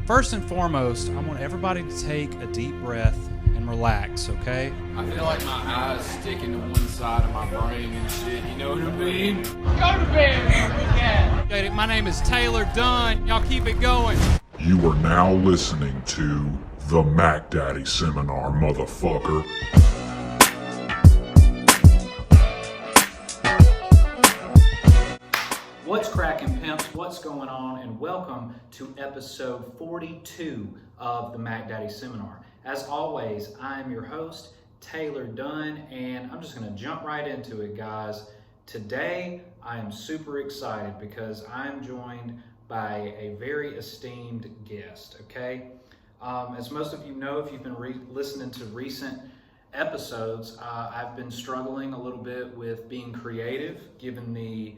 First and foremost, I want everybody to take a deep breath and relax, okay? I feel like my eyes sticking to one side of my brain and shit, you know what I mean? Go to bed, Okay, my name is Taylor Dunn. Y'all keep it going. You are now listening to the Mac Daddy Seminar, motherfucker. What's cracking, pimps? What's going on? And welcome to episode 42 of the Mac Daddy Seminar. As always, I am your host, Taylor Dunn, and I'm just going to jump right into it, guys. Today, I am super excited because I'm joined by a very esteemed guest, okay? As most of you know, if you've been listening to recent episodes, I've been struggling a little bit with being creative, given the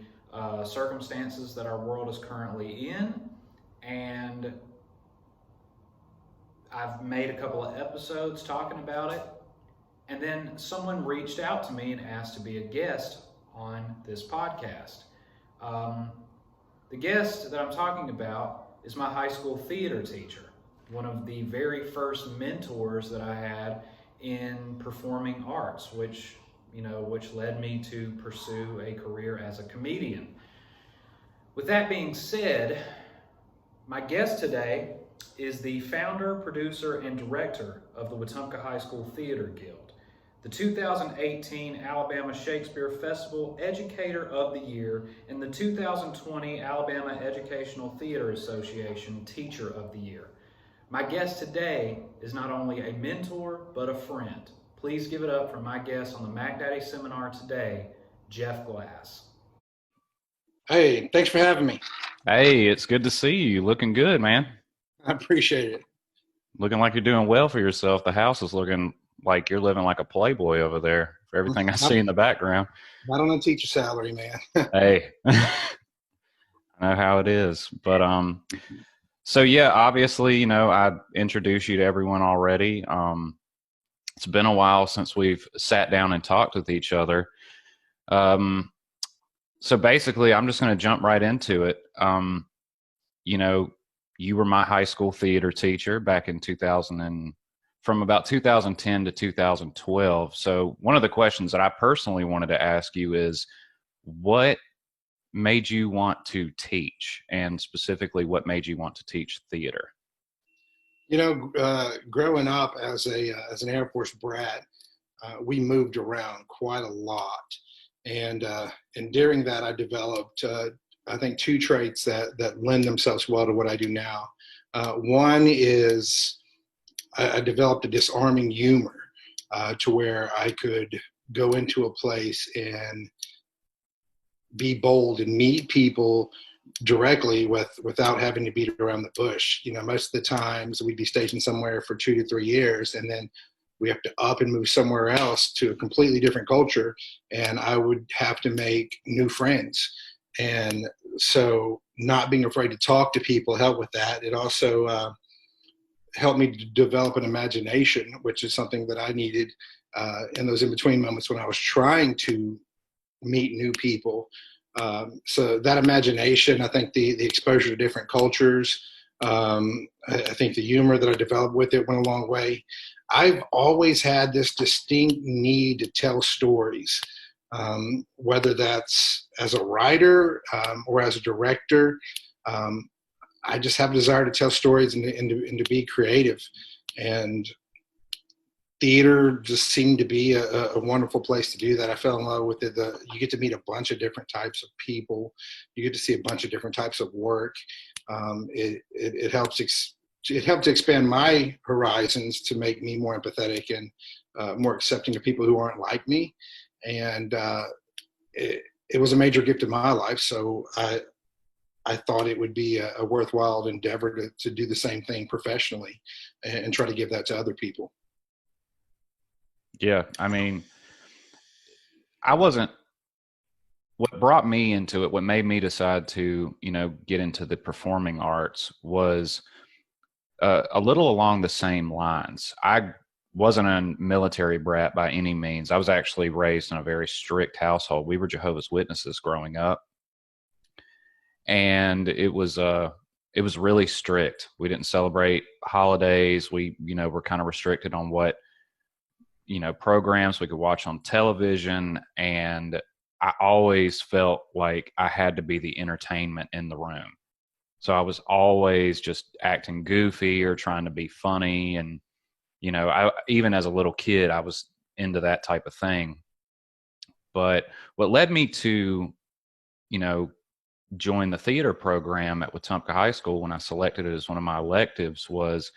circumstances that our world is currently in, and I've made a couple of episodes talking about it, and then someone reached out to me and asked to be a guest on this podcast. The guest that I'm talking about is my high school theater teacher, one of the very first mentors that I had in performing arts, which led me to pursue a career as a comedian. With that being said, my guest today is the founder, producer, and director of the Wetumpka High School Theater Guild, the 2018 Alabama Shakespeare Festival Educator of the Year, and the 2020 Alabama Educational Theater Association Teacher of the Year. My guest today is not only a mentor, but a friend. Please give it up for my guest on the Mac Daddy Seminar today, Jeff Glass. Hey, thanks for having me. Hey, it's good to see you. Looking good, man. I appreciate it. Looking like you're doing well for yourself. The house is looking like you're living like a playboy over there for everything I see in the background. Not on a teacher salary, man. Hey, I know how it is. But so yeah, obviously, I introduced you to everyone already. It's been a while since we've sat down and talked with each other. So basically, I'm just going to jump right into it. You were my high school theater teacher back in from about 2010 to 2012. So one of the questions that I personally wanted to ask you is, what made you want to teach, and specifically, what made you want to teach theater? Growing up as an Air Force brat, we moved around quite a lot, and during that, I developed I think two traits that lend themselves well to what I do now. One is I developed a disarming humor to where I could go into a place and be bold and meet people directly without having to beat around the bush. Most of the times we'd be stationed somewhere for 2 to 3 years, and then we have to up and move somewhere else to a completely different culture, and I would have to make new friends. And so not being afraid to talk to people helped with that. It also helped me to develop an imagination, which is something that I needed in those in-between moments when I was trying to meet new people. So that imagination, I think the exposure to different cultures, I think the humor that I developed with it went a long way. I've always had this distinct need to tell stories, whether that's as a writer or as a director. I just have a desire to tell stories and to be creative. And theater just seemed to be a wonderful place to do that. I fell in love with it. You get to meet a bunch of different types of people. You get to see a bunch of different types of work. It helps to expand my horizons to make me more empathetic and more accepting of people who aren't like me. And it was a major gift in my life. So I thought it would be a worthwhile endeavor to do the same thing professionally and try to give that to other people. Yeah, I mean, what brought me into it, what made me decide to, get into the performing arts was a little along the same lines. I wasn't a military brat by any means. I was actually raised in a very strict household. We were Jehovah's Witnesses growing up. And it was it was really strict. We didn't celebrate holidays. We, were kind of restricted on what, programs we could watch on television. And I always felt like I had to be the entertainment in the room. So I was always just acting goofy or trying to be funny. And, even as a little kid, I was into that type of thing. But what led me to, join the theater program at Wetumpka High School when I selected it as one of my electives was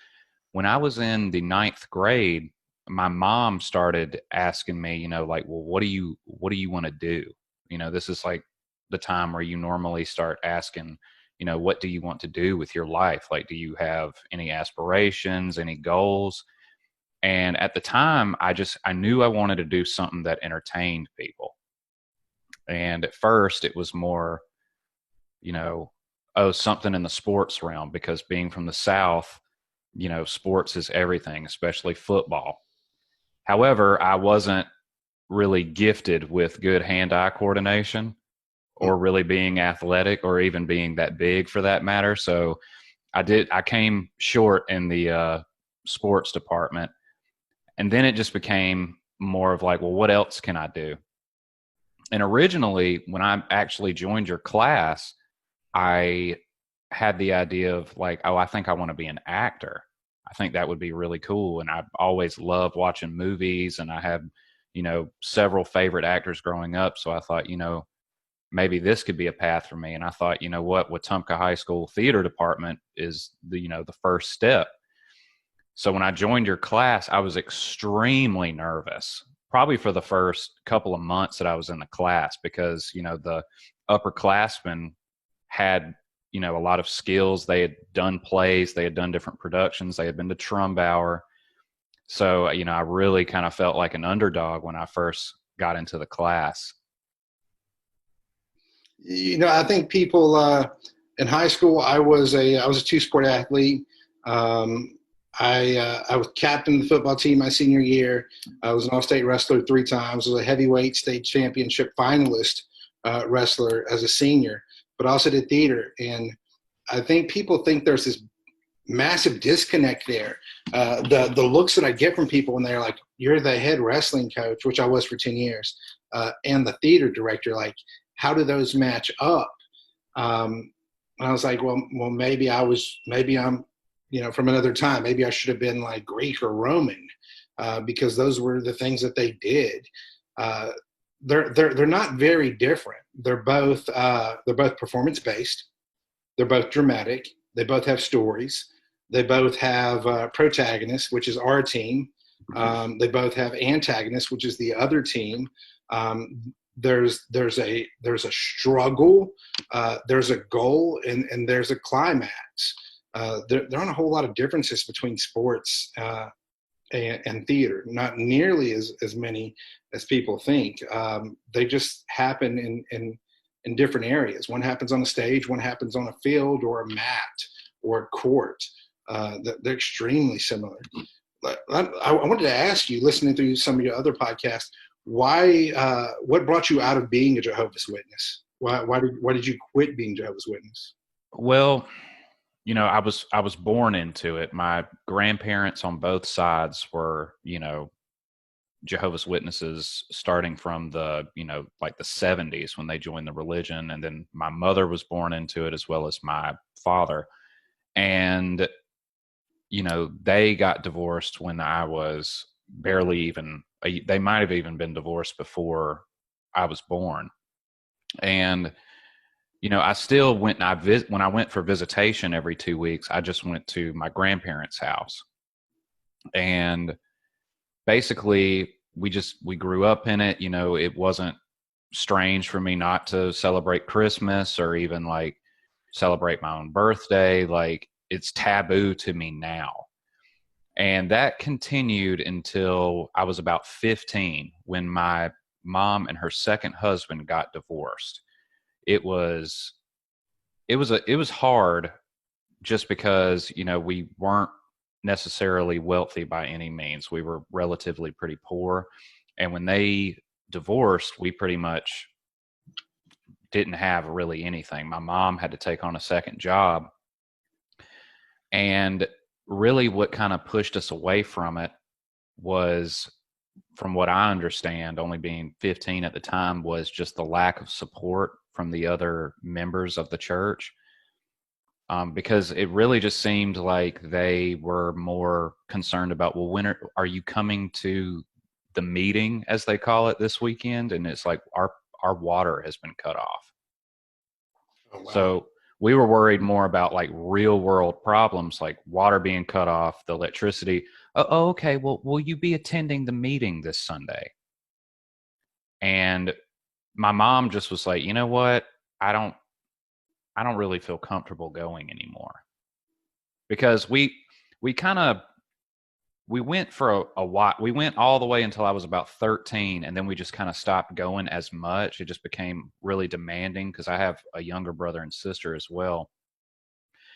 when I was in the 9th grade, my mom started asking me, like, well, what do you want to do? This is like the time where you normally start asking, what do you want to do with your life? Like, do you have any aspirations, any goals? And at the time, I knew I wanted to do something that entertained people. And at first it was more, something in the sports realm, because being from the South, sports is everything, especially football. However, I wasn't really gifted with good hand-eye coordination or really being athletic or even being that big for that matter. So I came short in the sports department. And then it just became more of like, well, what else can I do? And originally, when I actually joined your class, I had the idea of like, oh, I think I want to be an actor. I think that would be really cool. And I've always loved watching movies, and I had, several favorite actors growing up. So I thought, maybe this could be a path for me. And I thought, what, Wetumpka High School theater department is the first step. So when I joined your class, I was extremely nervous, probably for the first couple of months that I was in the class, because, the upperclassmen had, a lot of skills. They had done plays, they had done different productions, they had been to Trumbauer. So, I really kind of felt like an underdog when I first got into the class. I think people in high school, I was a 2-sport athlete. I was captain of the football team my senior year. I was an all-state wrestler 3 times. I was a heavyweight state championship finalist wrestler as a senior, but also did theater. And I think people think there's this massive disconnect there. The looks that I get from people when they're like, you're the head wrestling coach, which I was for 10 years, and the theater director, like, how do those match up? And I was like, well, maybe I'm, from another time. Maybe I should have been like Greek or Roman, because those were the things that they did. They're not very different. They're both performance based. They're both dramatic. They both have stories. They both have protagonists, which is our team. They both have antagonists, which is the other team. There's a struggle. There's a goal, and there's a climax. There aren't a whole lot of differences between sports and theater, not nearly as many as people think. They just happen in different areas. One happens on a stage, one happens on a field or a mat or a court. They're extremely similar. I wanted to ask you, listening to some of your other podcasts, what brought you out of being a Jehovah's Witness? Why did you quit being Jehovah's Witness? Well, I was born into it. My grandparents on both sides were, Jehovah's Witnesses starting from the, like the 70s when they joined the religion. And then my mother was born into it, as well as my father. And, they got divorced when I was barely even, they might have even been divorced before I was born. And I still went and when I went for visitation every 2 weeks, I just went to my grandparents' house. And basically we grew up in it. It wasn't strange for me not to celebrate Christmas or even like celebrate my own birthday. Like, it's taboo to me now. And that continued until I was about 15, when my mom and her second husband got divorced. It was hard, just because, we weren't necessarily wealthy by any means. We were relatively pretty poor. And when they divorced, we pretty much didn't have really anything. My mom had to take on a second job. And really what kind of pushed us away from it was, from what I understand, only being 15 at the time, was just the lack of support from the other members of the church. Because it really just seemed like they were more concerned about, well, when are you coming to the meeting, as they call it, this weekend? And it's like our water has been cut off. Oh, wow. So we were worried more about like real world problems, like water being cut off, the electricity. Oh, okay. Well, will you be attending the meeting this Sunday? And my mom just was like, you know what? I don't really feel comfortable going anymore, because we went for a while. We went all the way until I was about 13, and then we just kind of stopped going as much. It just became really demanding, because I have a younger brother and sister as well.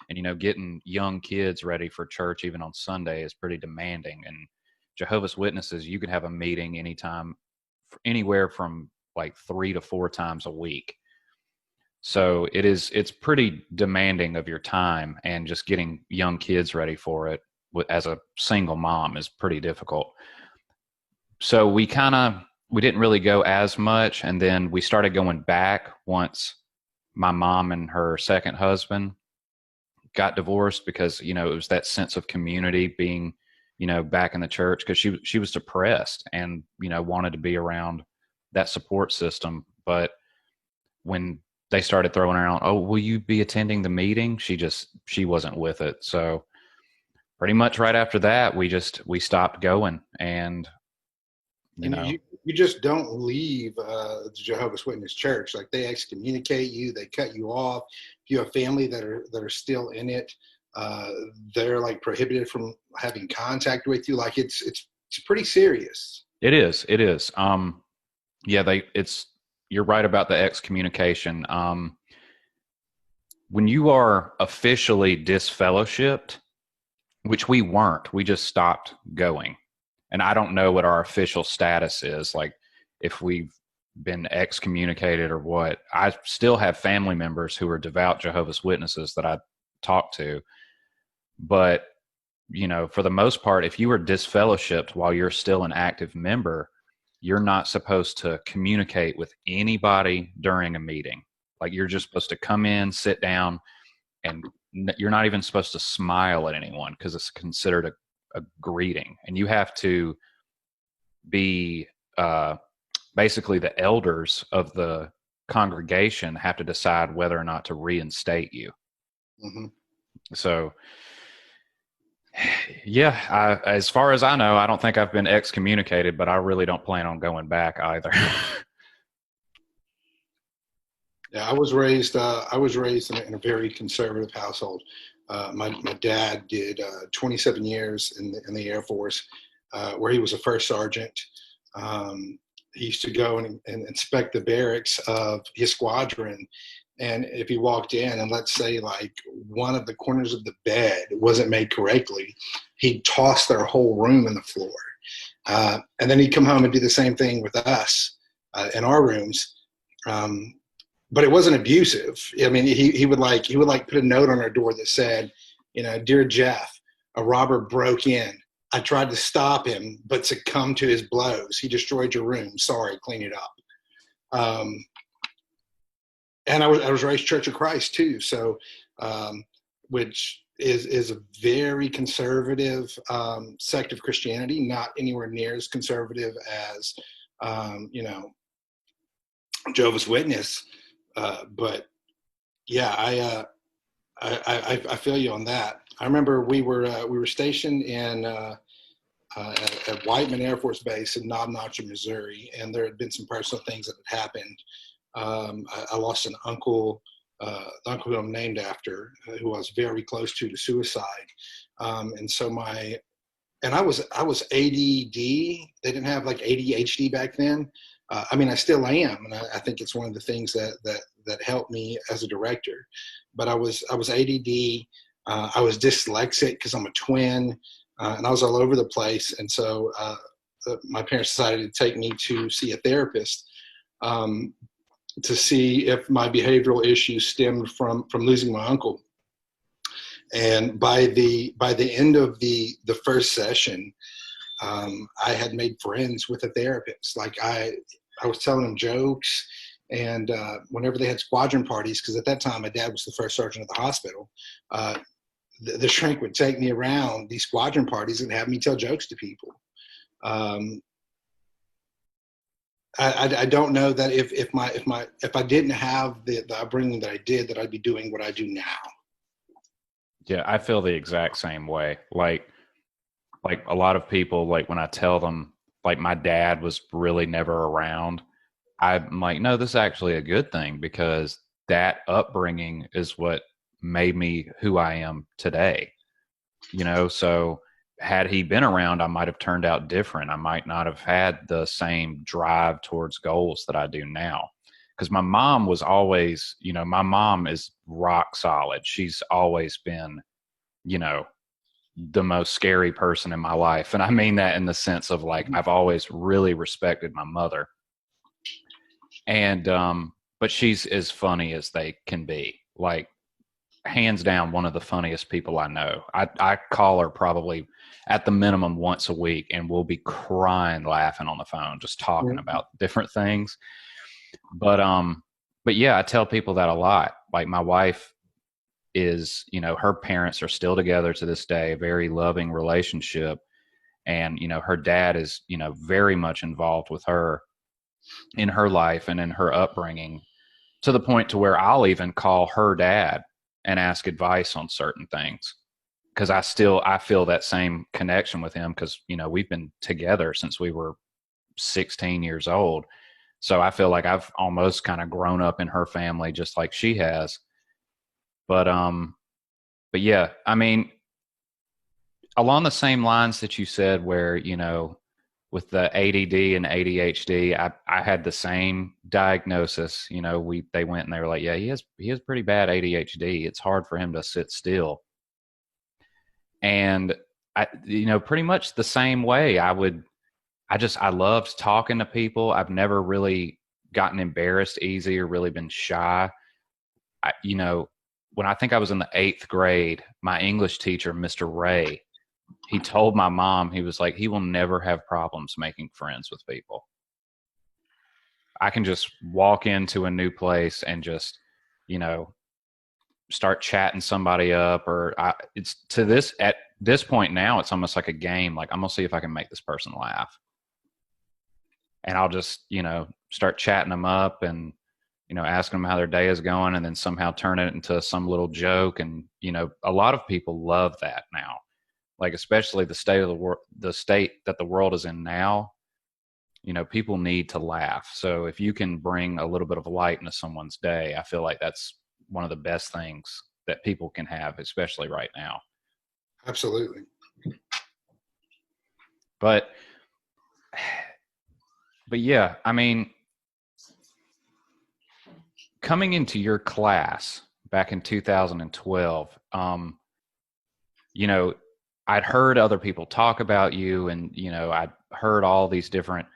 And, you know, getting young kids ready for church, even on Sunday, is pretty demanding. And Jehovah's Witnesses, you can have a meeting anytime, anywhere from like 3 to 4 times a week. So it's pretty demanding of your time, and just getting young kids ready for it as a single mom is pretty difficult. So we didn't really go as much. And then we started going back once my mom and her second husband got divorced, because, you know, it was that sense of community, being, you know, back in the church, because she was depressed and, you know, wanted to be around that support system. But when they started throwing around, oh, will you be attending the meeting? She wasn't with it. So pretty much right after that, we stopped going. And you just don't leave the Jehovah's Witness church. Like, they excommunicate you, they cut you off. If you have family that are still in it, they're like prohibited from having contact with you. Like, it's pretty serious. It is. Yeah, you're right about the excommunication. When you are officially disfellowshipped, which we weren't, we just stopped going. And I don't know what our official status is, like if we've been excommunicated or what. I still have family members who are devout Jehovah's Witnesses that I talk to. But, you know, for the most part, if you were disfellowshipped while you're still an active member, you're not supposed to communicate with anybody during a meeting. Like, you're just supposed to come in, sit down, and you're not even supposed to smile at anyone, because it's considered a greeting. And you have to be basically, the elders of the congregation have to decide whether or not to reinstate you. Mm-hmm. So, yeah, as far as I know, I don't think I've been excommunicated, but I really don't plan on going back either. Yeah, I was raised in a very conservative household. My dad did 27 years in the Air Force, where he was a first sergeant. He used to go and inspect the barracks of his squadron. And if he walked in and, let's say, like, one of the corners of the bed wasn't made correctly, he'd toss their whole room in the floor. And then he'd come home and do the same thing with us in our rooms. But it wasn't abusive. I mean, he would put a note on our door that said, you know, "Dear Jeff, a robber broke in. I tried to stop him, but succumbed to his blows. He destroyed your room. Sorry, clean it up." And I was raised Church of Christ too, so which is a very conservative sect of Christianity, not anywhere near as conservative as you know, Jehovah's Witness. But yeah, I feel you on that. I remember we were stationed in at Whiteman Air Force Base in Knob Notcher, Missouri, and there had been some personal things that had happened. I lost an uncle, the uncle who I'm named after, who I was very close to suicide. And so I was ADD. They didn't have like ADHD back then. I mean, I still am, and I think it's one of the things that helped me as a director. But I was ADD. I was dyslexic because I'm a twin, and I was all over the place. And so my parents decided to take me to see a therapist to see if my behavioral issues stemmed from losing my uncle. And by the end of the first session, I had made friends with a therapist. Like I was telling them jokes, and whenever they had squadron parties, because at that time my dad was the first sergeant at the hospital, the shrink would take me around these squadron parties and have me tell jokes to people. I don't know that if I didn't have the upbringing that I did, that I'd be doing what I do now. Yeah, I feel the exact same way. Like a lot of people, like when I tell them, like my dad was really never around, I'm like, no, this is actually a good thing, because that upbringing is what made me who I am today. So had he been around, I might have turned out different. I might not have had the same drive towards goals that I do now. Because my mom was always, my mom is rock solid. She's always been, the most scary person in my life. And I mean that in the sense of like, I've always really respected my mother. And, but she's as funny as they can be. Like, hands down, one of the funniest people I know. I call her probably at the minimum once a week, and we'll be crying laughing on the phone, just talking about different things. But yeah, I tell people that a lot. Like my wife is, her parents are still together to this day, a very loving relationship. And, her dad is, very much involved with her in her life and in her upbringing, to the point to where I'll even call her dad and ask advice on certain things. Cause I feel that same connection with him. Cause, we've been together since we were 16 years old. So I feel like I've almost kind of grown up in her family, just like she has. But yeah, I mean, along the same lines that you said, where, with the ADD and ADHD, I had the same diagnosis. They went and they were like, yeah, he has pretty bad ADHD. It's hard for him to sit still. And I, pretty much the same way. I loved talking to people. I've never really gotten embarrassed easy or really been shy. When I think I was in the 8th grade, my English teacher, Mr. Ray, he told my mom, he was like, he will never have problems making friends with people. I can just walk into a new place and just, start chatting somebody up, at this point now, it's almost like a game. Like, I'm going to see if I can make this person laugh. And I'll just, start chatting them up and, asking them how their day is going, and then somehow turn it into some little joke. And, a lot of people love that now, like, especially the state that the world is in now, people need to laugh. So if you can bring a little bit of light into someone's day, I feel like that's one of the best things that people can have, especially right now. Absolutely. But yeah, I mean, coming into your class back in 2012, I'd heard other people talk about you, and, I'd heard all these different,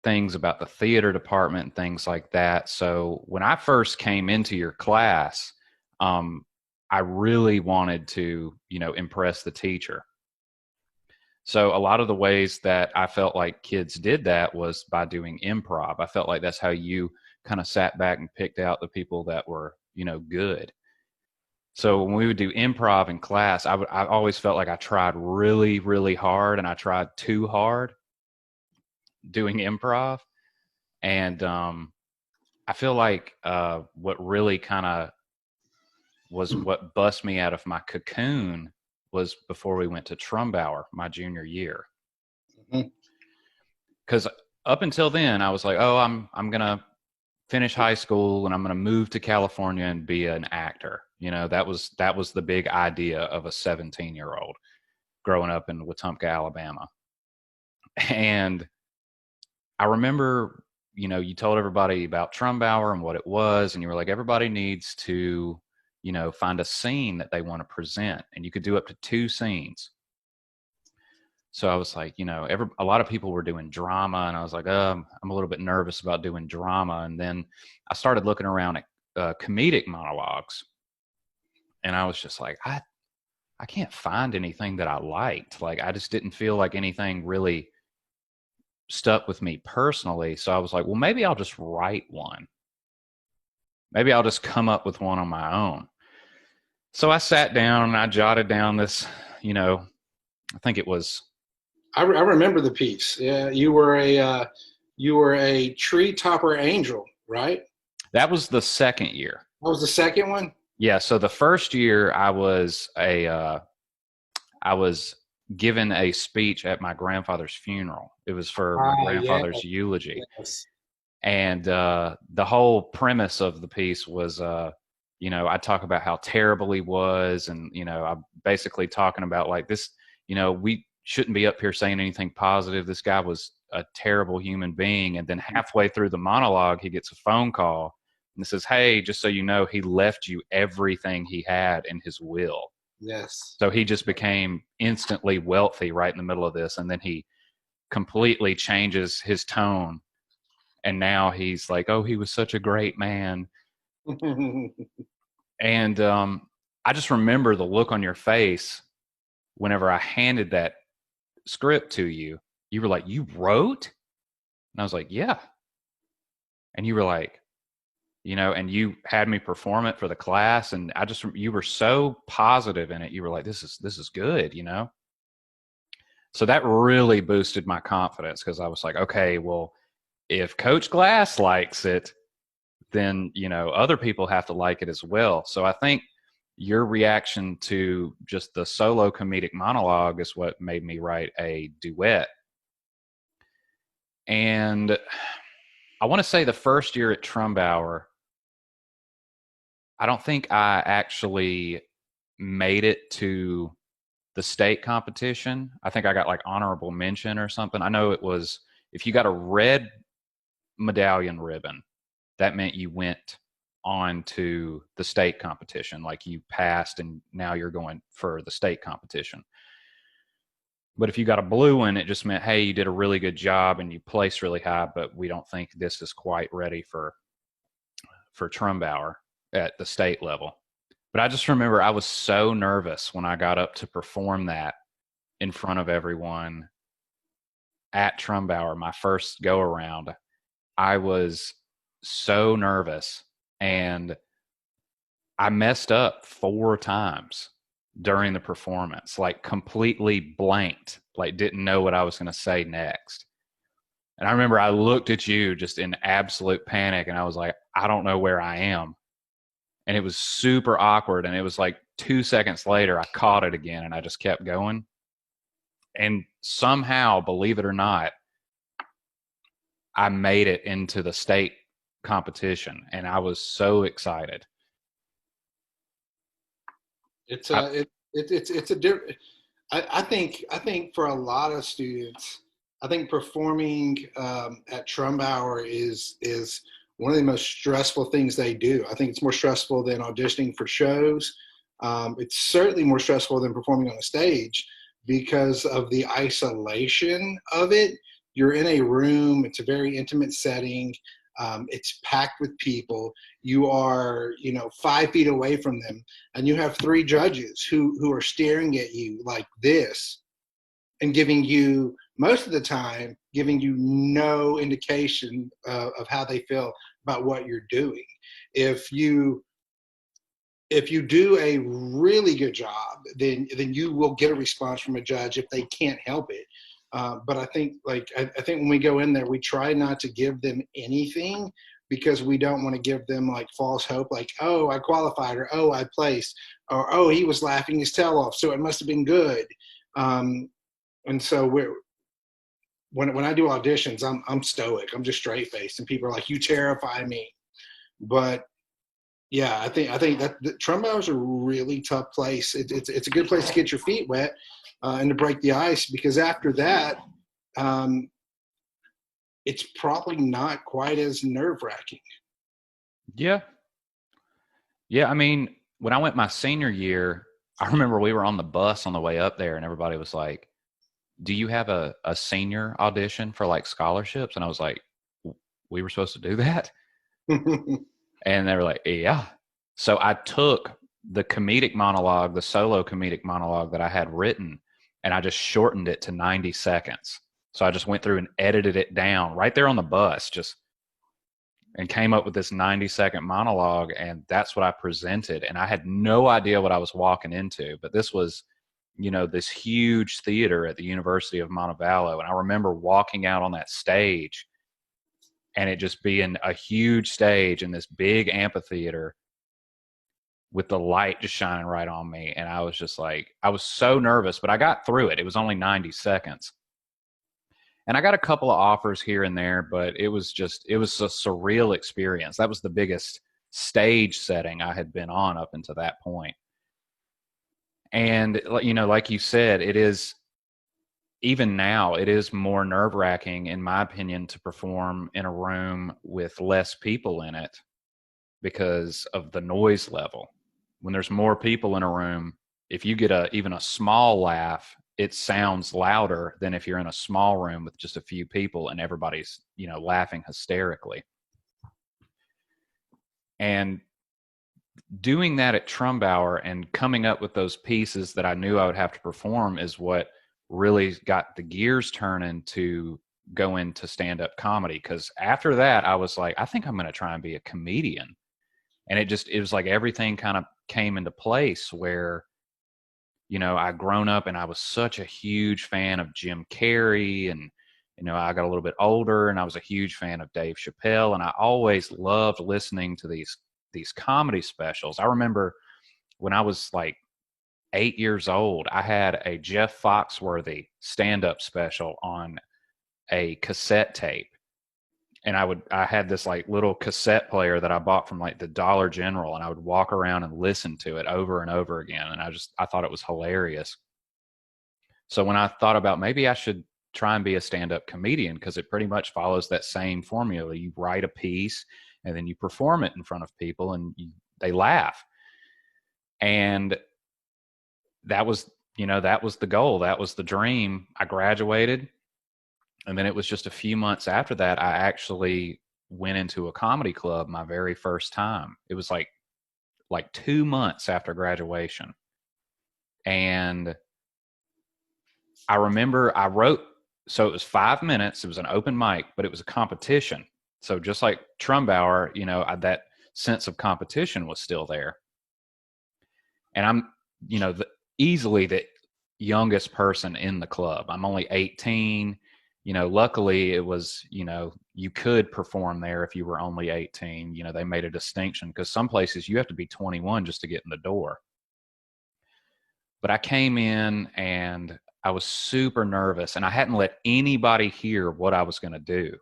things about the theater department and things like that. So when I first came into your class, I really wanted to, impress the teacher. So a lot of the ways that I felt like kids did that was by doing improv. I felt like that's how you kind of sat back and picked out the people that were, good. So when we would do improv in class, I always felt like I tried really, really hard, and I tried too hard doing improv. And I feel like what really kind of was what bust me out of my cocoon was before we went to Trumbauer my junior year. Because up until then, I was like, oh, I'm going to finish high school and I'm going to move to California and be an actor. That was the big idea of a 17-year-old growing up in Wetumpka, Alabama. And I remember, you told everybody about Trumbauer and what it was, and you were like, everybody needs to, find a scene that they want to present, and you could do up to 2 scenes. So I was like, a lot of people were doing drama, and I was like, I'm a little bit nervous about doing drama. And then I started looking around at comedic monologues, And I was just like, I can't find anything that I liked. Like, I just didn't feel like anything really stuck with me personally. So I was like, well, maybe I'll just write one. Maybe I'll just come up with one on my own. So I sat down and I jotted down this, I think it was. I remember the piece. Yeah, you were a tree topper angel, right? That was the second year. That was the second one? Yeah. So the first year I was given a speech at my grandfather's funeral. It was for my grandfather's eulogy. Yes. And the whole premise of the piece was, I talk about how terrible he was. And, I'm basically talking about like this, we shouldn't be up here saying anything positive. This guy was a terrible human being. And then halfway through the monologue, he gets a phone call and it says, hey, just so you know, he left you everything he had in his will. Yes. So he just became instantly wealthy right in the middle of this. And then he completely changes his tone. And now he's like, oh, he was such a great man. And I just remember the look on your face whenever I handed that script to you. You were like, you wrote? And I was like, yeah. And you were like, and you had me perform it for the class. And you were so positive in it. You were like, this is good, So that really boosted my confidence because I was like, okay, well, if Coach Glass likes it, then, other people have to like it as well. So I think your reaction to just the solo comedic monologue is what made me write a duet. And I want to say the first year at Trumbauer, I don't think I actually made it to the state competition. I think I got like honorable mention or something. I know it was, if you got a red medallion ribbon, that meant you went on to the state competition. Like you passed and now you're going for the state competition. But if you got a blue one, it just meant, hey, you did a really good job and you placed really high, but we don't think this is quite ready for Trumbauer at the state level. But I just remember I was so nervous when I got up to perform that in front of everyone at Trumbauer, my first go around. I was so nervous and I messed up 4 times during the performance, like completely blanked, like didn't know what I was going to say next. And I remember I looked at you just in absolute panic and I was like, I don't know where I am. And it was super awkward. And it was like 2 seconds later, I caught it again and I just kept going. And somehow, believe it or not, I made it into the state competition and I was so excited. It's a different. I think for a lot of students, I think performing at Trumbauer is one of the most stressful things they do. I think it's more stressful than auditioning for shows. It's certainly more stressful than performing on a stage because of the isolation of it. You're in a room. It's a very intimate setting. It's packed with people. You are, 5 feet away from them, and you have 3 judges who are staring at you like this and giving you, most of the time, giving you no indication of how they feel about what you're doing. If you do a really good job, then you will get a response from a judge if they can't help it. But I think when we go in there, we try not to give them anything because we don't want to give them like false hope, like, oh, I qualified, or oh, I placed, or oh, he was laughing his tail off, so it must have been good. And so when I do auditions, I'm stoic. I'm just straight faced, and people are like, "You terrify me." But yeah, I think that Trumbauer is a really tough place. It's a good place to get your feet wet and to break the ice, because after that, it's probably not quite as nerve-wracking. Yeah. I mean, when I went my senior year, I remember we were on the bus on the way up there, and everybody was like, do you have a senior audition for like scholarships? And I was like, we were supposed to do that? And they were like, yeah. So I took the comedic monologue, the solo comedic monologue that I had written, and I just shortened it to 90 seconds. So I just went through and edited it down right there on the bus, and came up with this 90-second monologue, and that's what I presented. And I had no idea what I was walking into, but this was, this huge theater at the University of Montevallo. And I remember walking out on that stage and it just being a huge stage in this big amphitheater with the light just shining right on me. And I was just like, I was so nervous, but I got through it. It was only 90 seconds. And I got a couple of offers here and there, but it was a surreal experience. That was the biggest stage setting I had been on up until that point. And, like you said, even now, it is more nerve-wracking, in my opinion, to perform in a room with less people in it because of the noise level. When there's more people in a room, if you get even a small laugh, it sounds louder than if you're in a small room with just a few people and everybody's, laughing hysterically. And doing that at Trumbauer and coming up with those pieces that I knew I would have to perform is what really got the gears turning to go into stand-up comedy. Because after that, I was like, I think I'm going to try and be a comedian. And it was like everything kind of came into place where, I'd grown up and I was such a huge fan of Jim Carrey, and, I got a little bit older and I was a huge fan of Dave Chappelle, and I always loved listening to these comedy specials. I remember when I was like 8 years old, I had a Jeff Foxworthy stand-up special on a cassette tape. And I had this like little cassette player that I bought from like the Dollar General, and I would walk around and listen to it over and over again. And I thought it was hilarious. So when I thought about maybe I should try and be a stand-up comedian, because it pretty much follows that same formula. You write a piece and then you perform it in front of people and they laugh. And that was the goal. That was the dream. I graduated. And then it was just a few months after that, I actually went into a comedy club my very first time. It was like 2 months after graduation. And I remember so it was 5 minutes. It was an open mic, but it was a competition. So just like Trumbauer, that sense of competition was still there. And I'm, easily the youngest person in the club. I'm only 18. Luckily it was, you could perform there if you were only 18. They made a distinction because some places you have to be 21 just to get in the door. But I came in and I was super nervous, and I hadn't let anybody hear what I was going to do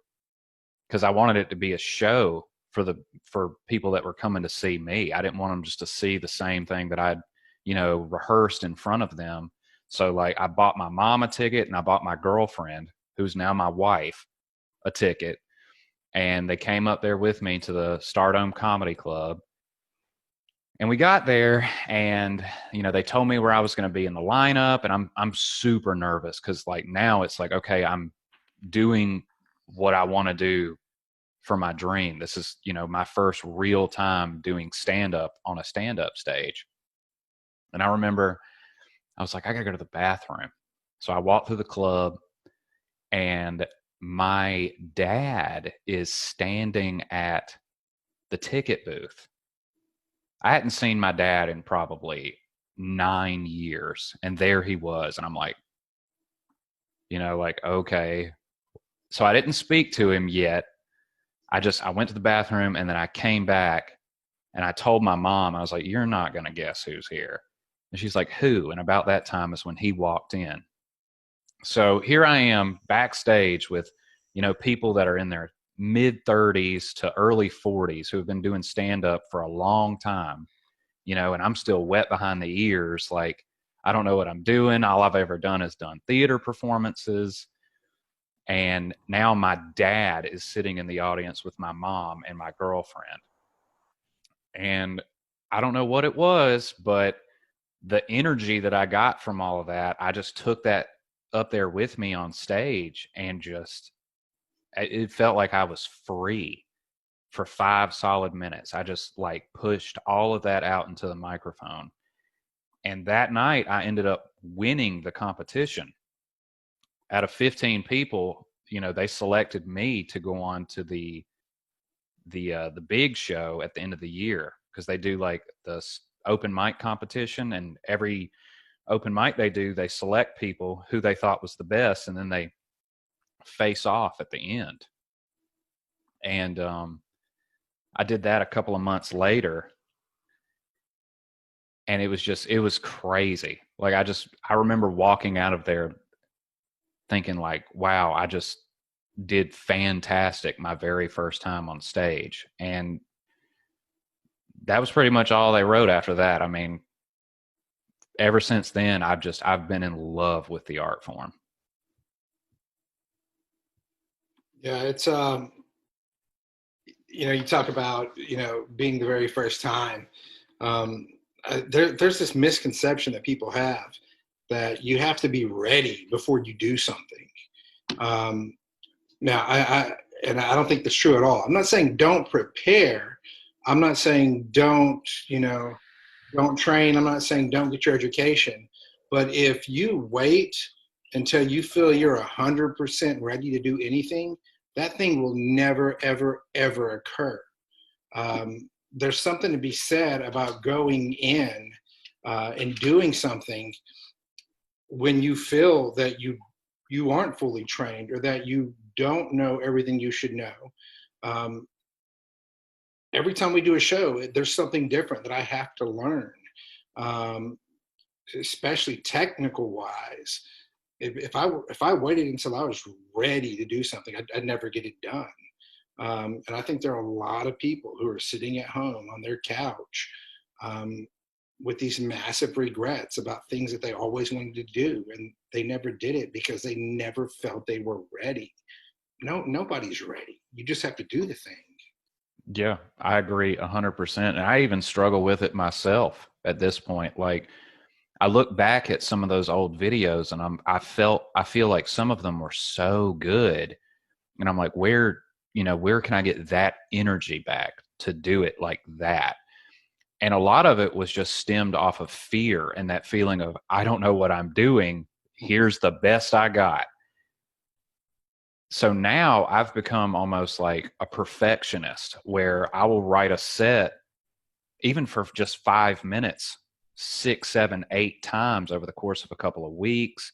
because I wanted it to be a show for people that were coming to see me. I didn't want them just to see the same thing that I'd, rehearsed in front of them. So like I bought my mom a ticket and I bought my girlfriend, who's now my wife, a ticket. And they came up there with me to the Stardome Comedy Club. And we got there and, they told me where I was going to be in the lineup. And I'm super nervous because like now it's like, okay, I'm doing what I want to do for my dream. This is, my first real time doing stand-up on a stand-up stage. And I remember I was like, I got to go to the bathroom. So I walked through the club, and my dad is standing at the ticket booth. I hadn't seen my dad in probably 9 years. And there he was. And I'm like, okay. So I didn't speak to him yet. I went to the bathroom, and then I came back and I told my mom, I was like, you're not going to guess who's here. And she's like, who? And about that time is when he walked in. So here I am backstage with, people that are in their mid 30s to early 40s who have been doing stand up for a long time, and I'm still wet behind the ears. Like, I don't know what I'm doing. All I've ever done is done theater performances. And now my dad is sitting in the audience with my mom and my girlfriend. And I don't know what it was, but the energy that I got from all of that, I just took that up there with me on stage, and it felt like I was free. for 5 solid minutes. I just like pushed all of that out into the microphone. And that night I ended up winning the competition. Out of 15 people, you know, they selected me to go on to the big show at the end of the year, because they do like the open mic competition, and every open mic they do, they select people who they thought was the best, and then they face off at the end. And I did that a couple of months later, and it was crazy. Like I remember walking out of there thinking like, wow, I just did fantastic my very first time on stage. And that was pretty much all they wrote after that. I mean, ever since then, I've been in love with the art form. Yeah, it's you talk about being the very first time. There's this misconception that people have that you have to be ready before you do something. Now, I don't think that's true at all. I'm not saying don't prepare. I'm not saying don't train. I'm not saying don't get your education. But if you wait until you feel you're 100% ready to do anything, that thing will never, ever, ever occur. There's something to be said about going in and doing something when you feel that you aren't fully trained, or that you don't know everything you should know. Every time we do a show, there's something different that I have to learn, especially technical wise. If I waited until I was ready to do something, I'd never get it done. And I think there are a lot of people who are sitting at home on their couch with these massive regrets about things that they always wanted to do, and they never did it because they never felt they were ready. No, nobody's ready. You just have to do the thing. Yeah, I agree 100%. And I even struggle with it myself at this point. Like, I look back at some of those old videos, and I feel like some of them were so good. And I'm like, where can I get that energy back to do it like that? And a lot of it was just stemmed off of fear and that feeling of, I don't know what I'm doing. Here's the best I got. So now I've become almost like a perfectionist, where I will write a set, even for just 5 minutes, 6, 7, 8 times over the course of a couple of weeks.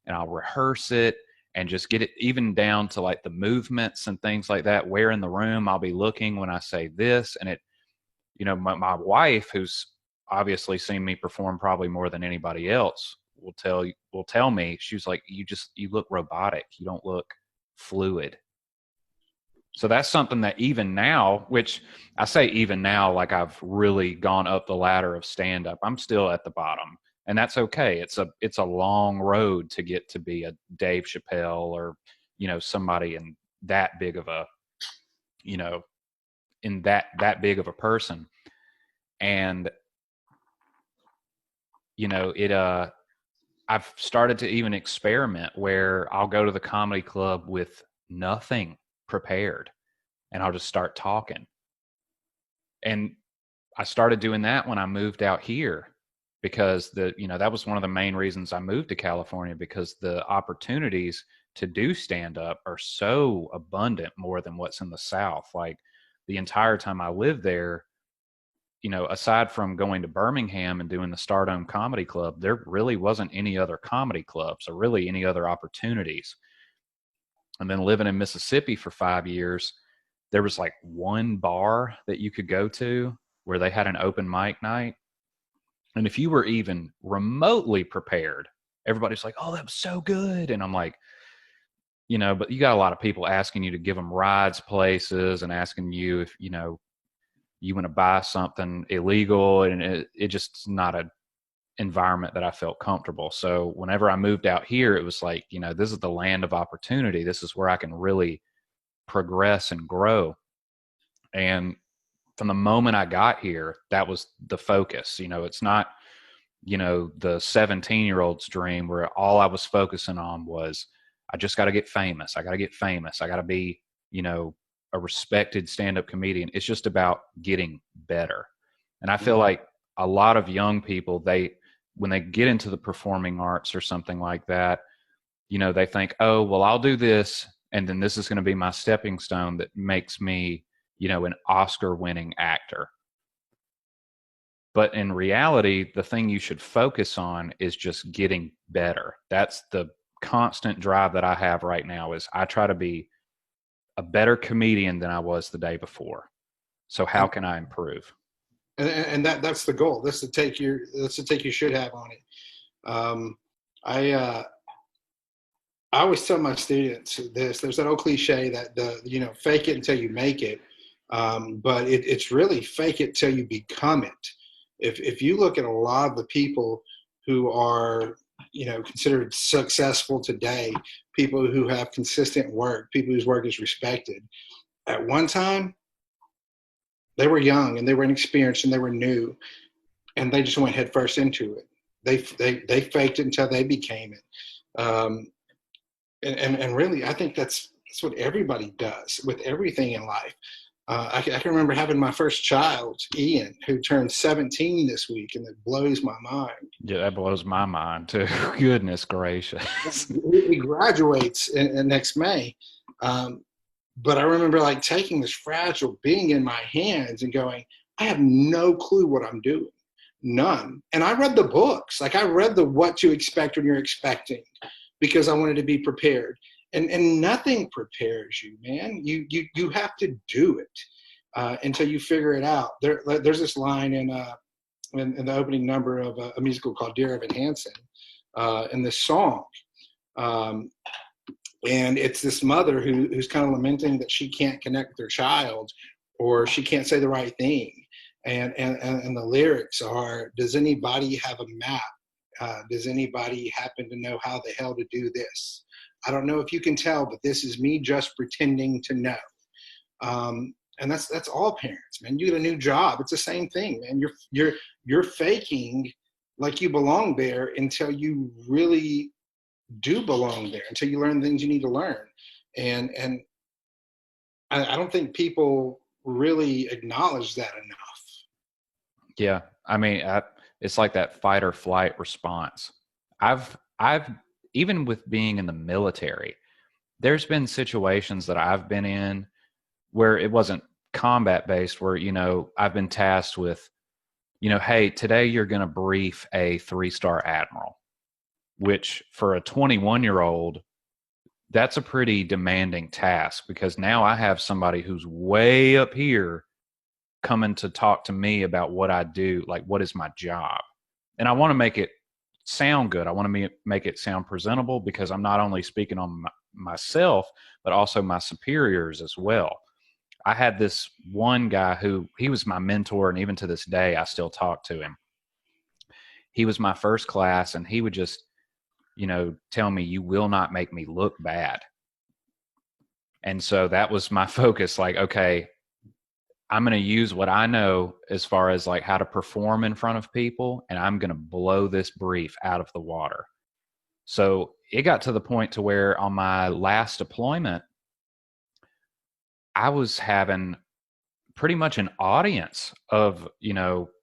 And I'll rehearse it and just get it even down to like the movements and things like that. Where in the room I'll be looking when I say this. And it, my wife, who's obviously seen me perform probably more than anybody else, will tell me, she was like, you look robotic. You don't look fluid. So that's something that even now, which I say even now, like I've really gone up the ladder of stand-up, I'm still at the bottom, and that's okay. It's a long road to get to be a Dave Chappelle or, somebody in that big of a, in that big of a person. And, I've started to even experiment where I'll go to the comedy club with nothing prepared, and I'll just start talking. And I started doing that when I moved out here, because that was one of the main reasons I moved to California, because the opportunities to do stand up are so abundant, more than what's in the South. Like, the entire time I lived there, aside from going to Birmingham and doing the Stardome Comedy Club, there really wasn't any other comedy clubs or really any other opportunities. And then living in Mississippi for 5 years, there was like one bar that you could go to where they had an open mic night. And if you were even remotely prepared, everybody's like, oh, that was so good. And I'm like, but you got a lot of people asking you to give them rides places and asking you if, you want to buy something illegal. And it just not an environment that I felt comfortable. So whenever I moved out here, it was like, this is the land of opportunity. This is where I can really progress and grow. And from the moment I got here, that was the focus. It's not, the 17-year-old's dream where all I was focusing on was, I just got to get famous. I got to get famous. I got to be, a respected stand-up comedian. It's just about getting better. And I feel like a lot of young people, when they get into the performing arts or something like that, you know, they think, oh, well, I'll do this, and then this is going to be my stepping stone that makes me, you know, an Oscar-winning actor. But in reality, the thing you should focus on is just getting better. That's the constant drive that I have right now, is I try to be a better comedian than I was the day before. So how can I improve? And that's the goal. That's the take you should have on it. I always tell my students this. There's that old cliche that fake it until you make it, but it's really fake it till you become it. If you look at a lot of the people who are considered successful today, people who have consistent work, people whose work is respected, at one time they were young and they were inexperienced and they were new, and they just went headfirst into it. They faked it until they became it. And really, I think that's what everybody does with everything in life. I can remember having my first child, Ian, who turned 17 this week, and it blows my mind. Yeah, that blows my mind too. Goodness gracious. He graduates in next May. But I remember like taking this fragile being in my hands and going, I have no clue what I'm doing. None. And I read the books. Like I read the what to expect when you're expecting, because I wanted to be prepared. And nothing prepares you, man. You have to do it until you figure it out. There's this line in the opening number of a musical called Dear Evan Hansen, in this song. And it's this mother who's kind of lamenting that she can't connect with her child, or she can't say the right thing. And the lyrics are, does anybody have a map? Does anybody happen to know how the hell to do this? I don't know if you can tell, but this is me just pretending to know. And that's all parents, man. You get a new job, it's the same thing, man. You're faking like you belong there until you really do belong there, until you learn things you need to learn. And I don't think people really acknowledge that enough. Yeah, I mean, it's like that fight or flight response. I've even with being in the military, there's been situations that I've been in where it wasn't combat based, where, I've been tasked with, hey, today you're going to brief a 3-star admiral, which for a 21-year-old, that's a pretty demanding task, because now I have somebody who's way up here coming to talk to me about what I do, like what is my job. And I want to make it sound good. I want to make it sound presentable, because I'm not only speaking on myself, but also my superiors as well. I had this one guy who, he was my mentor, and even to this day, I still talk to him. He was my first class, and he would just, tell me, you will not make me look bad. And so that was my focus. Like, okay, I'm going to use what I know as far as like how to perform in front of people, and I'm going to blow this brief out of the water. So it got to the point to where on my last deployment, I was having pretty much an audience of,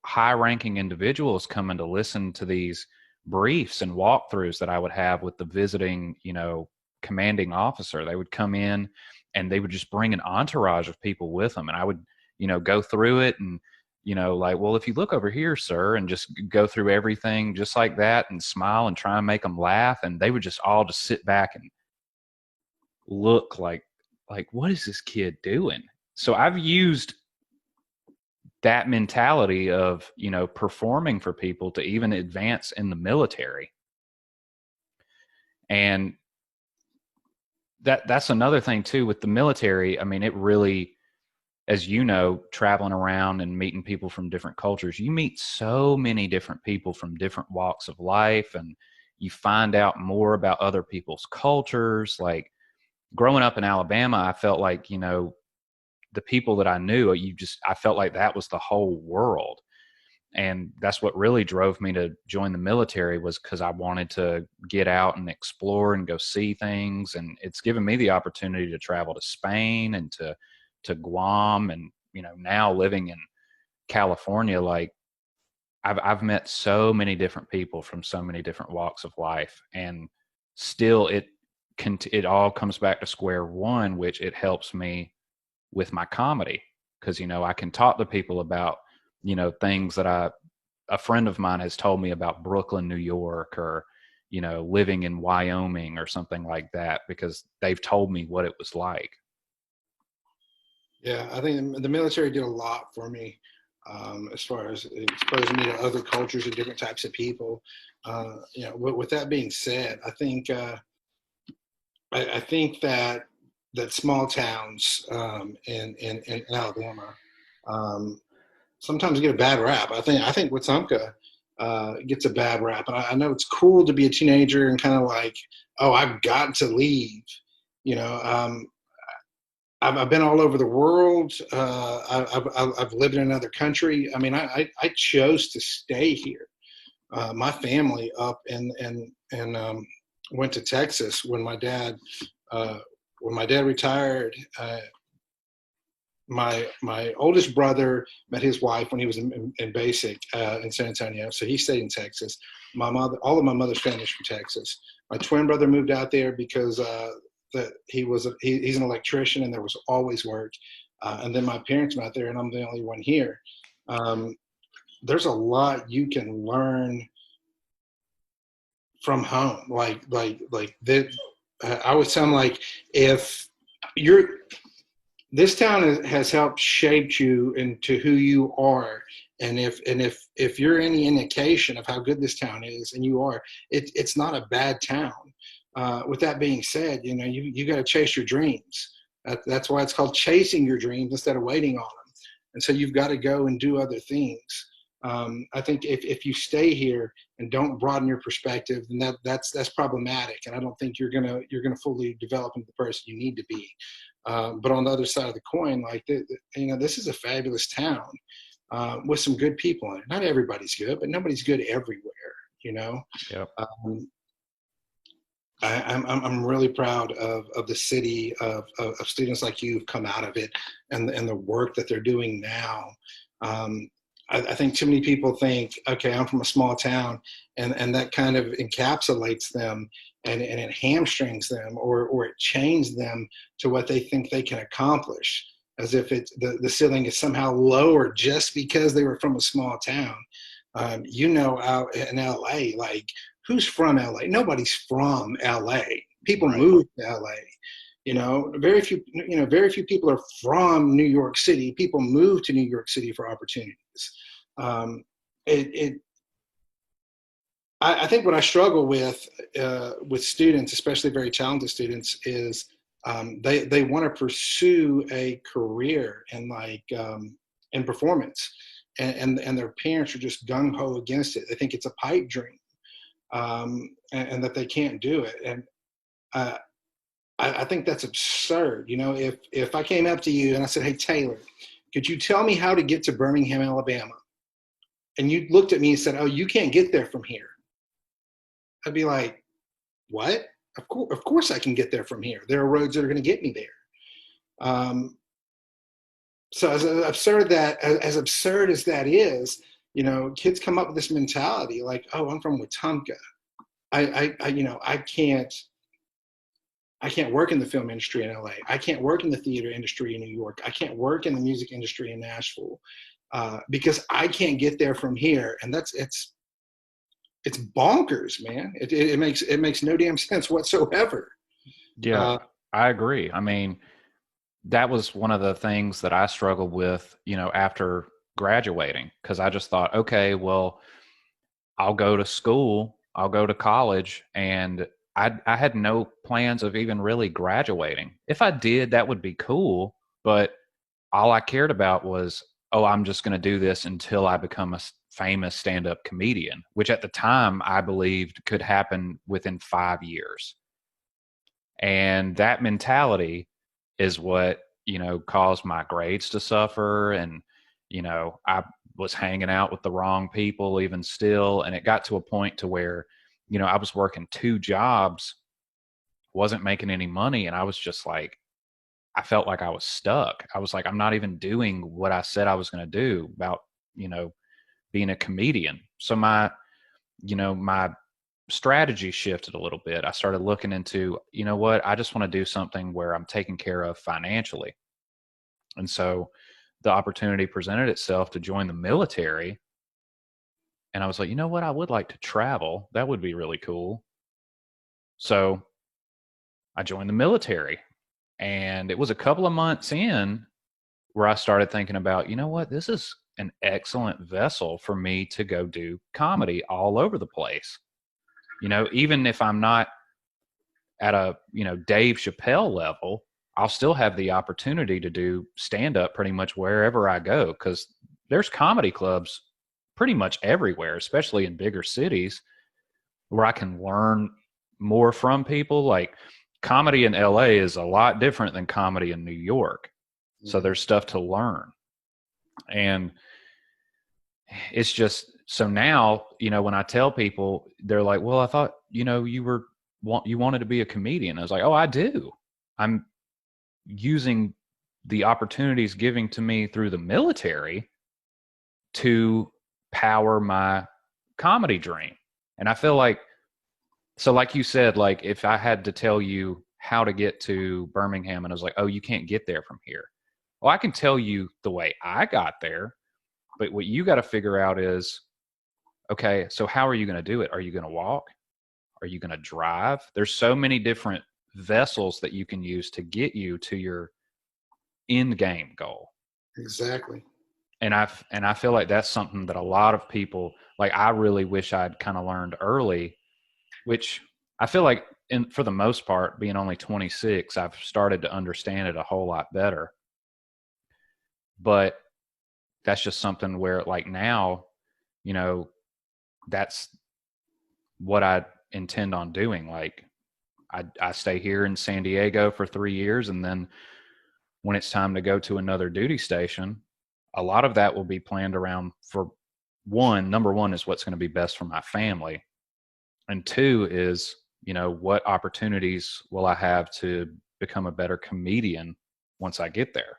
high-ranking individuals coming to listen to these briefs and walkthroughs that I would have with the visiting, commanding officer. They would come in and they would just bring an entourage of people with them. And I would, go through it and, like, well, if you look over here, sir, and just go through everything just like that and smile and try and make them laugh. And they would just all just sit back and look like, what is this kid doing? So I've used that mentality of, performing for people to even advance in the military. And that's another thing too with the military. I mean, it really, as traveling around and meeting people from different cultures, you meet so many different people from different walks of life, and you find out more about other people's cultures. Like growing up in Alabama, I felt like, the people that I knew, I felt like that was the whole world. And that's what really drove me to join the military, was because I wanted to get out and explore and go see things. And it's given me the opportunity to travel to Spain and to to Guam and, now living in California, like I've met so many different people from so many different walks of life, and still it all comes back to square one, which it helps me with my comedy. Because, I can talk to people about, things that a friend of mine has told me about Brooklyn, New York, or, living in Wyoming or something like that, because they've told me what it was like. Yeah, I think the military did a lot for me, as far as exposing me to other cultures and different types of people. With that being said, I think I think that small towns in Alabama sometimes get a bad rap. I think Wetumpka gets a bad rap, and I know it's cool to be a teenager and kind of like, oh, I've got to leave. I've been all over the world. I've lived in another country. I mean, I chose to stay here. My family up and went to Texas when my dad retired. My oldest brother met his wife when he was in basic in San Antonio, so he stayed in Texas. All of my mother's family's from Texas. My twin brother moved out there because he's an electrician and there was always work. And then my parents met there, and I'm the only one here. There's a lot you can learn from home. Like that. I always sound like if this town has helped shape you into who you are. And if you're any indication of how good this town is, and you are, it's not a bad town. With that being said, you got to chase your dreams. That's why it's called chasing your dreams instead of waiting on them. And so you've got to go and do other things. I think if you stay here and don't broaden your perspective, then that's problematic. And I don't think you're gonna fully develop into the person you need to be. But on the other side of the coin, like this is a fabulous town with some good people in it. Not everybody's good, but nobody's good everywhere. Yep. I'm really proud of the city of students like you who've come out of it and the work that they're doing now. I think too many people think, okay, I'm from a small town, and that kind of encapsulates them and it hamstrings them or it chains them to what they think they can accomplish, as if it's the ceiling is somehow lower just because they were from a small town. Out in LA, like, who's from LA? Nobody's from LA. People move to LA. Very few people are from New York City. People move to New York City for opportunities. I think what I struggle with students, especially very talented students, is they want to pursue a career in performance, and their parents are just gung ho against it. They think it's a pipe dream, and that they can't do it. And I think that's absurd. If I came up to you and I said, "Hey, Taylor, could you tell me how to get to Birmingham, Alabama?" And you looked at me and said, "Oh, you can't get there from here." I'd be like, "What? Of course I can get there from here. There are roads that are going to get me there." So as absurd as that is, kids come up with this mentality like, "Oh, I'm from Wetumpka. I can't work in the film industry in LA. I can't work in the theater industry in New York. I can't work in the music industry in Nashville because I can't get there from here." And it's bonkers, man. It makes no damn sense whatsoever. Yeah, I agree. I mean, that was one of the things that I struggled with, after graduating, because I just thought, okay, well, I'll go to school, I'll go to college, and I had no plans of even really graduating. If I did, that would be cool, but all I cared about was, oh, I'm just going to do this until I become a famous stand-up comedian, which at the time I believed could happen within 5 years. And that mentality is what, caused my grades to suffer. And, I was hanging out with the wrong people even still. And it got to a point to where, I was working 2 jobs, wasn't making any money. And I was just like, I felt like I was stuck. I was like, I'm not even doing what I said I was going to do about, being a comedian. So my strategy shifted a little bit. I started looking into, what, I just want to do something where I'm taken care of financially. And so the opportunity presented itself to join the military. And I was like, you know what? I would like to travel. That would be really cool. So I joined the military. And it was a couple of months in where I started thinking about, you know what? This is an excellent vessel for me to go do comedy all over the place. Even if I'm not at a, Dave Chappelle level, I'll still have the opportunity to do stand up pretty much wherever I go, because there's comedy clubs pretty much everywhere, especially in bigger cities, where I can learn more from people. Like, comedy in LA is a lot different than comedy in New York. So there's stuff to learn. And it's just, so now, when I tell people, they're like, well, I thought, you wanted to be a comedian. I was like, oh, I do. I'm using the opportunities given to me through the military to power my comedy dream. And I feel like, so like you said, like, if I had to tell you how to get to Birmingham and I was like, oh, you can't get there from here. Well, I can tell you the way I got there, but what you got to figure out is, okay, so how are you going to do it? Are you going to walk? Are you going to drive? There's so many different vessels that you can use to get you to your end game goal. Exactly. And I feel like that's something that a lot of people, like, I really wish I'd kind of learned early, which I feel like, for the most part, being only 26, I've started to understand it a whole lot better. But that's just something where, like, now, that's what I intend on doing. Like, I stay here in San Diego for 3 years, and then when it's time to go to another duty station, a lot of that will be planned around, for number one is what's going to be best for my family. And two is, what opportunities will I have to become a better comedian once I get there?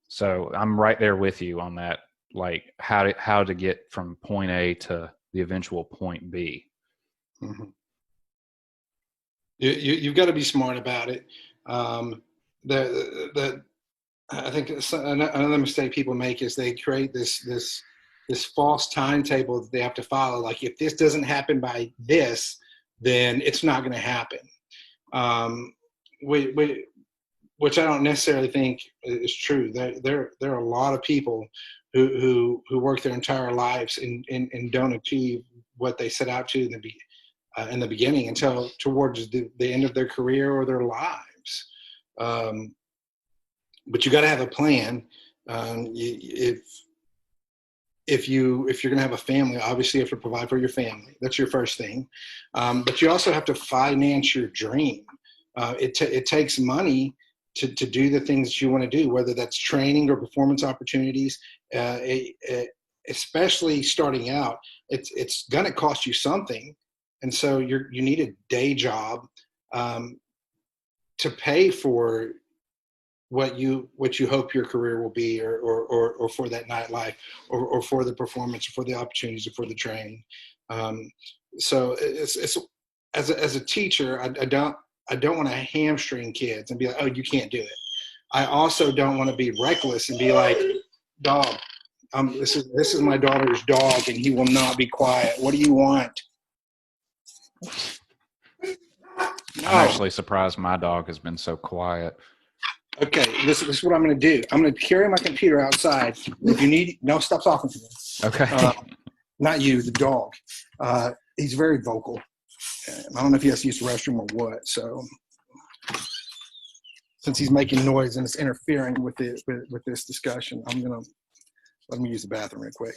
So I'm right there with you on that, like, how to get from point A to the eventual point B. Mm-hmm. You've got to be smart about it. I think another mistake people make is they create this false timetable that they have to follow. Like, if this doesn't happen by this, then it's not going to happen. Which I don't necessarily think is true. There are a lot of people who work their entire lives and don't achieve what they set out to in the beginning until towards the end of their career or their lives. But you got to have a plan. If you're going to have a family, obviously you have to provide for your family. That's your first thing. But you also have to finance your dream. It takes money to do the things that you want to do, whether that's training or performance opportunities. Especially starting out, it's going to cost you something, and so you need a day job to pay for what you hope your career will be, or for that nightlife, or for the performance, or for the opportunities, or for the training. So it's as a teacher, I don't want to hamstring kids and be like, oh, you can't do it. I also don't want to be reckless and be like, dog, this is my daughter's dog, and he will not be quiet. What do you want? No. I'm actually surprised my dog has been so quiet. Okay, this is what I'm going to do. I'm going to carry my computer outside. If you need, no, stop talking to me. Okay. Not you, the dog. He's very vocal. I don't know if he has to use the restroom or what. So, since he's making noise and it's interfering with this discussion, I'm going to let me use the bathroom real quick.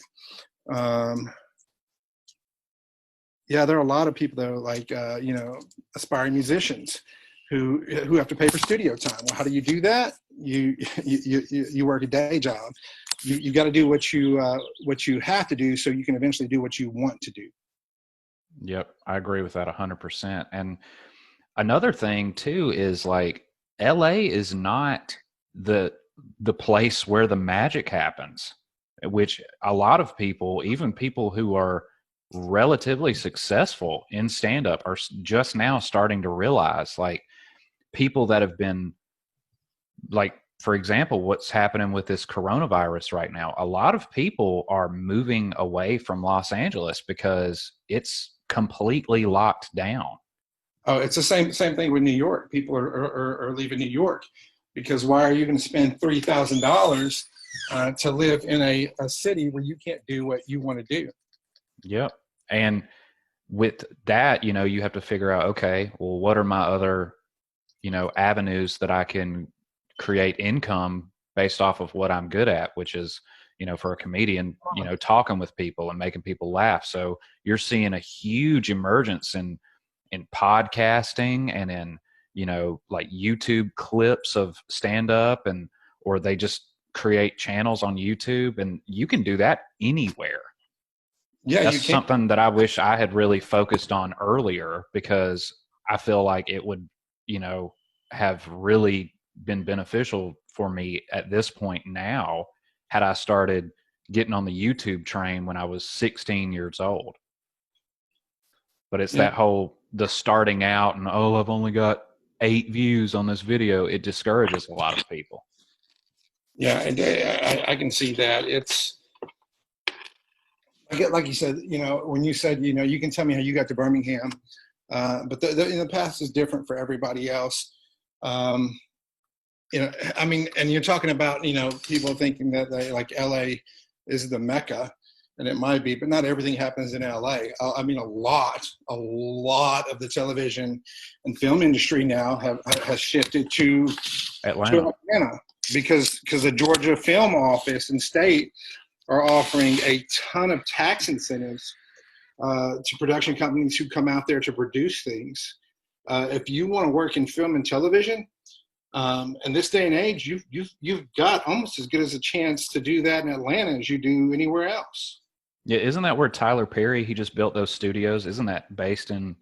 Yeah, there are a lot of people though, like aspiring musicians who have to pay for studio time. Well, how do you do that? You work a day job. You got to do what you have to do so you can eventually do what you want to do. Yep, I agree with that 100%. And another thing too is, like, LA is not the place where the magic happens, which a lot of people, even people who are relatively successful in stand up, are just now starting to realize. Like, people that have been, like, for example, what's happening with this coronavirus right now, a lot of people are moving away from Los Angeles because it's completely locked down. Oh, it's the same thing with New York. People are leaving New York because why are you going to spend $3,000 to live in a city where you can't do what you want to do? Yep. And with that, you have to figure out, okay, well, what are my other, avenues that I can create income based off of what I'm good at, which is, for a comedian, talking with people and making people laugh. So you're seeing a huge emergence in podcasting and in, like YouTube clips of stand up, or they just create channels on YouTube, and you can do that anywhere. Yeah, That's you can. something that I wish I had really focused on earlier, because I feel like it would, have really been beneficial for me at this point now, had I started getting on the YouTube train when I was 16 years old. But it's that whole, the starting out and, oh, I've only got 8 views on this video. It discourages a lot of people. Yeah, I can see that. It's, I get, like you said, when you said, you can tell me how you got to Birmingham, but the path is different for everybody else. I mean, and you're talking about, people thinking that like LA is the Mecca, and it might be, but not everything happens in LA. I mean, a lot of the television and film industry now has shifted to Atlanta, because the Georgia Film Office and state are offering a ton of tax incentives to production companies who come out there to produce things. If you want to work in film and television, in this day and age, you've got almost as good as a chance to do that in Atlanta as you do anywhere else. Yeah, isn't that where Tyler Perry, he just built those studios? Isn't that based in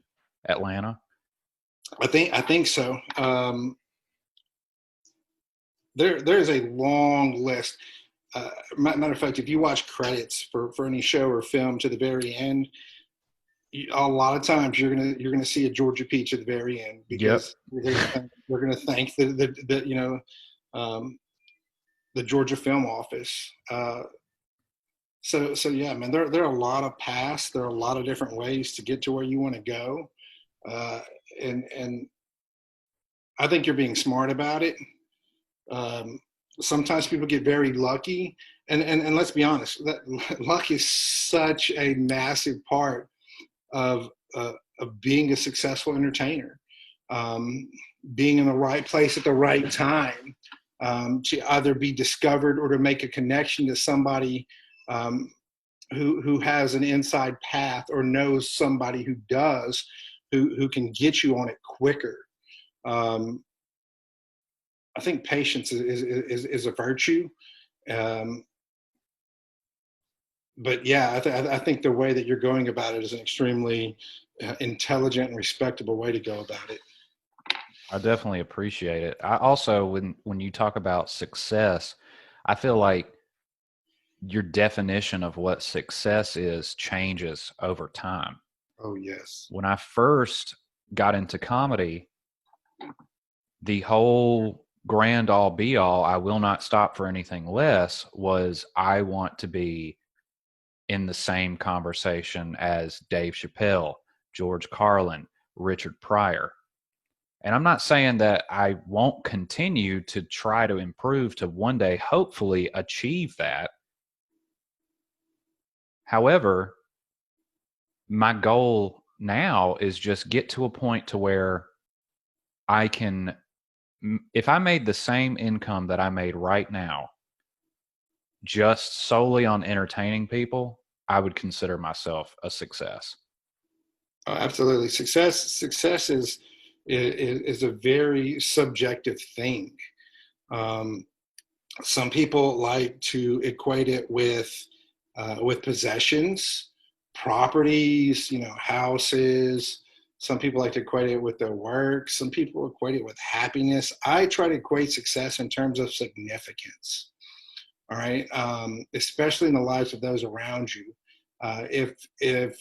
Atlanta? I think so. There's a long list. Matter of fact, if you watch credits for any show or film to the very end, a lot of times you're gonna see a Georgia peach at the very end, because we're gonna thank the Georgia Film Office. So yeah, man, there are a lot of paths. There are a lot of different ways to get to where you want to go, and I think you're being smart about it. Sometimes people get very lucky, and let's be honest, that luck is such a massive part of being a successful entertainer. Being in the right place at the right time, to either be discovered or to make a connection to somebody who has an inside path, or knows somebody who does, who can get you on it quicker. I think patience is a virtue. But yeah, I think the way that you're going about it is an extremely intelligent and respectable way to go about it. I definitely appreciate it. I also, when you talk about success, I feel like your definition of what success is changes over time. Oh, yes. When I first got into comedy, the whole grand all be all, I will not stop for anything less, was I want to be in the same conversation as Dave Chappelle, George Carlin, Richard Pryor. And I'm not saying that I won't continue to try to improve to one day hopefully achieve that. However, my goal now is just get to a point to where I can, if I made the same income that I made right now, just solely on entertaining people, I would consider myself a success. Oh, absolutely. Success is a very subjective thing. Some people like to equate it with possessions, properties, houses, Some people like to equate it with their work. Some people equate it with happiness. I try to equate success in terms of significance. All right, especially in the lives of those around you. If,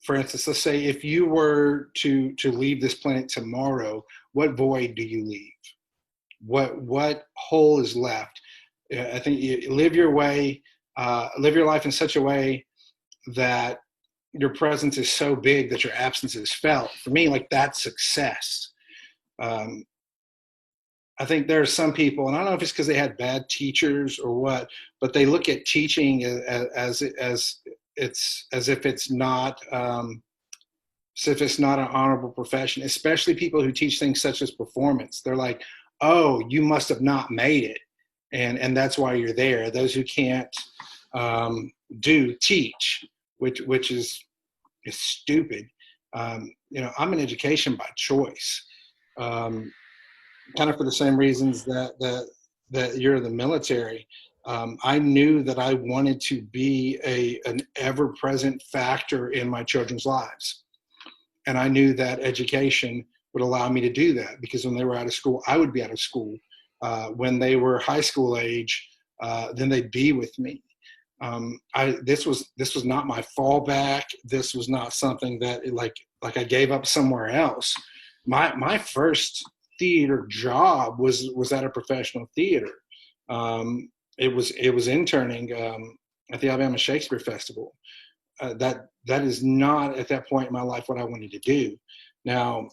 for instance, let's say if you were to leave this planet tomorrow, what void do you leave? What hole is left? I think you live your life in such a way that your presence is so big that your absence is felt. For me, like, that's success. I think there are some people, and I don't know if it's because they had bad teachers or what, but they look at teaching as if it's not an honorable profession, especially people who teach things such as performance. They're like, oh, you must have not made it, and that's why you're there. Those who can't teach, which is stupid. I'm in education by choice. Kind of for the same reasons that you're in the military. I knew that I wanted to be an ever-present factor in my children's lives. And I knew that education would allow me to do that, because when they were out of school, I would be out of school. When they were high school age, then they'd be with me. This was not my fallback. This was not something that like I gave up somewhere else. My first theater job was at a professional theater. It was interning at the Alabama Shakespeare Festival. That is not at that point in my life what I wanted to do. Now,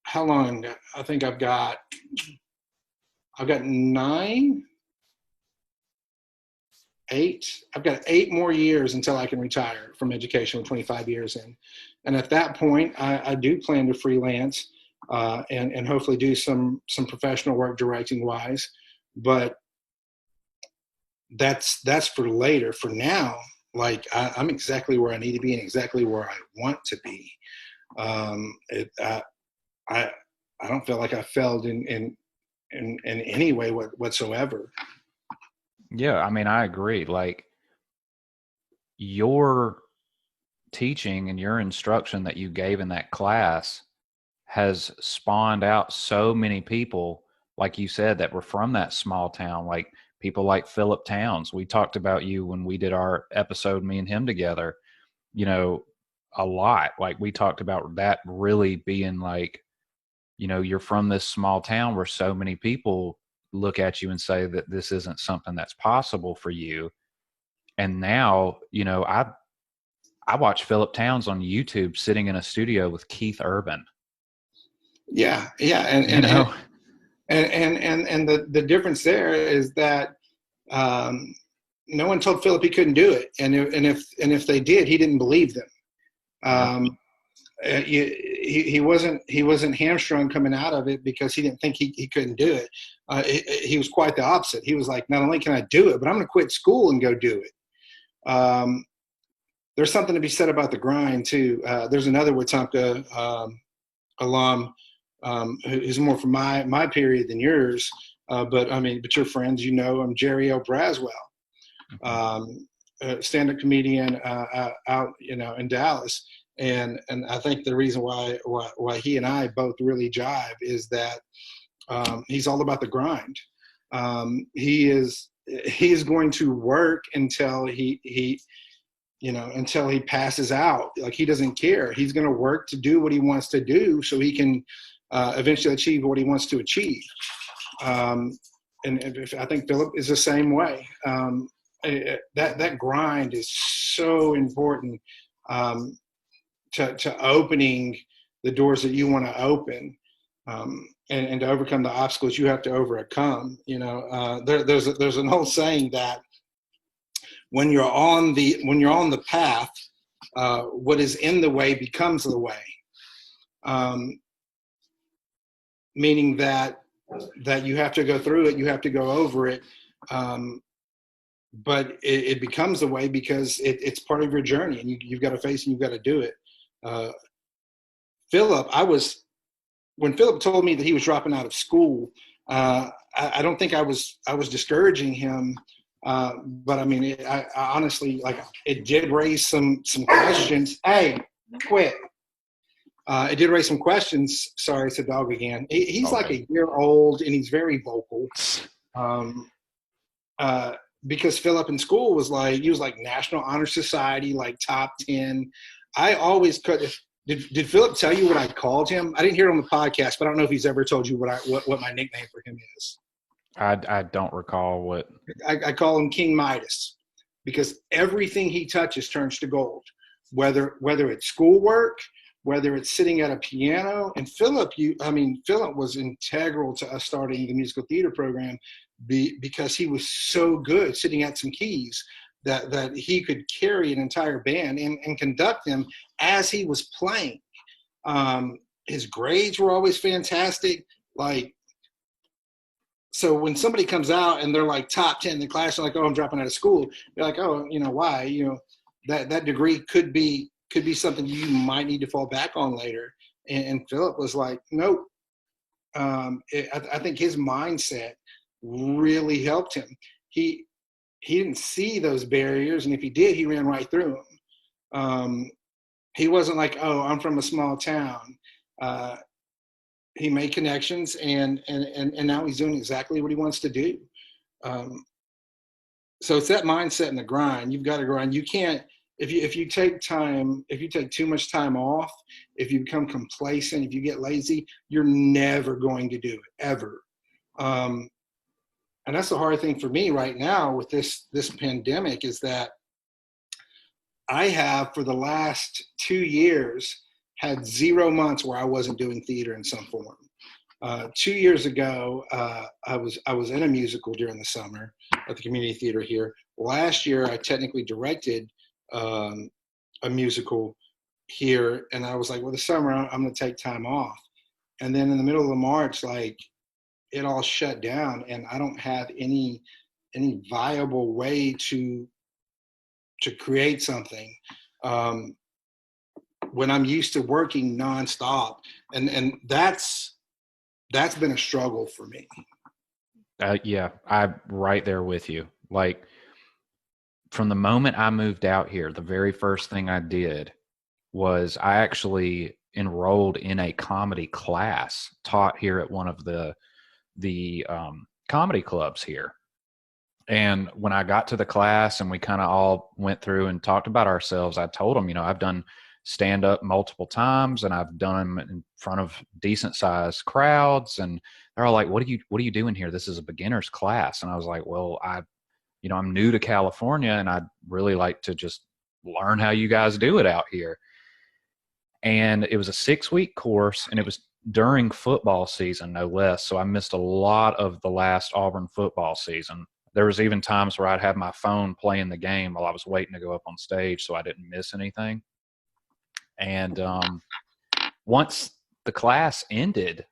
how long? I think I've got 8. I've got 8 more years until I can retire from education, with 25 years in. And at that point, I do plan to freelance and hopefully do some professional work directing wise. But that's for later. For now, like, I'm exactly where I need to be and exactly where I want to be. I don't feel like I failed in any way whatsoever. Yeah, I mean, I agree. Like, your teaching and your instruction that you gave in that class has spawned out so many people, like you said, that were from that small town, like people like Philip Towns. We talked about you when we did our episode, me and him together, a lot. Like, we talked about that really being like, you're from this small town where so many people look at you and say that this isn't something that's possible for you. And now, I watch Philip Towns on YouTube sitting in a studio with Keith Urban. Yeah. And the difference there is that no one told Philip he couldn't do it, and if they did, he didn't believe them. He wasn't hamstrung coming out of it because he didn't think he couldn't do it. He was quite the opposite. He was like, not only can I do it, but I'm going to quit school and go do it. There's something to be said about the grind too. There's another Wetumpka alum who's more from my period than yours. But your friends, I'm Jerry L. Braswell, stand-up comedian out in Dallas. And I think the reason why he and I both really jive is that he's all about the grind. He is going to work until until he passes out. Like, he doesn't care. He's going to work to do what he wants to do so he can eventually achieve what he wants to achieve. And I think Philip is the same way. That grind is so important to opening the doors that you want to open, and to overcome the obstacles you have to overcome. There's an old saying that when you're on the path, what is in the way becomes the way. Meaning that you have to go through it, you have to go over it, but it becomes the way because it's part of your journey, and you've got to face it, you've got to do it. When Philip told me that he was dropping out of school, I don't think I was discouraging him, but I honestly, like, it did raise some questions. Hey, quit. It did raise some questions. Sorry, it's a dog again. He's like Okay. a year old and he's very vocal. Because Philip in school was like, he was like National Honor Society, like top 10. I always could. Did Philip tell you what I called him? I didn't hear it on the podcast, but I don't know if he's ever told you what my nickname for him is. I don't recall what. I call him King Midas because everything he touches turns to gold, whether it's schoolwork, whether it's sitting at a piano. And Philip was integral to us starting the musical theater program because he was so good sitting at some keys that he could carry an entire band and conduct them as he was playing. His grades were always fantastic. So when somebody comes out and they're like top 10 in the class, they're like, oh, I'm dropping out of school. You're like, oh, why? That degree could be something you might need to fall back on later. And Philip was like, nope. I think his mindset really helped him. He didn't see those barriers, and if he did, he ran right through them. He wasn't like, oh, I'm from a small town. He made connections, and now he's doing exactly what he wants to do. So it's that mindset and the grind. You've got to grind. You can't, if you take too much time off, if you become complacent, if you get lazy, you're never going to do it, ever. And that's the hard thing for me right now with this pandemic is that I have, for the last 2 years, had 0 months where I wasn't doing theater in some form. 2 years ago, I was in a musical during the summer at the community theater here. Last year, I technically directed a musical here, and I was like, well, the summer I'm going to take time off. And then in the middle of March, like, it all shut down, and I don't have any viable way to create something when I'm used to working nonstop, and that's been a struggle for me. Yeah, I'm right there with you. Like, from the moment I moved out here, the very first thing I did was I actually enrolled in a comedy class taught here at one of the comedy clubs here. And when I got to the class and we kind of all went through and talked about ourselves, I told them, I've done stand up multiple times and I've done them in front of decent sized crowds. And they're all like, what are you doing here? This is a beginner's class. And I was like, well, I'm new to California and I'd really like to just learn how you guys do it out here. And it was a 6-week course, and it was during football season, no less. So I missed a lot of the last Auburn football season. There was even times where I'd have my phone playing the game while I was waiting to go up on stage so I didn't miss anything. And once the class ended,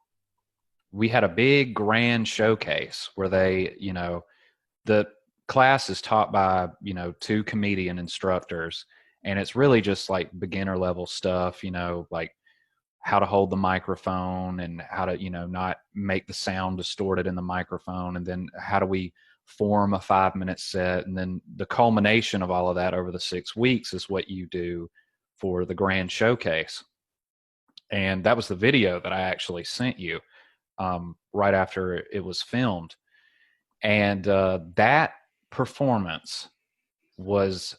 we had a big grand showcase where they, the class is taught by, 2 comedian instructors. And it's really just like beginner level stuff, like how to hold the microphone and how to, not make the sound distorted in the microphone. And then how do we form a 5-minute set? And then the culmination of all of that over the 6 weeks is what you do for the grand showcase. And that was the video that I actually sent you right after it was filmed. And that performance was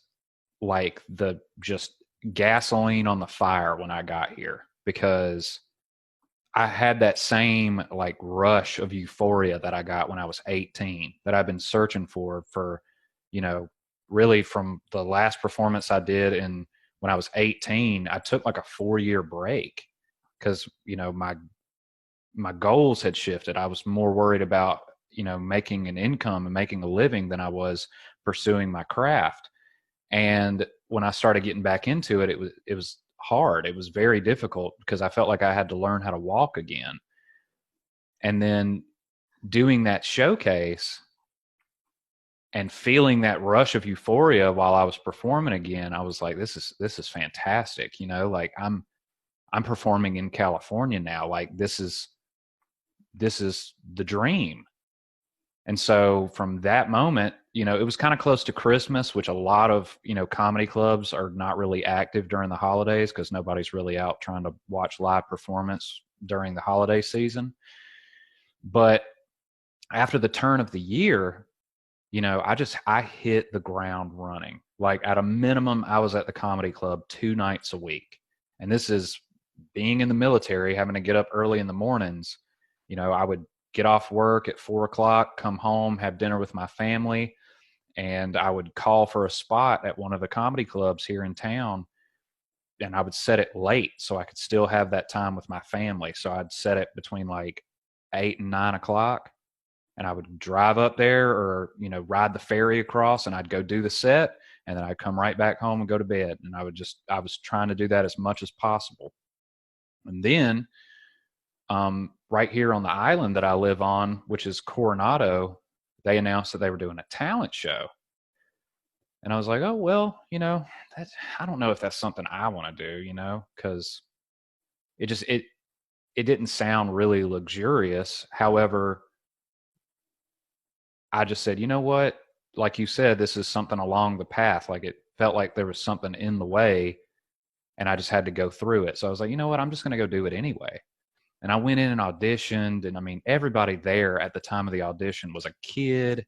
like the just gasoline on the fire when I got here, because I had that same like rush of euphoria that I got when I was 18 that I've been searching for, really from the last performance I did when I was 18. I took like a 4-year break because, my goals had shifted. I was more worried about, making an income and making a living than I was pursuing my craft. And when I started getting back into it, it was hard. It was very difficult because I felt like I had to learn how to walk again. And then doing that showcase and feeling that rush of euphoria while I was performing again, I was like, this is fantastic. Like I'm performing in California now. Like this is the dream. And so from that moment, it was kind of close to Christmas, which a lot of, comedy clubs are not really active during the holidays because nobody's really out trying to watch live performance during the holiday season. But after the turn of the year, I hit the ground running. Like at a minimum, I was at the comedy club 2 nights a week. And this is being in the military, having to get up early in the mornings. I would get off work at 4:00, come home, have dinner with my family, and I would call for a spot at one of the comedy clubs here in town. And I would set it late so I could still have that time with my family. So I'd set it between like 8 and 9 o'clock. And I would drive up there or, ride the ferry across, and I'd go do the set, and then I'd come right back home and go to bed. And I was trying to do that as much as possible. And then right here on the island that I live on, which is Coronado, they announced that they were doing a talent show. And I was like, oh, well, I don't know if that's something I want to do, because it didn't sound really luxurious. However, I just said, you know what? Like you said, this is something along the path. Like it felt like there was something in the way, and I just had to go through it. So I was like, you know what? I'm just going to go do it anyway. And I went in and auditioned, and I mean, everybody there at the time of the audition was a kid.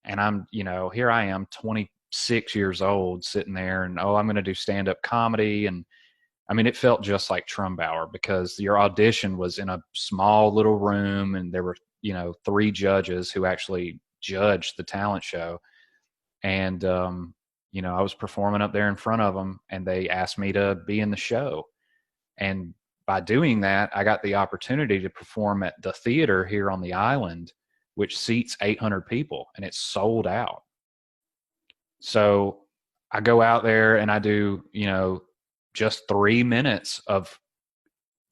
And I'm, here I am, 26 years old, sitting there, and I'm going to do stand-up comedy. And I mean, it felt just like Trumbauer, because your audition was in a small little room, and there were 3 judges who actually judged the talent show. And, I was performing up there in front of them, and they asked me to be in the show. And by doing that, I got the opportunity to perform at the theater here on the island, which seats 800 people, and it's sold out. So I go out there and I do, just 3 minutes of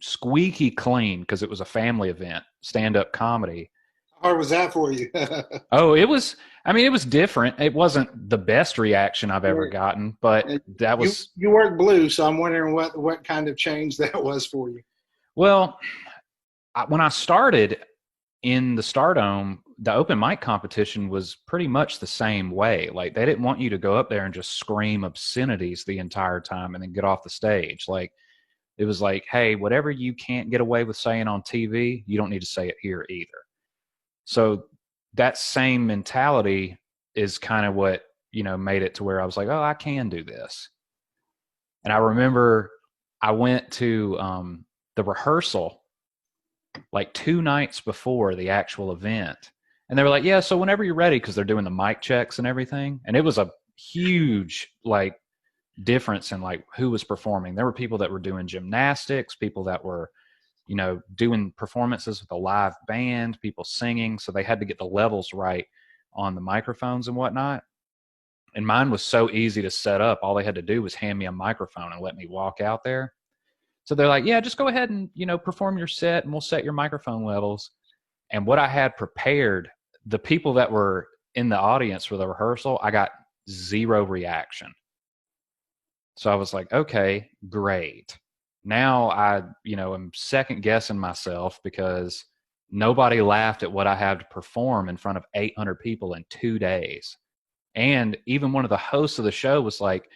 squeaky clean, because it was a family event, stand-up comedy. How hard was that for you? Oh, it was different. It wasn't the best reaction I've ever gotten, but that was... You work blue, so I'm wondering what kind of change that was for you. Well, when I started in the Stardome, the open mic competition was pretty much the same way. Like, they didn't want you to go up there and just scream obscenities the entire time and then get off the stage. Like, it was like, hey, whatever you can't get away with saying on TV, you don't need to say it here either. So that same mentality is kind of what, made it to where I was like, oh, I can do this. And I remember I went to the rehearsal like 2 nights before the actual event. And they were like, yeah, so whenever you're ready, because they're doing the mic checks and everything. And it was a huge, like, difference in like who was performing. There were people that were doing gymnastics, people that were, doing performances with a live band, people singing. So they had to get the levels right on the microphones and whatnot. And mine was so easy to set up. All they had to do was hand me a microphone and let me walk out there. So they're like, yeah, just go ahead and, perform your set, and we'll set your microphone levels. And what I had prepared, the people that were in the audience for the rehearsal, I got 0 reaction. So I was like, okay, great. Now I, am second guessing myself, because nobody laughed at what I had to perform in front of 800 people in 2 days. And even one of the hosts of the show was like,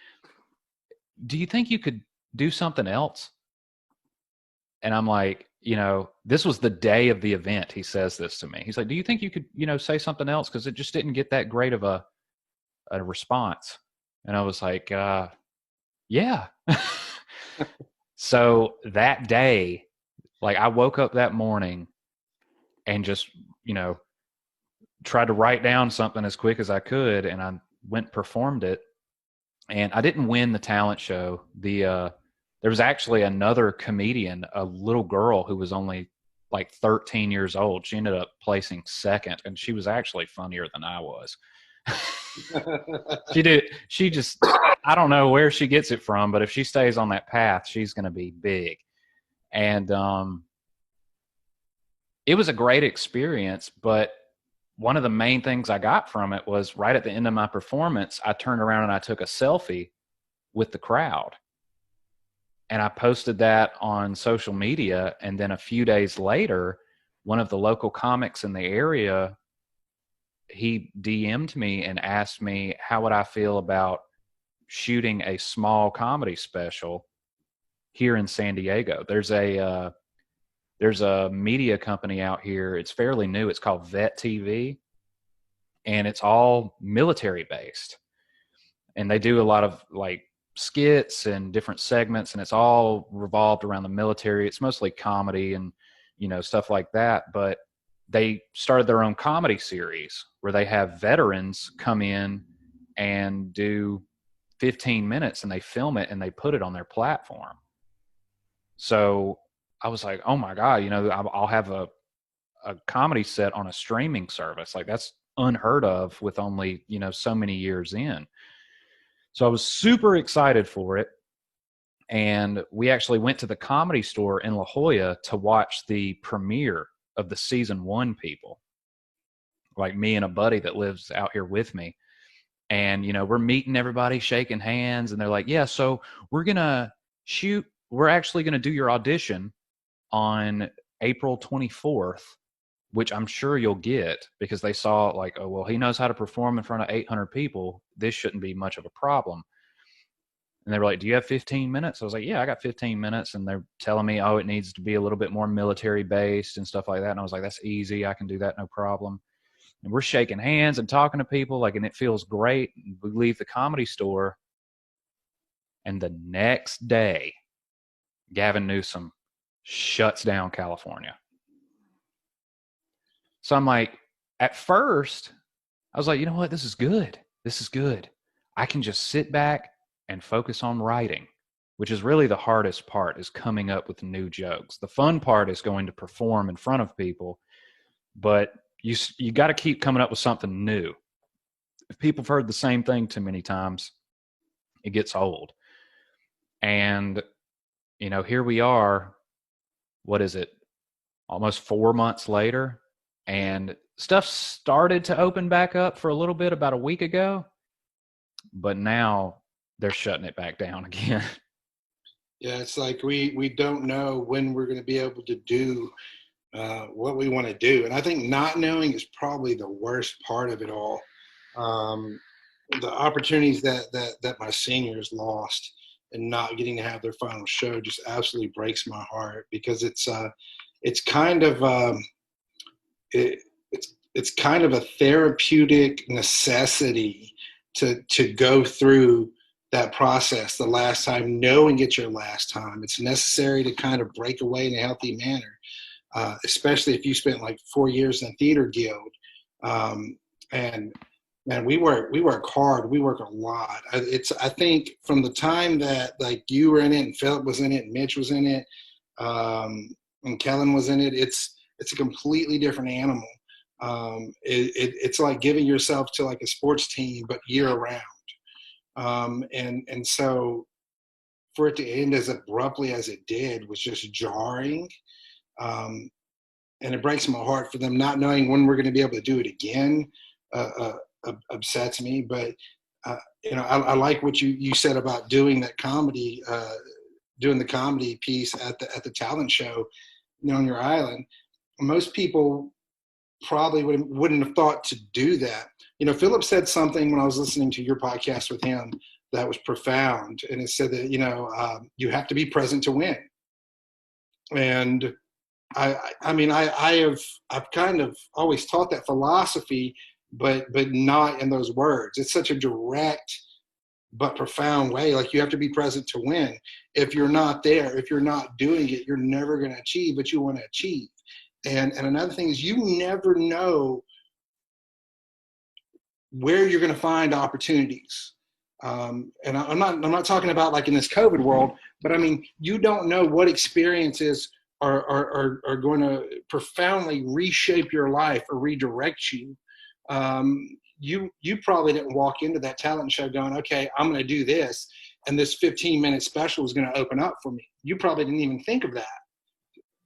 do you think you could do something else? And I'm like, this was the day of the event. He says this to me. He's like, do you think you could, say something else? Because it just didn't get that great of a response. And I was like, yeah. So that day, like, I woke up that morning and just, tried to write down something as quick as I could. And I went and performed it. And I didn't win the talent show. There was actually another comedian, a little girl who was only like 13 years old. She ended up placing second, and she was actually funnier than I was. She just, I don't know where she gets it from, but if she stays on that path, she's going to be big. And it was a great experience, but one of the main things I got from it was right at the end of my performance, I turned around and I took a selfie with the crowd. And I posted that on social media. And then a few days later, one of the local comics in the area he DM'd me and asked me how would I feel about shooting a small comedy special here in San Diego. There's a media company out here. It's fairly new. It's called Vet TV, and it's all military based. And they do a lot of like skits and different segments, and it's all revolved around the military. It's mostly comedy and, you know, stuff like that. But they started their own comedy series where they have veterans come in and do 15 minutes, and they film it and they put it on their platform. So I was like, oh my God, you know, I'll have a comedy set on a streaming service. Like, that's unheard of with only, you know, so many years in. So I was super excited for it. And we actually went to the Comedy Store in La Jolla to watch the premiere of the season 1 people, like me and a buddy that lives out here with me. And, you know, we're meeting everybody, shaking hands, and they're like, yeah, so we're actually going to do your audition on April 24th, which I'm sure you'll get, because they saw like, oh, well, he knows how to perform in front of 800 people. This shouldn't be much of a problem. And they were like, do you have 15 minutes? I was like, yeah, I got 15 minutes. And they're telling me, oh, it needs to be a little bit more military based and stuff like that. And I was like, that's easy. I can do that. No problem. And we're shaking hands and talking to people, like, and it feels great. We leave the Comedy Store, and the next day, Gavin Newsom shuts down California. So I'm like, at first, I was like, you know what? This is good. This is good. I can just sit back and focus on writing, which is really the hardest part, is coming up with new jokes. The fun part is going to perform in front of people, but you got to keep coming up with something new. If people have heard the same thing too many times, it gets old. And, you know, here we are, what is it, almost 4 months later, and stuff started to open back up for a little bit about a week ago, but now they're shutting it back down again. Yeah, it's like we don't know when we're going to be able to do what we want to do. And I think not knowing is probably the worst part of it all. The opportunities that my seniors lost and not getting to have their final show just absolutely breaks my heart, because it's kind of it's kind of a therapeutic necessity to go through that process the last time, knowing it's your last time. It's necessary to kind of break away in a healthy manner, especially if you spent like 4 years in a theater guild. And man, we work hard. We work a lot. I think from the time that like you were in it and Philip was in it and Mitch was in it, and Kellen was in it, it's a completely different animal. It's like giving yourself to like a sports team, but year round. And so for it to end as abruptly as it did was just jarring. And it breaks my heart for them not knowing when we're going to be able to do it again. Upsets me, but you know, I like what you said about doing that comedy, doing the comedy piece at the talent show, you know, on your island. Most people probably wouldn't have thought to do that. You know, Philip said something when I was listening to your podcast with him that was profound, and it said that, you know, you have to be present to win. And I mean, I've kind of always taught that philosophy, but not in those words. It's such a direct but profound way. Like, you have to be present to win. If you're not there, if you're not doing it, you're never going to achieve what you want to achieve. And another thing is, you never know where you're going to find opportunities. And I'm not talking about like in this COVID world, but I mean, you don't know what experiences are going to profoundly reshape your life or redirect you. You probably didn't walk into that talent show going, okay, I'm going to do this, and this 15-minute special is going to open up for me. You probably didn't even think of that.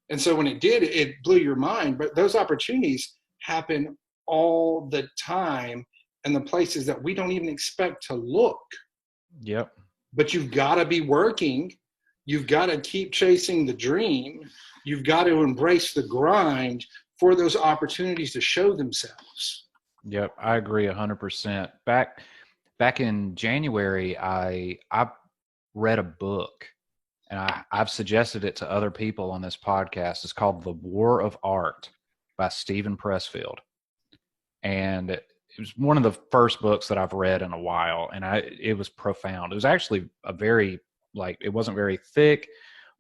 And so when it did, it blew your mind. But those opportunities happen all the time in the places that we don't even expect to look. Yep. But you've got to be working. You've got to keep chasing the dream. You've got to embrace the grind for those opportunities to show themselves. Yep, I agree 100%. Back in January, I read a book, and I've suggested it to other people on this podcast. It's called The War of Art by Stephen Pressfield. And it was one of the first books that I've read in a while, and it was profound. It was actually it wasn't very thick,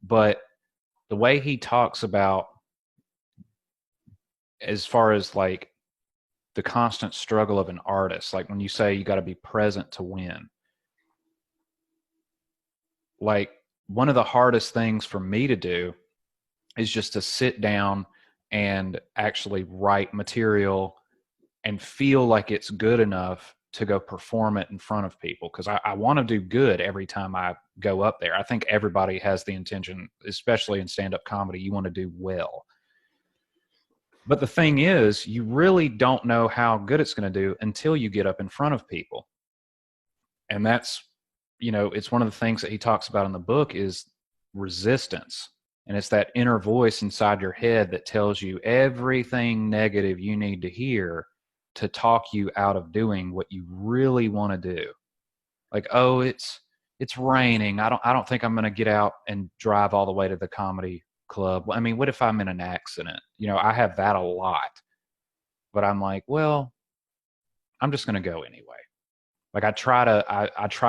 but the way he talks about, as far as like the constant struggle of an artist, like when you say you got to be present to win, like one of the hardest things for me to do is just to sit down and actually write material and feel like it's good enough to go perform it in front of people, because I want to do good every time I go up there. I think everybody has the intention, especially in stand-up comedy, you want to do well. But the thing is, you really don't know how good it's going to do until you get up in front of people. And that's, it's one of the things that he talks about in the book is resistance. And it's that inner voice inside your head that tells you everything negative you need to hear to talk you out of doing what you really want to do. Like, oh, it's raining. I don't think I'm going to get out and drive all the way to the comedy club. I mean, what if I'm in an accident? I have that a lot. But I'm like, well, I'm just going to go anyway. Like I try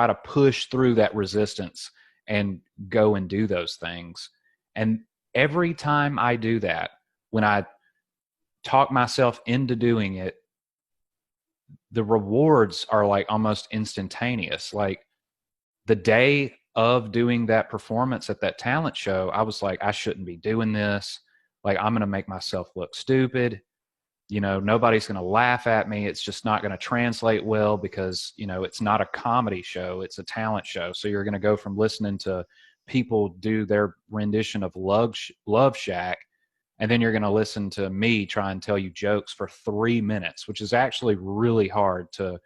to push through that resistance and go and do those things. And every time I do that, when I talk myself into doing it, the rewards are like almost instantaneous. Like the day of doing that performance at that talent show, I was like, I shouldn't be doing this. Like, I'm going to make myself look stupid. Nobody's going to laugh at me. It's just not going to translate well because, it's not a comedy show. It's a talent show. So you're going to go from listening to people do their rendition of Love Shack, and then you're going to listen to me try and tell you jokes for 3 minutes, which is actually really hard to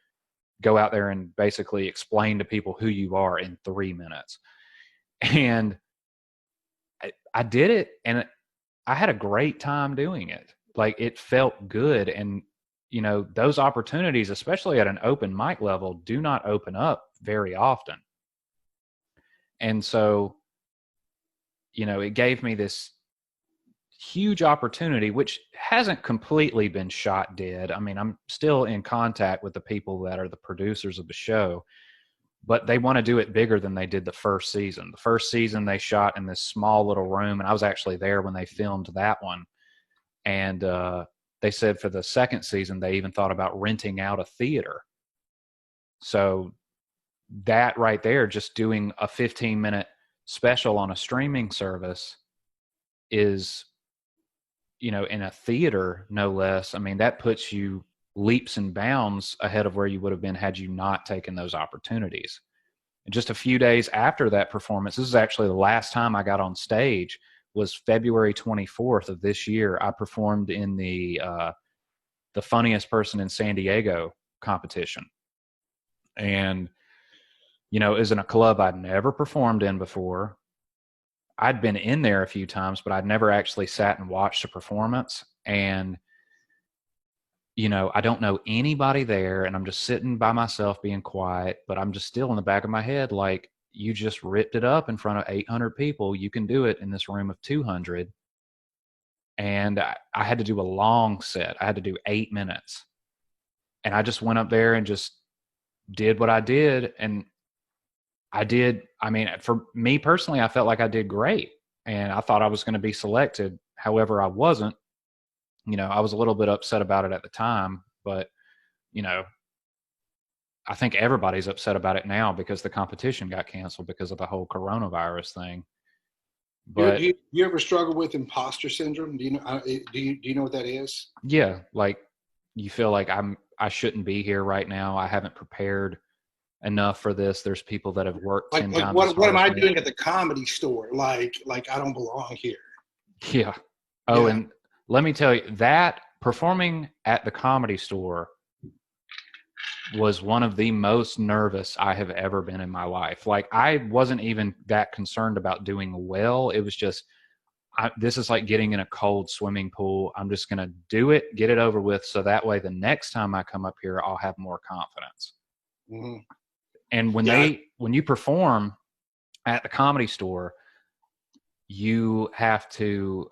go out there and basically explain to people who you are in 3 minutes. And I did it, and I had a great time doing it. Like, it felt good. And, those opportunities, especially at an open mic level, do not open up very often. And so, it gave me this huge opportunity, which hasn't completely been shot dead. I mean, I'm still in contact with the people that are the producers of the show, but they want to do it bigger than they did the first season. The first season they shot in this small little room, and I was actually there when they filmed that one. And they said for the second season, they even thought about renting out a theater. So that right there, just doing a 15-minute special on a streaming service is, in a theater, no less. I mean, that puts you leaps and bounds ahead of where you would have been had you not taken those opportunities. And just a few days after that performance, this is actually the last time I got on stage, was February 24th of this year. I performed in the Funniest Person in San Diego competition. And, it was in a club I'd never performed in before. I'd been in there a few times, but I'd never actually sat and watched a performance. And, I don't know anybody there, and I'm just sitting by myself being quiet, but I'm just still in the back of my head, like, you just ripped it up in front of 800 people. You can do it in this room of 200. And I had to do a long set. I had to do 8 minutes. And I just went up there and just did what I did. And for me personally, I felt like I did great. And I thought I was going to be selected. However, I wasn't. I was a little bit upset about it at the time, but, I think everybody's upset about it now because the competition got canceled because of the whole coronavirus thing. But do you ever struggle with imposter syndrome? Do you know? Do you know what that is? Yeah, like you feel like I shouldn't be here right now. I haven't prepared enough for this. There's people that have worked 10 times. What am I doing at the Comedy Store? Like I don't belong here. Yeah. Oh, yeah. And let me tell you, that performing at the Comedy Store was one of the most nervous I have ever been in my life. Like, I wasn't even that concerned about doing well. It was just, this is like getting in a cold swimming pool. I'm just going to do it, get it over with. So that way, the next time I come up here, I'll have more confidence. Mm-hmm. And when you perform at the Comedy Store, you have to,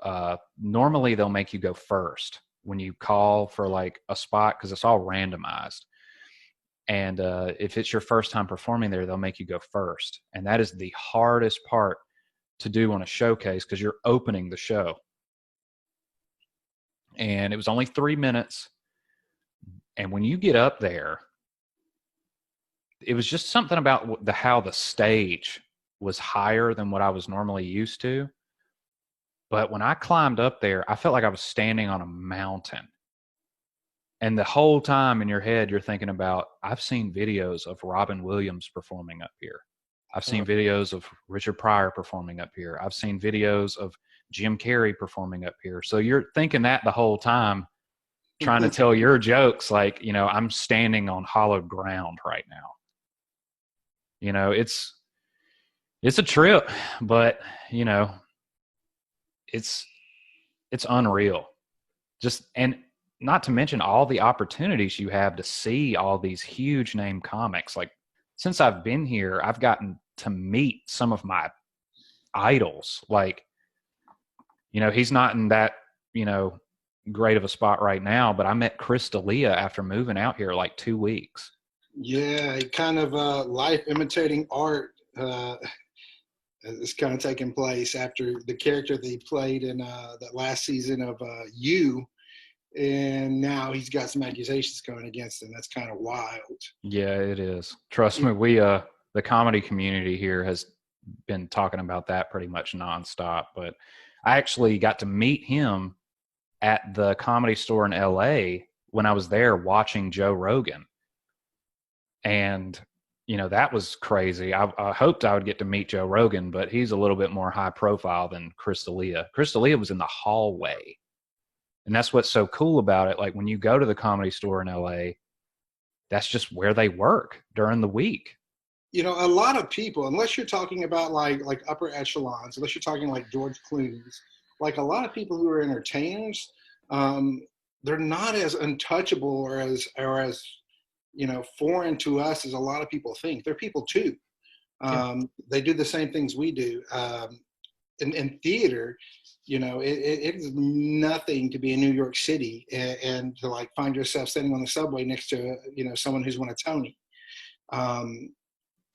normally they'll make you go first when you call for like a spot, because it's all randomized. And if it's your first time performing there, they'll make you go first. And that is the hardest part to do on a showcase, because you're opening the show. And it was only 3 minutes. And when you get up there, it was just something about how the stage was higher than what I was normally used to. But when I climbed up there, I felt like I was standing on a mountain. And the whole time in your head, you're thinking about, I've seen videos of Robin Williams performing up here. I've seen videos of Richard Pryor performing up here. I've seen videos of Jim Carrey performing up here. So you're thinking that the whole time, trying to tell your jokes like, I'm standing on hollowed ground right now. It's a trip, but it's unreal. And not to mention all the opportunities you have to see all these huge name comics. Like, since I've been here, I've gotten to meet some of my idols. Like, he's not in that, great of a spot right now, but I met Chris D'Elia after moving out here like 2 weeks. Yeah, kind of life imitating art is kind of taking place after the character that he played in that last season of You. And now he's got some accusations going against him. That's kind of wild. Yeah, it is. Trust me, we the comedy community here has been talking about that pretty much nonstop. But I actually got to meet him at the Comedy Store in LA when I was there watching Joe Rogan. And, that was crazy. I hoped I would get to meet Joe Rogan, but he's a little bit more high profile than Chris D'Elia. Chris D'Elia was in the hallway. And that's what's so cool about it. Like, when you go to the Comedy Store in LA, that's just where they work during the week. A lot of people, unless you're talking about like upper echelons, unless you're talking like George Clooney's, like a lot of people who are entertainers, they're not as untouchable or as foreign to us as a lot of people think. They're people too. They do the same things we do. In theater, it is nothing to be in New York City and to like find yourself standing on the subway next to someone who's won a Tony,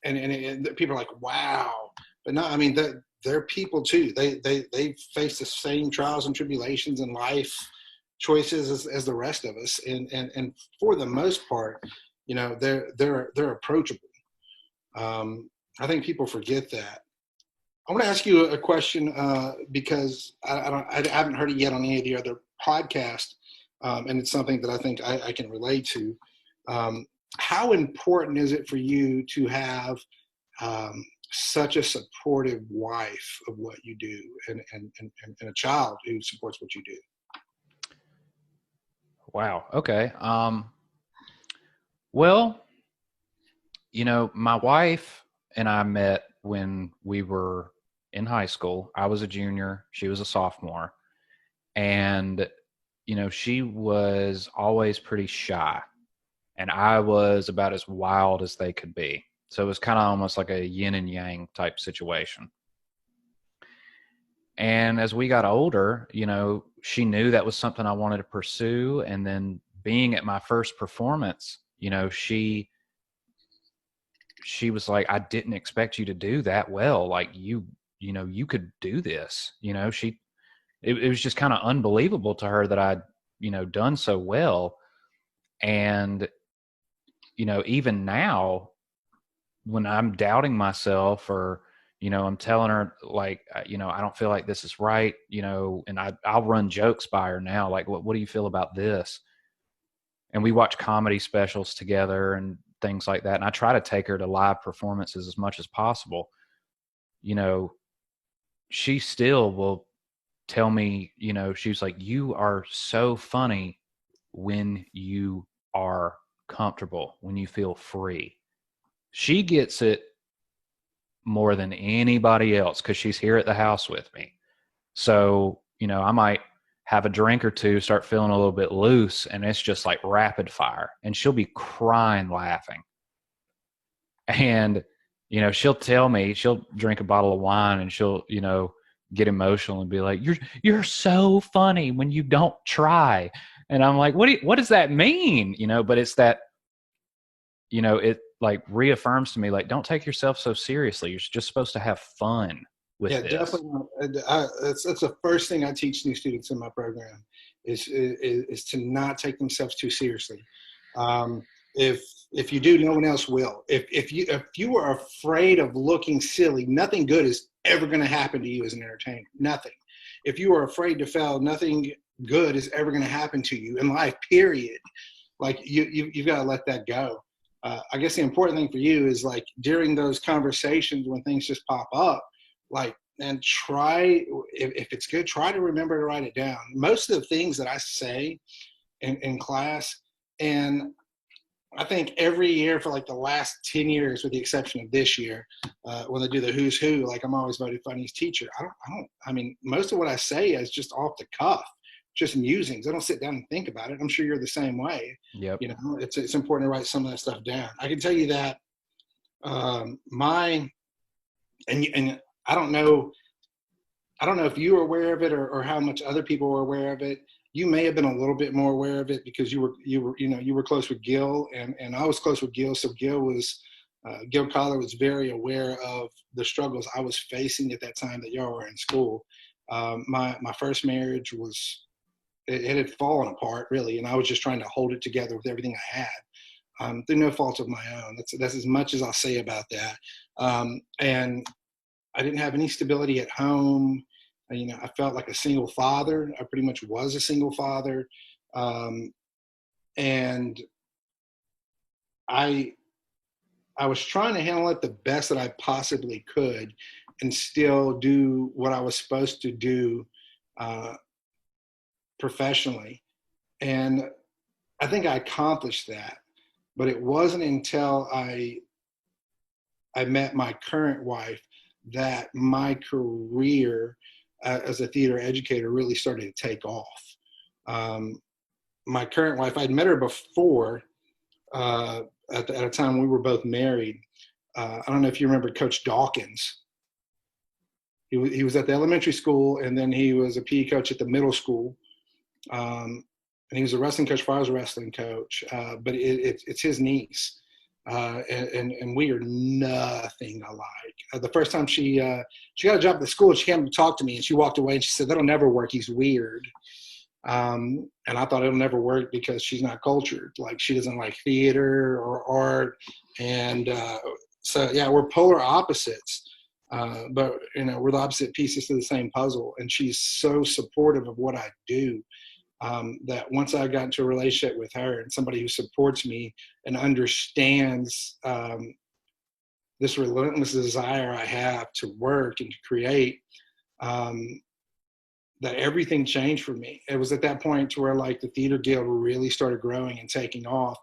and people are like, wow. But no, I mean, they're people too. They face the same trials and tribulations in life choices as the rest of us, and for the most part, they're approachable. I think people forget that. I want to ask you a question because I haven't heard it yet on any of the other podcasts, and it's something that I think I can relate to. How important is it for you to have such a supportive wife of what you do and a child who supports what you do? Wow. Okay. Well, my wife and I met when we were in high school. I was a junior. She was a sophomore. And, she was always pretty shy. And I was about as wild as they could be. So it was kind of almost like a yin and yang type situation. And as we got older, she knew that was something I wanted to pursue. And then being at my first performance, she was like, I didn't expect you to do that well. Like you could do this. It was just kind of unbelievable to her that I'd, done so well. And, even now when I'm doubting myself or, I'm telling her like, I don't feel like this is right, and I'll run jokes by her now. Like, what do you feel about this? And we watch comedy specials together and things like that. And I try to take her to live performances as much as possible. She still will tell me, she's like, you are so funny when you are comfortable, when you feel free. She gets it more than anybody else because she's here at the house with me. So, I might have a drink or two, start feeling a little bit loose, and it's just like rapid fire. And she'll be crying, laughing. And, she'll tell me, she'll drink a bottle of wine and she'll, get emotional and be like, you're so funny when you don't try. And I'm like, what does that mean? But it's that, it like reaffirms to me, like, don't take yourself so seriously. You're just supposed to have fun with Yeah, this. definitely. That's the first thing I teach new students in my program is to not take themselves too seriously. If you do, no one else will. If you are afraid of looking silly, nothing good is ever going to happen to you as an entertainer. Nothing. If you are afraid to fail, nothing good is ever going to happen to you in life. Period. Like you've got to let that go. I guess the important thing for you is, like, during those conversations when things just pop up, like, and try, if it's good, try to remember to write it down. Most of the things that I say in class, and I think every year for like the last 10 years, with the exception of this year, when they do the who's who, like, I'm always voted funniest teacher. I mean, most of what I say is just off the cuff, just musings. I don't sit down and think about it. I'm sure you're the same way. Yep. It's important to write some of that stuff down. I can tell you that and I don't know if you were aware of it or how much other people were aware of it. You may have been a little bit more aware of it because you were close with Gil, and I was close with Gil. So Gil Collar was very aware of the struggles I was facing at that time that y'all were in school. My first marriage it had fallen apart, really, and I was just trying to hold it together with everything I had. Through no fault of my own. That's as much as I'll say about that. And I didn't have any stability at home. I felt like a single father. I pretty much was a single father. And I was trying to handle it the best that I possibly could and still do what I was supposed to do professionally. And I think I accomplished that. But it wasn't until I met my current wife that my career as a theater educator really started to take off. My current wife, I'd met her before at a time we were both married. I don't know if you remember Coach Dawkins. He was at the elementary school, and then he was a PE coach at the middle school. And he was a wrestling coach before I was a wrestling coach, but it's his niece, and we are nothing alike. The first time she got a job at the school, she came to talk to me, and she walked away, and she said, "That'll never work. He's weird." And I thought it'll never work because she's not cultured. Like, she doesn't like theater or art, and so yeah, we're polar opposites. But we're the opposite pieces to the same puzzle, and she's so supportive of what I do. That once I got into a relationship with her and somebody who supports me and understands this relentless desire I have to work and to create, that everything changed for me. It was at that point to where, like, the Theater Guild really started growing and taking off.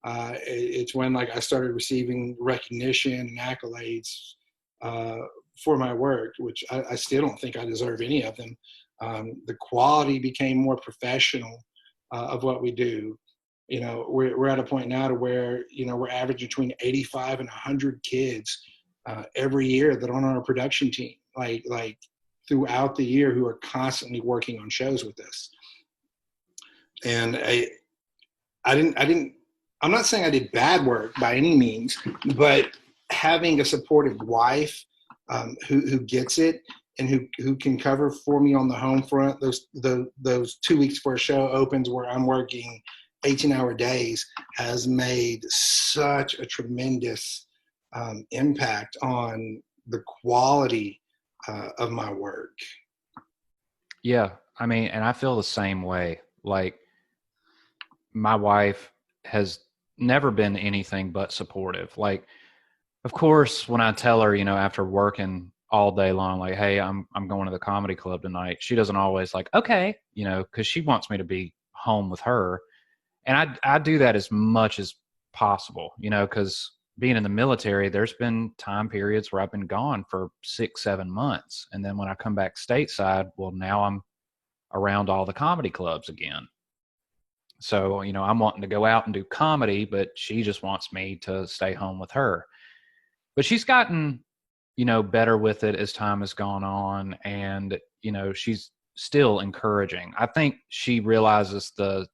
It's when, like, I started receiving recognition and accolades for my work, which I still don't think I deserve any of them. The quality became more professional of what we do. We're at a point now to where, we're averaging between 85 and 100 kids every year that are on our production team, like throughout the year, who are constantly working on shows with us. And I'm not saying I did bad work by any means, but having a supportive wife who gets it and who can cover for me on the home front, those 2 weeks before a show opens where I'm working 18-hour days, has made such a tremendous impact on the quality of my work. Yeah, I mean, and I feel the same way. Like, my wife has never been anything but supportive. Like, of course, when I tell her, after working all day long, like, hey, I'm going to the comedy club tonight, she doesn't always like, okay, because she wants me to be home with her. And I do that as much as possible, because being in the military, there's been time periods where I've been gone for 6-7 months. And then when I come back stateside, well, now I'm around all the comedy clubs again. So, I'm wanting to go out and do comedy, but she just wants me to stay home with her. But she's gotten, better with it as time has gone on. And, she's still encouraging. I think she realizes the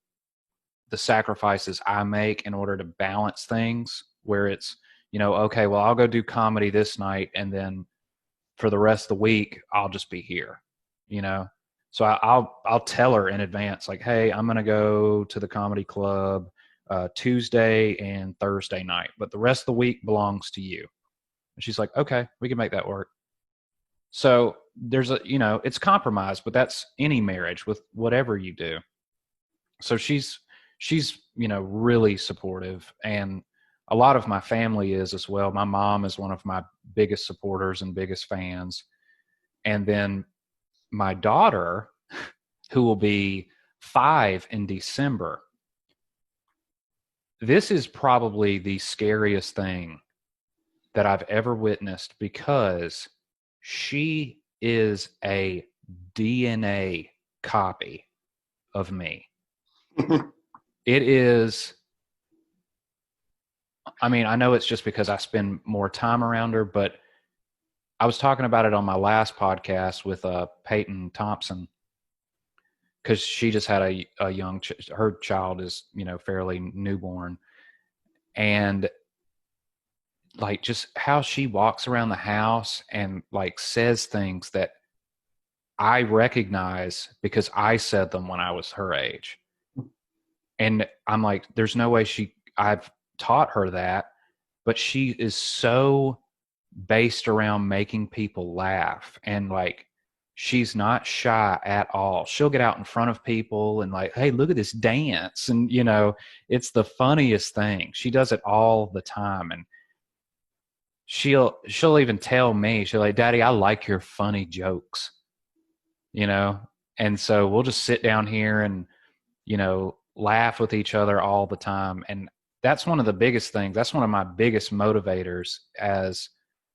sacrifices I make in order to balance things, where it's, okay, well, I'll go do comedy this night, and then for the rest of the week, I'll just be here, So I'll tell her in advance, like, hey, I'm going to go to the comedy club Tuesday and Thursday night, but the rest of the week belongs to you. And she's like, okay, we can make that work. So there's it's compromise, but that's any marriage with whatever you do. So she's really supportive, and a lot of my family is as well. My mom is one of my biggest supporters and biggest fans. And then my daughter, who will be 5 in December, this is probably the scariest thing that I've ever witnessed, because she is a DNA copy of me. It is, I mean, I know it's just because I spend more time around her, but I was talking about it on my last podcast with Peyton Thompson, because she just had a young, her child is, fairly newborn. And like just how she walks around the house and like says things that I recognize because I said them when I was her age. And I'm like, there's no way I've taught her that, but she is so based around making people laugh, and like she's not shy at all. She'll get out in front of people and like, hey, look at this dance, and it's the funniest thing. She does it all the time, and she'll even tell me, she'll like, Daddy, I like your funny jokes, and so we'll just sit down here and laugh with each other all the time. And that's one of the biggest things. That's one of my biggest motivators, as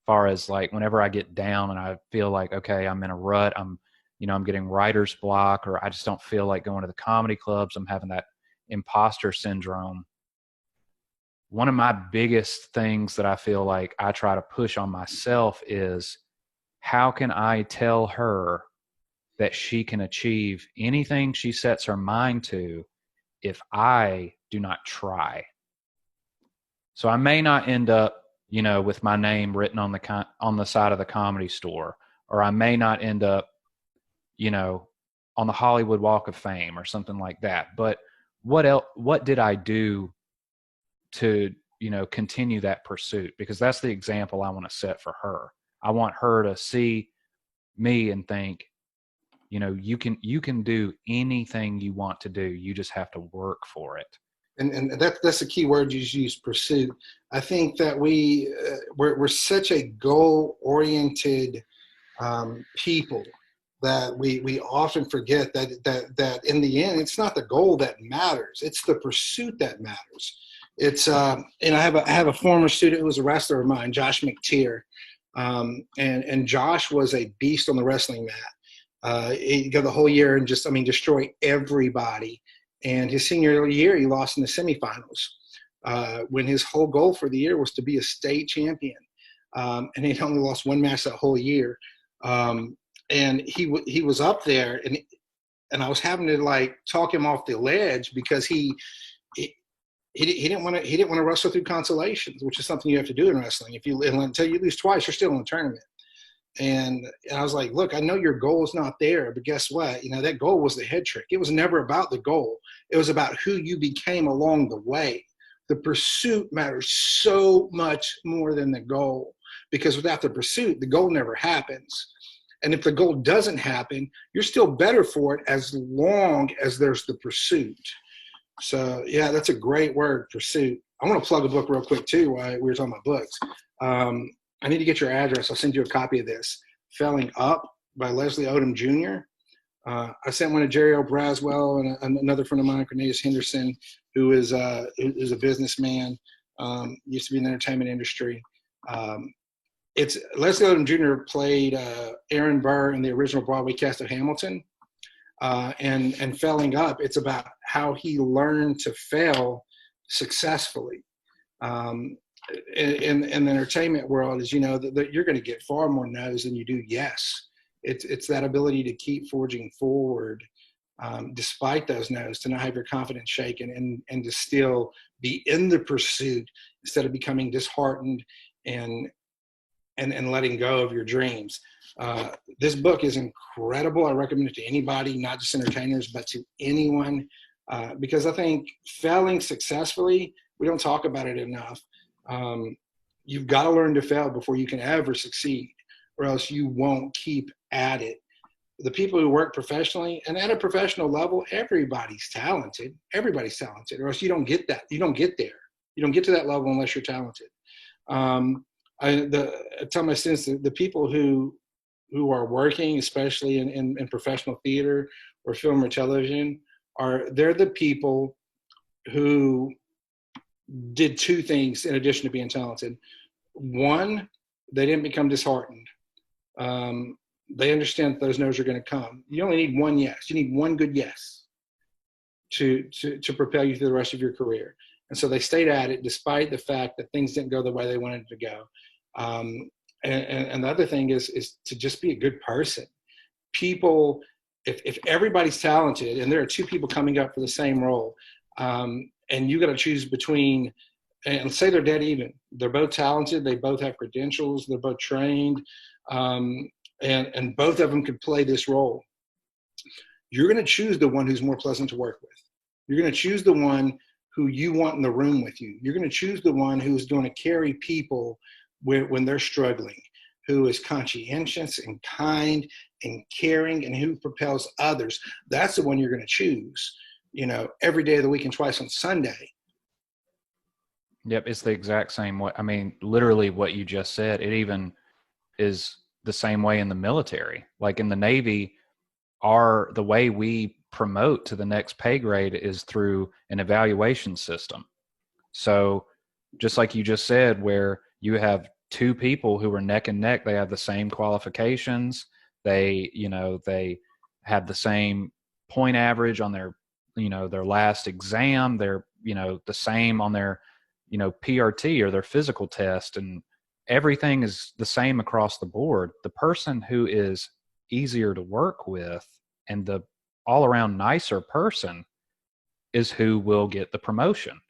far as like whenever I get down and I feel like, okay, I'm in a rut, I'm getting writer's block, or I just don't feel like going to the comedy clubs, I'm having that imposter syndrome. One of my biggest things that I feel like I try to push on myself is, how can I tell her that she can achieve anything she sets her mind to if I do not try? So I may not end up, with my name written on the side of the Comedy Store, or I may not end up, on the Hollywood Walk of Fame or something like that. But what did I do to, continue that pursuit? Because that's the example I want to set for her. I want her to see me and think, you can do anything you want to do. You just have to work for it. And that's a key word you use, pursuit. I think that we're such a goal-oriented people that we often forget that in the end, it's not the goal that matters. It's the pursuit that matters. It's and I have a former student who was a wrestler of mine, Josh McTeer, and Josh was a beast on the wrestling mat. He got the whole year and destroy everybody. And his senior year, he lost in the semifinals when his whole goal for the year was to be a state champion. And he'd only lost one match that whole year. And he was up there, and I was having to like talk him off the ledge, because he didn't want to wrestle through consolations, which is something you have to do in wrestling. Until you lose twice, you're still in the tournament. And I was like, look, I know your goal is not there, but guess what? That goal was the head trick. It was never about the goal. It was about who you became along the way. The pursuit matters so much more than the goal, because without the pursuit, the goal never happens. And if the goal doesn't happen, you're still better for it as long as there's the pursuit. So, yeah, that's a great word, pursuit. I want to plug a book real quick, too, while we were talking about books. I need to get your address. I'll send you a copy of this. Felling Up by Leslie Odom Jr. I sent one to Jerry O'Braswell and another friend of mine, Cornelius Henderson, who is a businessman. used to be in the entertainment industry. It's Leslie Odom Jr. played Aaron Burr in the original Broadway cast of Hamilton, and failing up. It's about how he learned to fail successfully. In the entertainment world, is that you're going to get far more no's than you do yes. It's that ability to keep forging forward despite those no's, to not have your confidence shaken, and to still be in the pursuit instead of becoming disheartened and letting go of your dreams. This book is incredible. I recommend it to anybody, not just entertainers, but to anyone, because I think failing successfully, we don't talk about it enough. You've got to learn to fail before you can ever succeed, or else you won't keep at it. The people who work professionally and at a professional level, everybody's talented, or else you don't get that. You don't get there. You don't get to that level unless you're talented. I tell my students that the people who are working, especially in professional theater or film or television, they're the people who did two things in addition to being talented. One, they didn't become disheartened. They understand that those no's are going to come. You only need one yes. You need one good yes to propel you through the rest of your career. And so they stayed at it despite the fact that things didn't go the way they wanted it to go. And the other thing is to just be a good person. People, if everybody's talented and there are two people coming up for the same role, and you got to choose between, and say they're dead even, they're both talented, they both have credentials, they're both trained, and both of them could play this role. You're going to choose the one who's more pleasant to work with. You're going to choose the one who you want in the room with you. You're going to choose the one who's going to carry people when they're struggling, who is conscientious and kind and caring, and who propels others. That's the one you're going to choose, every day of the week and twice on Sunday. Yep, it's the exact same way. I mean, literally what you just said, it even is the same way in the military. Like in the Navy, the way we promote to the next pay grade is through an evaluation system. So just like you just said, where you have two people who are neck and neck, they have the same qualifications, they have the same point average on their last exam, they're the same on their PRT or their physical test, and everything is the same across the board. The person who is easier to work with and the all around nicer person is who will get the promotion.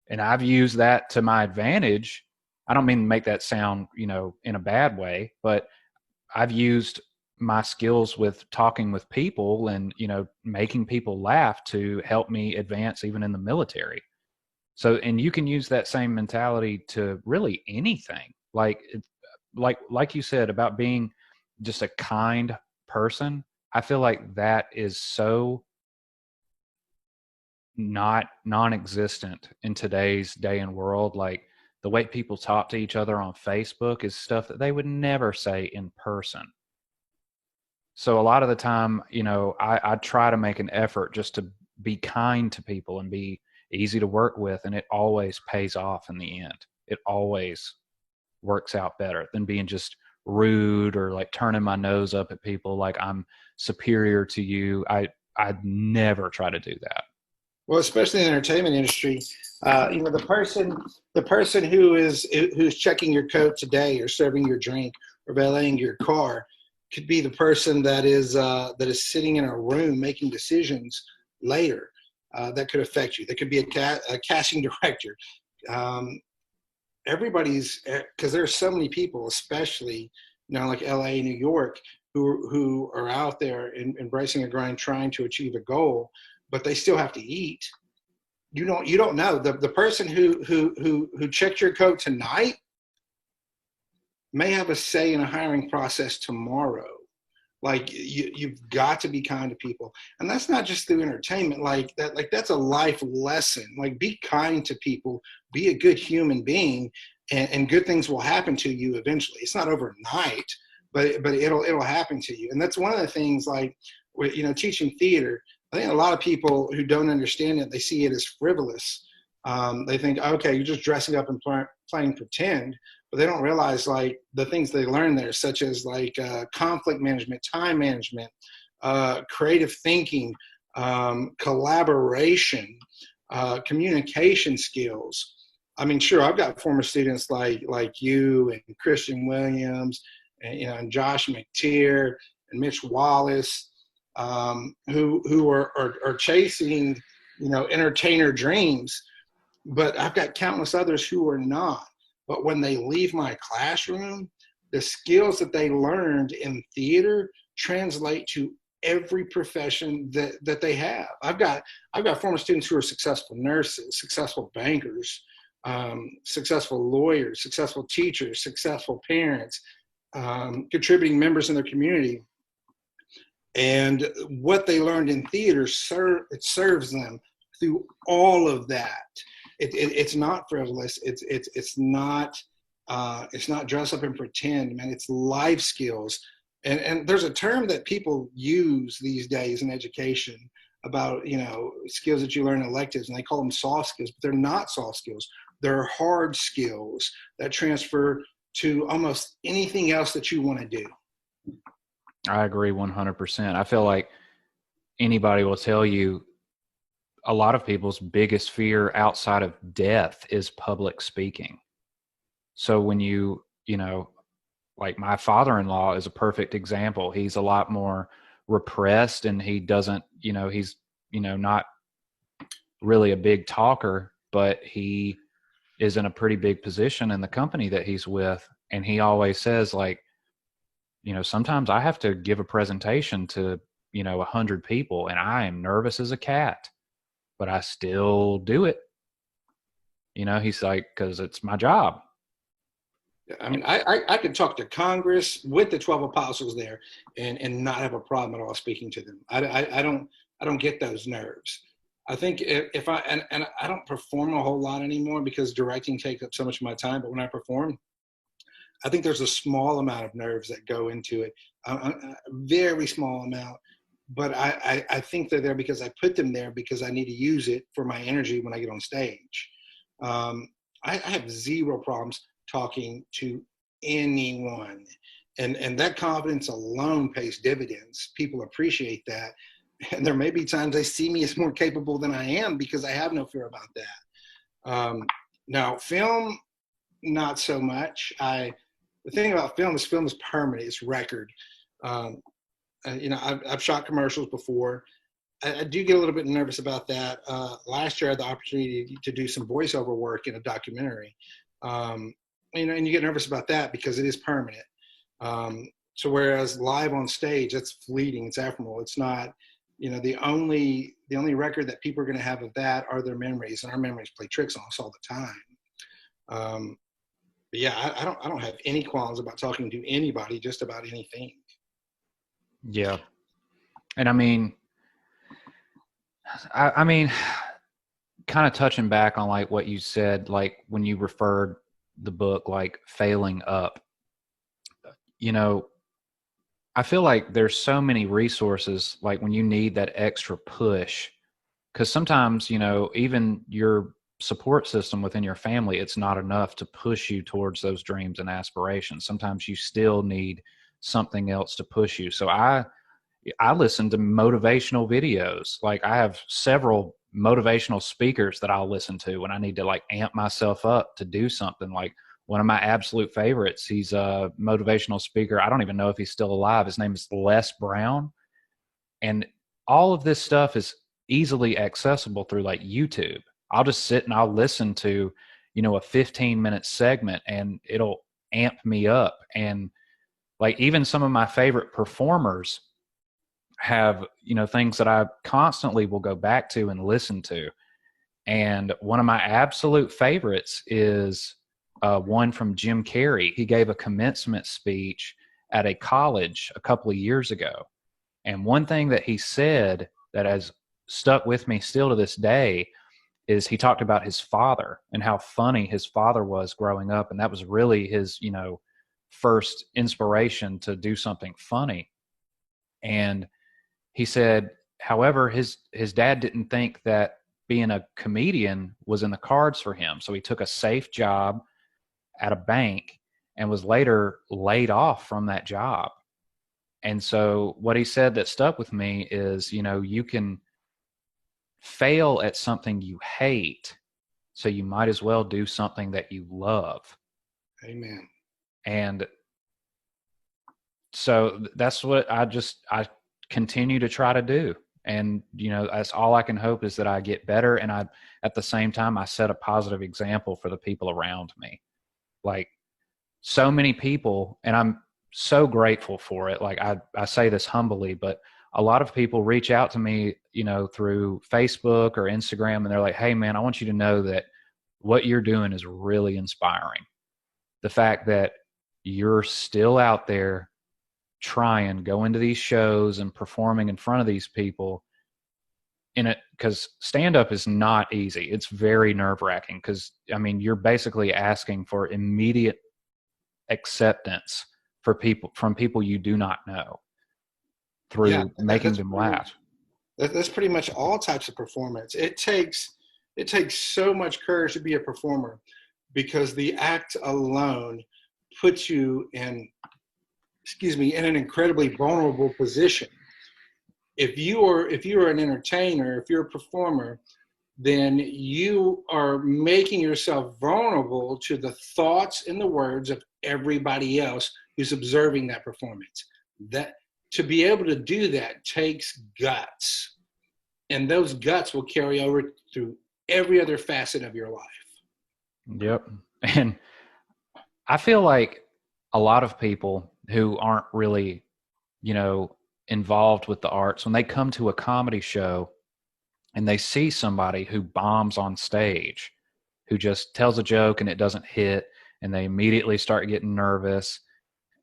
And I've used that to my advantage. I don't mean to make that sound, in a bad way, but I've used my skills with talking with people and, making people laugh to help me advance even in the military. So, and you can use that same mentality to really anything. Like you said about being just a kind person. I feel like that is so not non-existent in today's day and world. Like the way people talk to each other on Facebook is stuff that they would never say in person. So a lot of the time, I try to make an effort just to be kind to people and be easy to work with, and it always pays off in the end. It always works out better than being just rude or like turning my nose up at people like I'm superior to you. I'd never try to do that. Well, especially in the entertainment industry, the person who's checking your coat today or serving your drink or valeting your car could be the person that is sitting in a room making decisions later that could affect you. That could be a casting director. Everybody's, because there's so many people, especially like LA, New York, who are out there embracing a grind, trying to achieve a goal, but they still have to eat. You don't know the person who checked your coat tonight may have a say in a hiring process tomorrow. Like you've got to be kind to people, and that's not just through entertainment. Like that's a life lesson. Like be kind to people, be a good human being, and good things will happen to you eventually. It's not overnight, but it'll happen to you. And that's one of the things. Like teaching theater, I think a lot of people who don't understand it, they see it as frivolous. They think, okay, you're just dressing up and playing pretend, but they don't realize like the things they learn there, such as like conflict management, time management, creative thinking, collaboration, communication skills. I mean, sure, I've got former students like you and Christian Williams, and and Josh McTeer and Mitch Wallace, who are chasing entertainer dreams, but I've got countless others who are not. But when they leave my classroom, the skills that they learned in theater translate to every profession that they have. I've got former students who are successful nurses, successful bankers, successful lawyers, successful teachers, successful parents, contributing members in their community. And what they learned in theater serves them through all of that. It's not frivolous. It's not dress up and pretend, man. It's life skills. And there's a term that people use these days in education about skills that you learn in electives, and they call them soft skills, but they're not soft skills. They're hard skills that transfer to almost anything else that you want to do. I agree 100%. I feel like anybody will tell you a lot of people's biggest fear outside of death is public speaking. So when like my father-in-law is a perfect example. He's a lot more repressed, and he doesn't, he's, not really a big talker, but he is in a pretty big position in the company that he's with. And he always says, like, sometimes I have to give a presentation to, 100 people, and I am nervous as a cat, but I still do it. He's like, because it's my job. I mean, I could talk to Congress with the 12 apostles there and not have a problem at all speaking to them. I don't get those nerves. I think if I don't perform a whole lot anymore because directing takes up so much of my time, but when I perform, I think there's a small amount of nerves that go into it, a very small amount. But I think they're there because I put them there because I need to use it for my energy when I get on stage. I have zero problems talking to anyone. And that confidence alone pays dividends. People appreciate that. And there may be times they see me as more capable than I am because I have no fear about that. Now, film, not so much. The thing about film is permanent. It's record. I've shot commercials before. I do get a little bit nervous about that. Last year, I had the opportunity to do some voiceover work in a documentary. And you get nervous about that because it is permanent. So whereas live on stage, that's fleeting, it's ephemeral. It's not, the only record that people are going to have of that are their memories, and our memories play tricks on us all the time. But yeah, I don't have any qualms about talking to anybody, just about anything. Yeah. And I mean, kind of touching back on like what you said, like when you referred the book, like failing up, I feel like there's so many resources, like when you need that extra push, because sometimes, even your support system within your family, it's not enough to push you towards those dreams and aspirations. Sometimes you still need something else to push you. So I listen to motivational videos. Like I have several motivational speakers that I'll listen to when I need to like amp myself up to do something. Like one of my absolute favorites, he's a motivational speaker. I don't even know if he's still alive. His name is Les Brown. And all of this stuff is easily accessible through like YouTube. I'll just sit and I'll listen to, a 15-minute segment, and it'll amp me up. And like even some of my favorite performers have, things that I constantly will go back to and listen to. And one of my absolute favorites is one from Jim Carrey. He gave a commencement speech at a college a couple of years ago. And one thing that he said that has stuck with me still to this day is he talked about his father and how funny his father was growing up. And that was really his, first inspiration to do something funny. And he said, however, his dad didn't think that being a comedian was in the cards for him. So he took a safe job at a bank and was later laid off from that job. And so what he said that stuck with me is, you can fail at something you hate, so you might as well do something that you love. Amen. And so that's what I continue to try to do. And, that's all I can hope, is that I get better. And at the same time, I set a positive example for the people around me. Like, so many people, and I'm so grateful for it. Like, I say this humbly, but a lot of people reach out to me, through Facebook or Instagram, and they're like, hey man, I want you to know that what you're doing is really inspiring. The fact that you're still out there trying, going to these shows and performing in front of these people because stand-up is not easy. It's very nerve-wracking because, you're basically asking for immediate acceptance from people you do not know through making them laugh. That's pretty much all types of performance. It takes so much courage to be a performer, because the act alone puts you in an incredibly vulnerable position. If you are an entertainer, if you're a performer, then you are making yourself vulnerable to the thoughts and the words of everybody else who's observing that performance. That to be able to do that takes guts, and those guts will carry over through every other facet of your life. Yep. And I feel like a lot of people who aren't really, involved with the arts, when they come to a comedy show and they see somebody who bombs on stage, who just tells a joke and it doesn't hit, and they immediately start getting nervous,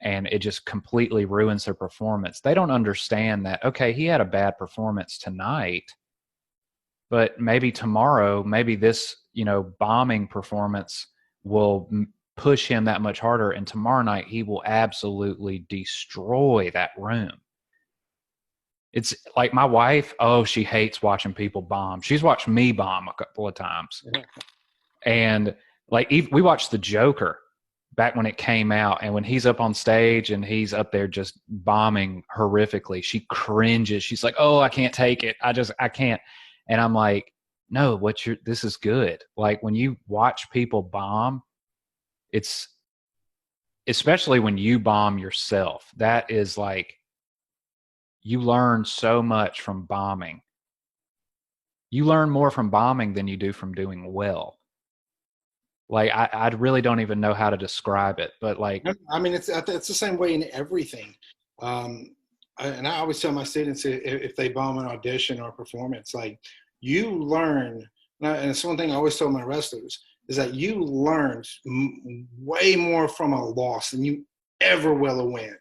and it just completely ruins their performance. They don't understand that, okay, he had a bad performance tonight, but maybe tomorrow, maybe this, bombing performance will push him that much harder, and tomorrow night he will absolutely destroy that room. It's like my wife, she hates watching people bomb. She's watched me bomb a couple of times. And like, we watched The Joker back when it came out, and when he's up on stage and he's up there just bombing horrifically, she cringes. She's like, I can't take it. I can't. And I'm like, no, this is good. Like, when you watch people bomb, it's, especially when you bomb yourself, that is like, you learn so much from bombing. You learn more from bombing than you do from doing well. Like, I really don't even know how to describe it, but like, it's the same way in everything. And I always tell my students, if they bomb an audition or a performance, like, you learn, and it's one thing I always tell my wrestlers, is that you learn way more from a loss than you ever will a win.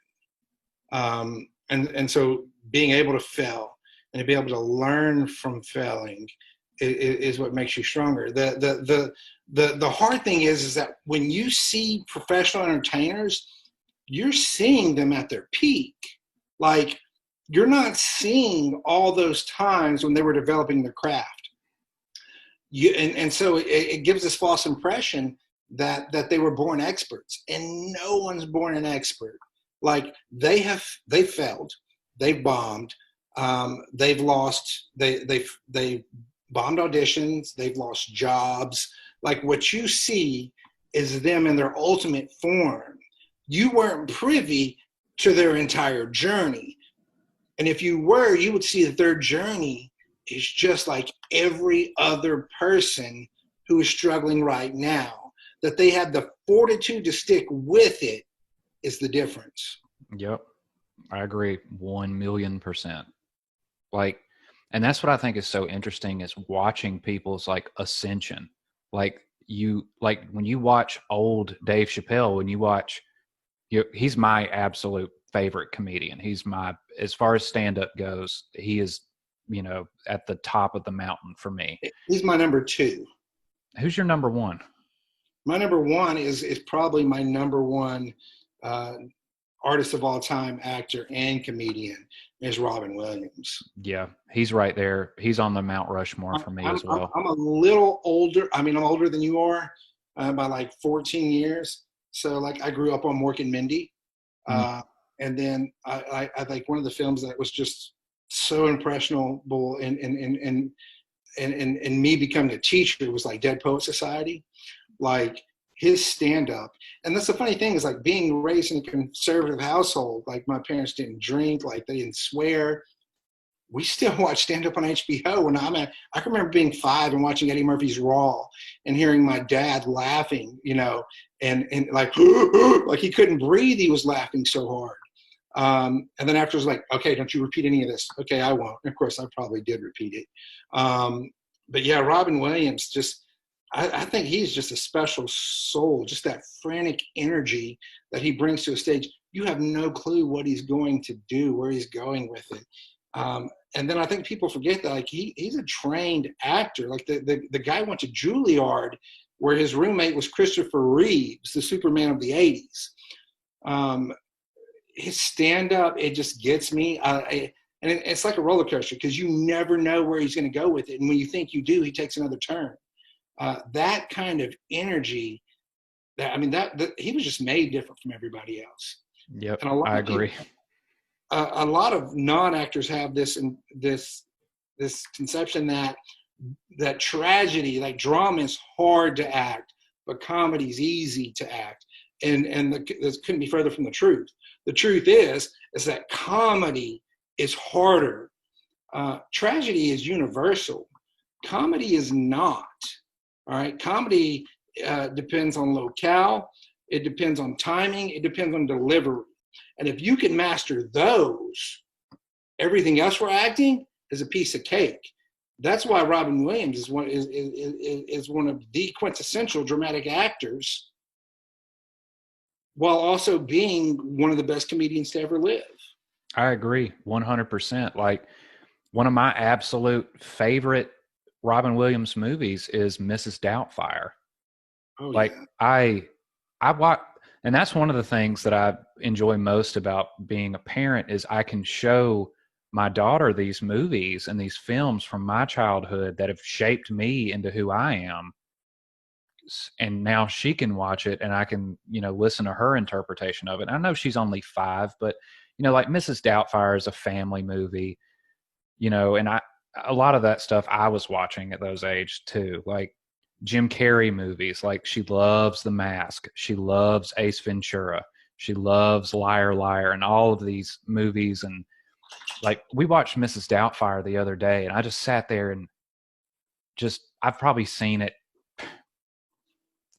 And so being able to fail and to be able to learn from failing is what makes you stronger. The hard thing is that when you see professional entertainers, you're seeing them at their peak. Like, you're not seeing all those times when they were developing their craft. And so it gives this false impression that they were born experts, and no one's born an expert. Like, they've failed, they've bombed, they've lost, they've bombed auditions, they've lost jobs. Like, what you see is them in their ultimate form. You weren't privy to their entire journey. And if you were, you would see that their journey is just like every other person who is struggling right now. That they had the fortitude to stick with it is the difference. Yep. I agree 1,000,000%. Like, and that's what I think is so interesting, is watching people's like ascension. Like, when you watch old Dave Chappelle, he's my absolute favorite comedian. As far as stand-up goes, he is, at the top of the mountain for me. He's my number 2. Who's your number 1? My number 1 is probably my number 1 artist of all time, actor and comedian. is Robin Williams. Yeah, he's right there. He's on the Mount Rushmore for me as well. I'm a little older. I mean, I'm older than you are by like 14 years. So like I grew up on Mork and Mindy. And then I think one of the films that was just so impressionable in me becoming a teacher was like Dead Poet Society. Like his stand-up. And that's the funny thing is like being raised in a conservative household, like my parents didn't drink, like they didn't swear. We still watch stand-up on HBO. I can remember being 5 and watching Eddie Murphy's Raw and hearing my dad laughing, you know, and like, like he couldn't breathe. He was laughing so hard. And then after it was like, okay, don't you repeat any of this. Okay, I won't. And of course, I probably did repeat it. But yeah, Robin Williams, just, I think he's just a special soul, just that frantic energy that he brings to a stage. You have no clue what he's going to do, where he's going with it. And then I think people forget that like he's a trained actor. Like the guy went to Juilliard where his roommate was Christopher Reeves, the Superman of the 80s. His stand-up, it just gets me. And it's like a roller coaster because you never know where he's going to go with it. And when you think you do, he takes another turn. That kind of energy, that he was just made different from everybody else. Yep, I agree. A lot of non-actors have this conception that tragedy, like drama, is hard to act, but comedy is easy to act, and this couldn't be further from the truth. The truth is that comedy is harder. Tragedy is universal. Comedy is not. All right, comedy depends on locale. It depends on timing. It depends on delivery. And if you can master those, everything else for acting is a piece of cake. That's why Robin Williams is one of the quintessential dramatic actors, while also being one of the best comedians to ever live. I agree 100%. Like one of my absolute favorite Robin Williams movies is Mrs. Doubtfire. Oh, like yeah. I watch, and that's one of the things that I enjoy most about being a parent is I can show my daughter these movies and these films from my childhood that have shaped me into who I am. And now she can watch it and I can, listen to her interpretation of it. I know she's only 5, but, like Mrs. Doubtfire is a family movie, and a lot of that stuff I was watching at those ages too. Like Jim Carrey movies, like she loves The Mask. She loves Ace Ventura. She loves Liar Liar and all of these movies. And like we watched Mrs. Doubtfire the other day and I just sat there and I've probably seen it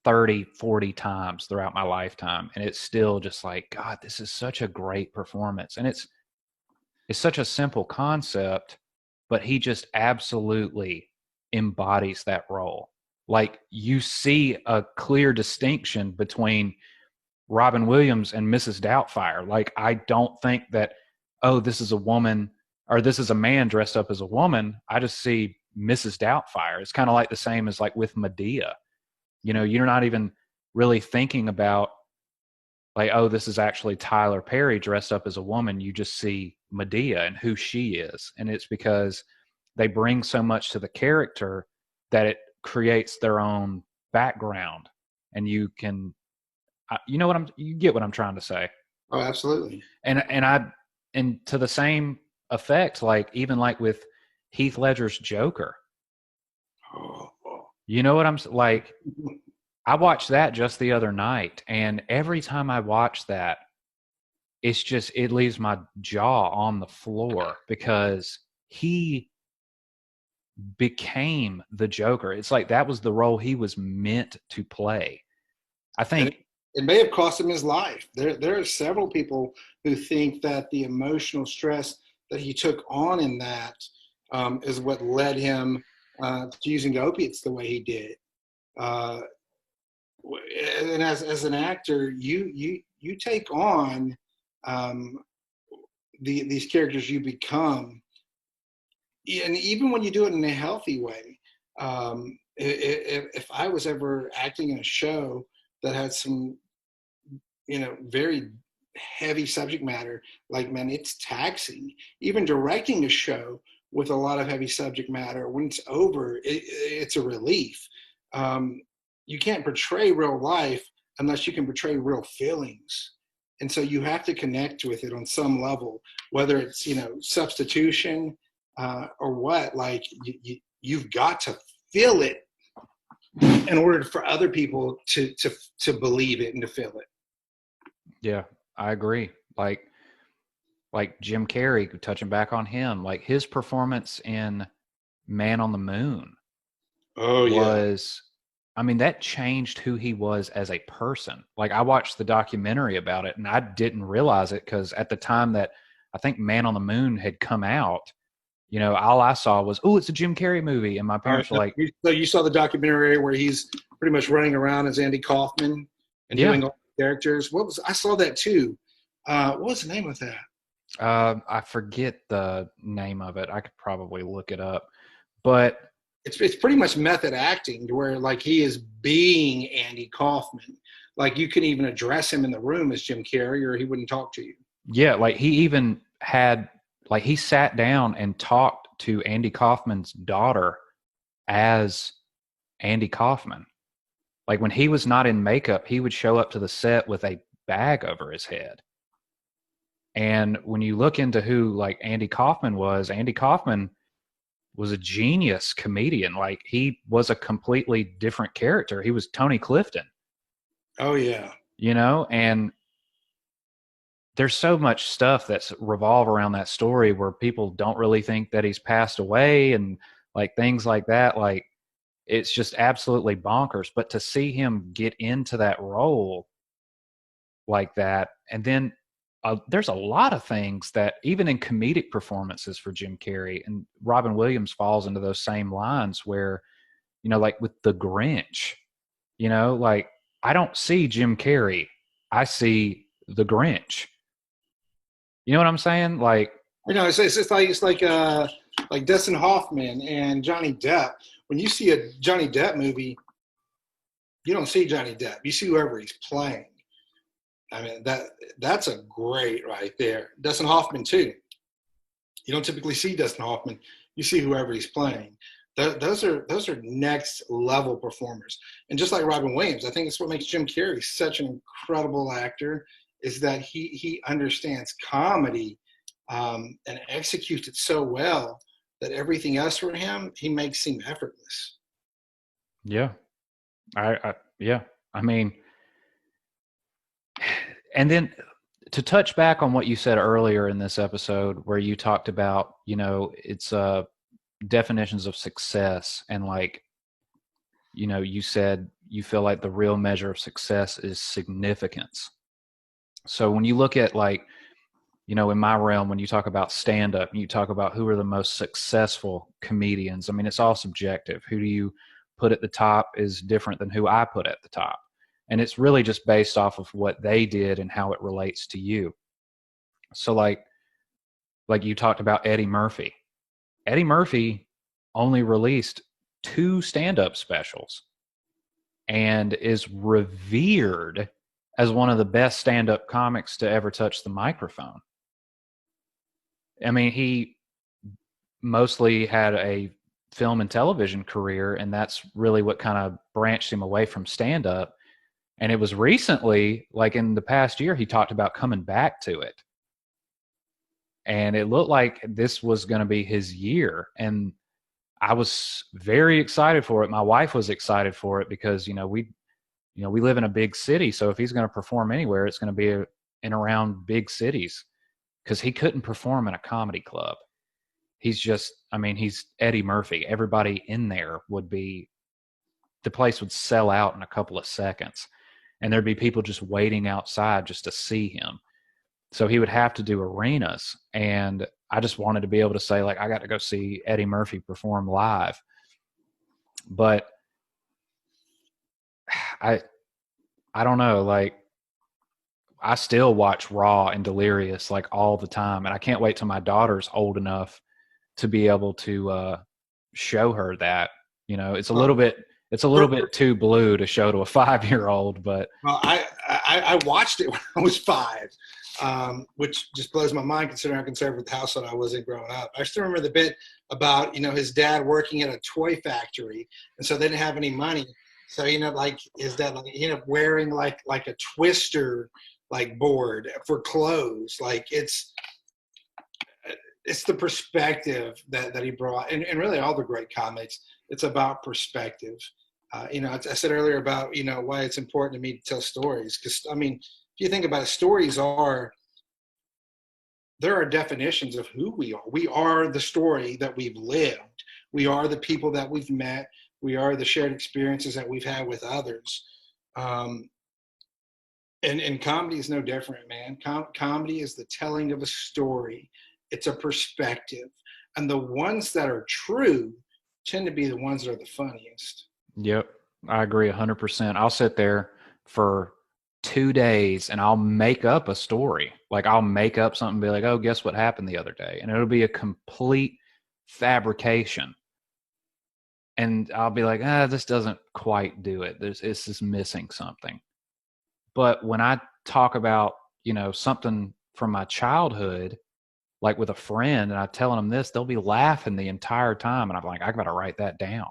30, 40 times throughout my lifetime. And it's still just like, God, this is such a great performance. And it's such a simple concept, but he just absolutely embodies that role. Like you see a clear distinction between Robin Williams and Mrs. Doubtfire. Like I don't think that, oh, this is a woman or this is a man dressed up as a woman. I just see Mrs. Doubtfire. It's kind of like the same as like with Medea. You're not even really thinking about like, oh, this is actually Tyler Perry dressed up as a woman. You just see Medea and who she is. And it's because they bring so much to the character that it creates their own background. And you can, you get what I'm trying to say. Oh, absolutely. And to the same effect, like even like with Heath Ledger's Joker, what I'm like, I watched that just the other night. And every time I watch that, it leaves my jaw on the floor because he became the Joker. It's like that was the role he was meant to play. I think it may have cost him his life. There are several people who think that the emotional stress that he took on in that is what led him to using opiates the way he did. And as an actor, you take on these characters you become, and even when you do it in a healthy way. If I was ever acting in a show that had some, very heavy subject matter, like, man, it's taxing. Even directing a show with a lot of heavy subject matter, when it's over, it's a relief. You can't portray real life unless you can portray real feelings. And so you have to connect with it on some level, whether it's, substitution or what. Like, you've got to feel it in order for other people to believe it and to feel it. Yeah, I agree. Like Jim Carrey, touching back on him, like his performance in Man on the Moon was, I mean, that changed who he was as a person. Like, I watched the documentary about it and I didn't realize it because at the time that I think Man on the Moon had come out, all I saw was, oh, it's a Jim Carrey movie. And my parents were like, so you saw the documentary where he's pretty much running around as Andy Kaufman and doing all the characters. I saw that too. What was the name of that? I forget the name of it. I could probably look it up, but it's pretty much method acting to where, like, he is being Andy Kaufman. Like, you can even address him in the room as Jim Carrey or he wouldn't talk to you. Yeah. Like, he even had, like, he sat down and talked to Andy Kaufman's daughter as Andy Kaufman. Like, when he was not in makeup, he would show up to the set with a bag over his head. And when you look into who, like, Andy Kaufman was a genius comedian. Like, he was a completely different character. He was Tony Clifton. Oh, yeah. And there's so much stuff that's revolve around that story where people don't really think that he's passed away and, like, things like that. Like, it's just absolutely bonkers. But to see him get into that role like that, and then there's a lot of things that even in comedic performances for Jim Carrey, and Robin Williams falls into those same lines where, like with The Grinch, like, I don't see Jim Carrey. I see The Grinch. You know what I'm saying? Like, it's like Dustin Hoffman and Johnny Depp. When you see a Johnny Depp movie, you don't see Johnny Depp. You see whoever he's playing. I mean, that's a great right there. Dustin Hoffman too. You don't typically see Dustin Hoffman. You see whoever he's playing. Those are next level performers. And just like Robin Williams, I think it's what makes Jim Carrey such an incredible actor, is that he understands comedy and executes it so well that everything else for him, he makes seem effortless. Yeah. I mean, and then to touch back on what you said earlier in this episode, where you talked about, it's definitions of success, and, like, you said you feel like the real measure of success is significance. So when you look at, like, in my realm, when you talk about stand-up, you talk about who are the most successful comedians. I mean, it's all subjective. Who do you put at the top is different than who I put at the top. And it's really just based off of what they did and how it relates to you. So like you talked about Eddie Murphy. Eddie Murphy only released 2 stand-up specials and is revered as one of the best stand-up comics to ever touch the microphone. I mean, he mostly had a film and television career, and that's really what kind of branched him away from stand-up. And it was recently, like in the past year, he talked about coming back to it. And it looked like this was going to be his year. And I was very excited for it. My wife was excited for it because, we live in a big city. So if he's going to perform anywhere, it's going to be in around big cities, because he couldn't perform in a comedy club. He's Eddie Murphy. Everybody in there the place would sell out in a couple of seconds. And there'd be people just waiting outside just to see him. So he would have to do arenas. And I just wanted to be able to say, like, I got to go see Eddie Murphy perform live. But I don't know, like, I still watch Raw and Delirious like all the time. And I can't wait till my daughter's old enough to be able to show her that. It's a little bit too blue to show to a 5-year-old, but well, I watched it when I was 5. which just blows my mind considering how conservative the household I was in growing up. I still remember the bit about, his dad working at a toy factory, and so they didn't have any money. So, like his dad, wearing like a Twister like board for clothes. Like it's the perspective that he brought, and really all the great comics. It's about perspective. I said earlier about why it's important to me to tell stories, because if you think about it, there are definitions of who we are. We are the story that we've lived. We are the people that we've met. We are the shared experiences that we've had with others. And comedy is no different, man. Comedy is the telling of a story. It's a perspective. And the ones that are true tend to be the ones that are the funniest. Yep, I agree 100%. I'll sit there for 2 days and I'll make up a story. Like I'll make up something and be like, oh, guess what happened the other day? And it'll be a complete fabrication. And I'll be like, this doesn't quite do it. It's just missing something. But when I talk about, something from my childhood, like with a friend, and I telling them this, they'll be laughing the entire time. And I'm like, I got to write that down.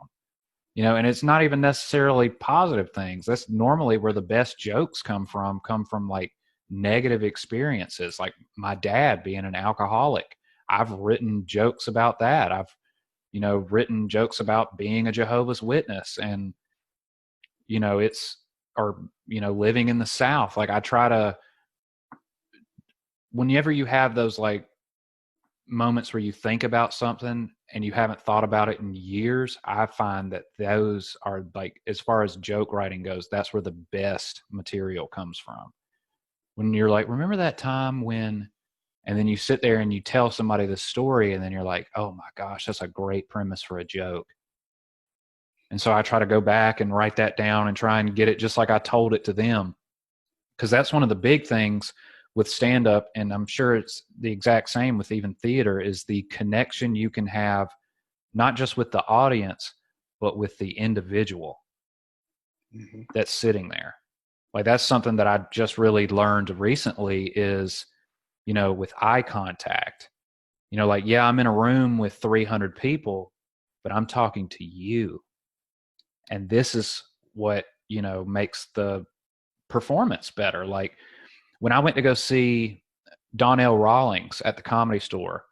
And it's not even necessarily positive things. That's normally where the best jokes come from like negative experiences, like my dad being an alcoholic. I've written jokes about that. I've, written jokes about being a Jehovah's Witness and, living in the South. Like I try to, whenever you have those like moments where you think about something and you haven't thought about it in years, I find that those are like, as far as joke writing goes, that's where the best material comes from. When you're like, remember that time when, and then you sit there and you tell somebody the story and then you're like, oh my gosh, that's a great premise for a joke. And so I try to go back and write that down and try and get it just like I told it to them. Because that's one of the big things with stand-up, and I'm sure it's the exact same with even theater, is the connection you can have, not just with the audience, but with the individual that's sitting there. Like that's something that I just really learned recently is, with eye contact, like, yeah, I'm in a room with 300 people, but I'm talking to you. And this is what, makes the performance better. Like when I went to go see Donnell Rawlings at the Comedy Store,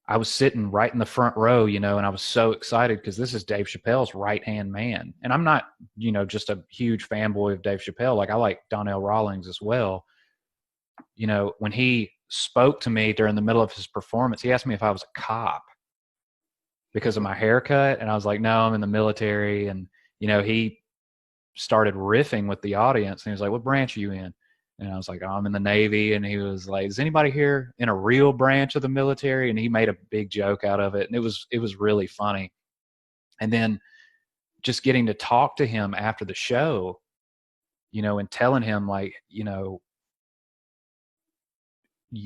I was sitting right in the front row, and I was so excited because this is Dave Chappelle's right-hand man. And I'm not, just a huge fanboy of Dave Chappelle. Like I like Donnell Rawlings as well. When he spoke to me during the middle of his performance, he asked me if I was a cop because of my haircut. And I was like, no, I'm in the military. And, he started riffing with the audience and he was like, what branch are you in? And I was like, oh, I'm in the Navy. And he was like, is anybody here in a real branch of the military? And he made a big joke out of it. And it was really funny. And then just getting to talk to him after the show, and telling him like,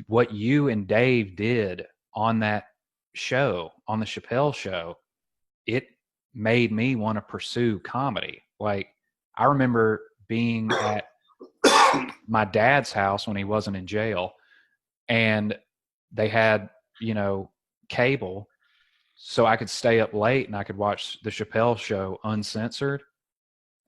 what you and Dave did on that show, on the Chappelle show, it made me want to pursue comedy. Like I remember being at my dad's house when he wasn't in jail, and they had, cable, so I could stay up late and I could watch the Chappelle show uncensored.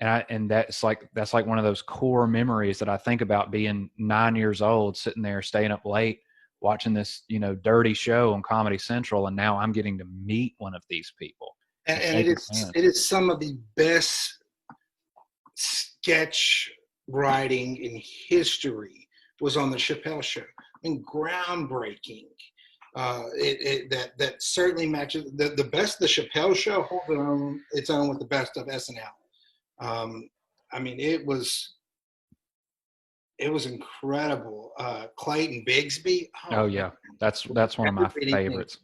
And that's like one of those core memories that I think about, being 9 years old, sitting there, staying up late, watching this, dirty show on Comedy Central. And now I'm getting to meet one of these people. And it is some of the best sketch writing in history was on the Chappelle show. I mean, groundbreaking. That certainly matches the best. The Chappelle show holds its own with the best of SNL. I mean, it was incredible. Clayton Bigsby. Oh yeah, that's one of my favorites.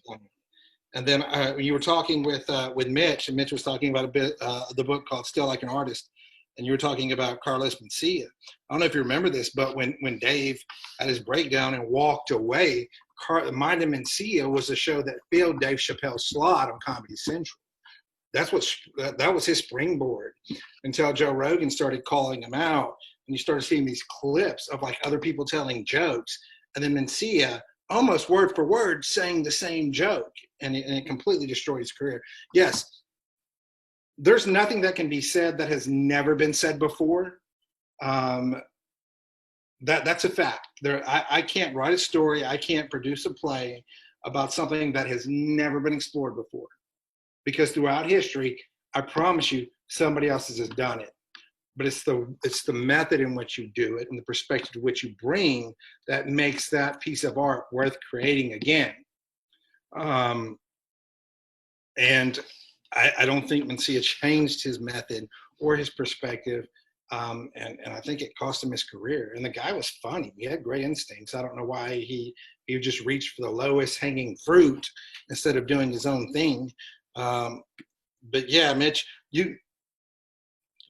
And then you were talking with Mitch, and Mitch was talking about a bit the book called Still Like an Artist, and you were talking about Carlos Mencia. I don't know if you remember this, but when Dave had his breakdown and walked away, Mind and Mencia was a show that filled Dave Chappelle's slot on Comedy Central. That was his springboard until Joe Rogan started calling him out, and you started seeing these clips of like other people telling jokes, and then Mencia almost word for word saying the same joke, and it completely destroyed his career. Yes, there's nothing that can be said that has never been said before. That's a fact. I can't write a story, I can't produce a play about something that has never been explored before, because throughout history, I promise you, somebody else has just done it. But it's the method in which you do it and the perspective to which you bring that makes that piece of art worth creating again. And I don't think Mencia changed his method or his perspective. And I think it cost him his career. And the guy was funny. He had great instincts. I don't know why he just reached for the lowest hanging fruit instead of doing his own thing. But yeah, Mitch,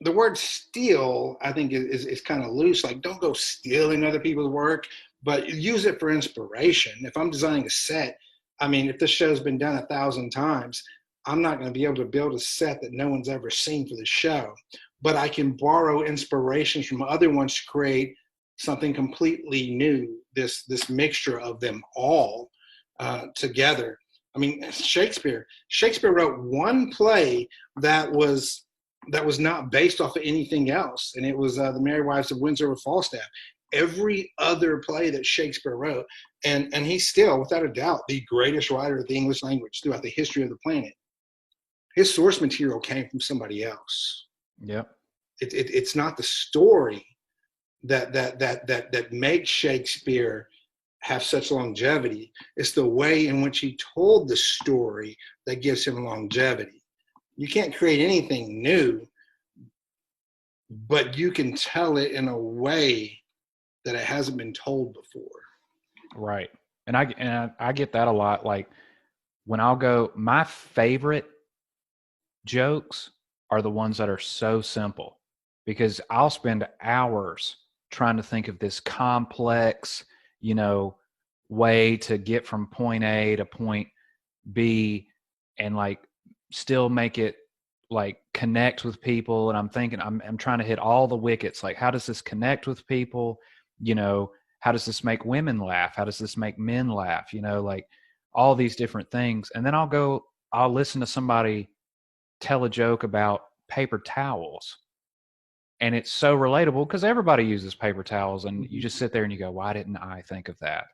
the word steal, I think, is kind of loose. Like, don't go stealing other people's work, but use it for inspiration. If I'm designing a set, I mean, if this show's been done 1,000 times, I'm not going to be able to build a set that no one's ever seen for the show. But I can borrow inspirations from other ones to create something completely new, this mixture of them all together. I mean, Shakespeare wrote one play that was not based off of anything else, and it was The Merry Wives of Windsor with Falstaff. Every other play that Shakespeare wrote, and he's still, without a doubt, the greatest writer of the English language throughout the history of the planet. His source material came from somebody else. Yep. It's not the story that makes Shakespeare have such longevity. It's the way in which he told the story that gives him longevity. You can't create anything new, but you can tell it in a way that it hasn't been told before. Right. And I get that a lot. Like, when I'll go, my favorite jokes are the ones that are so simple, because I'll spend hours trying to think of this complex, way to get from point A to point B, and like still make it like connect with people. And I'm thinking, I'm trying to hit all the wickets. Like, how does this connect with people? How does this make women laugh? How does this make men laugh? Like all these different things. And then I'll listen to somebody tell a joke about paper towels. And it's so relatable because everybody uses paper towels, and you just sit there and you go, why didn't I think of that?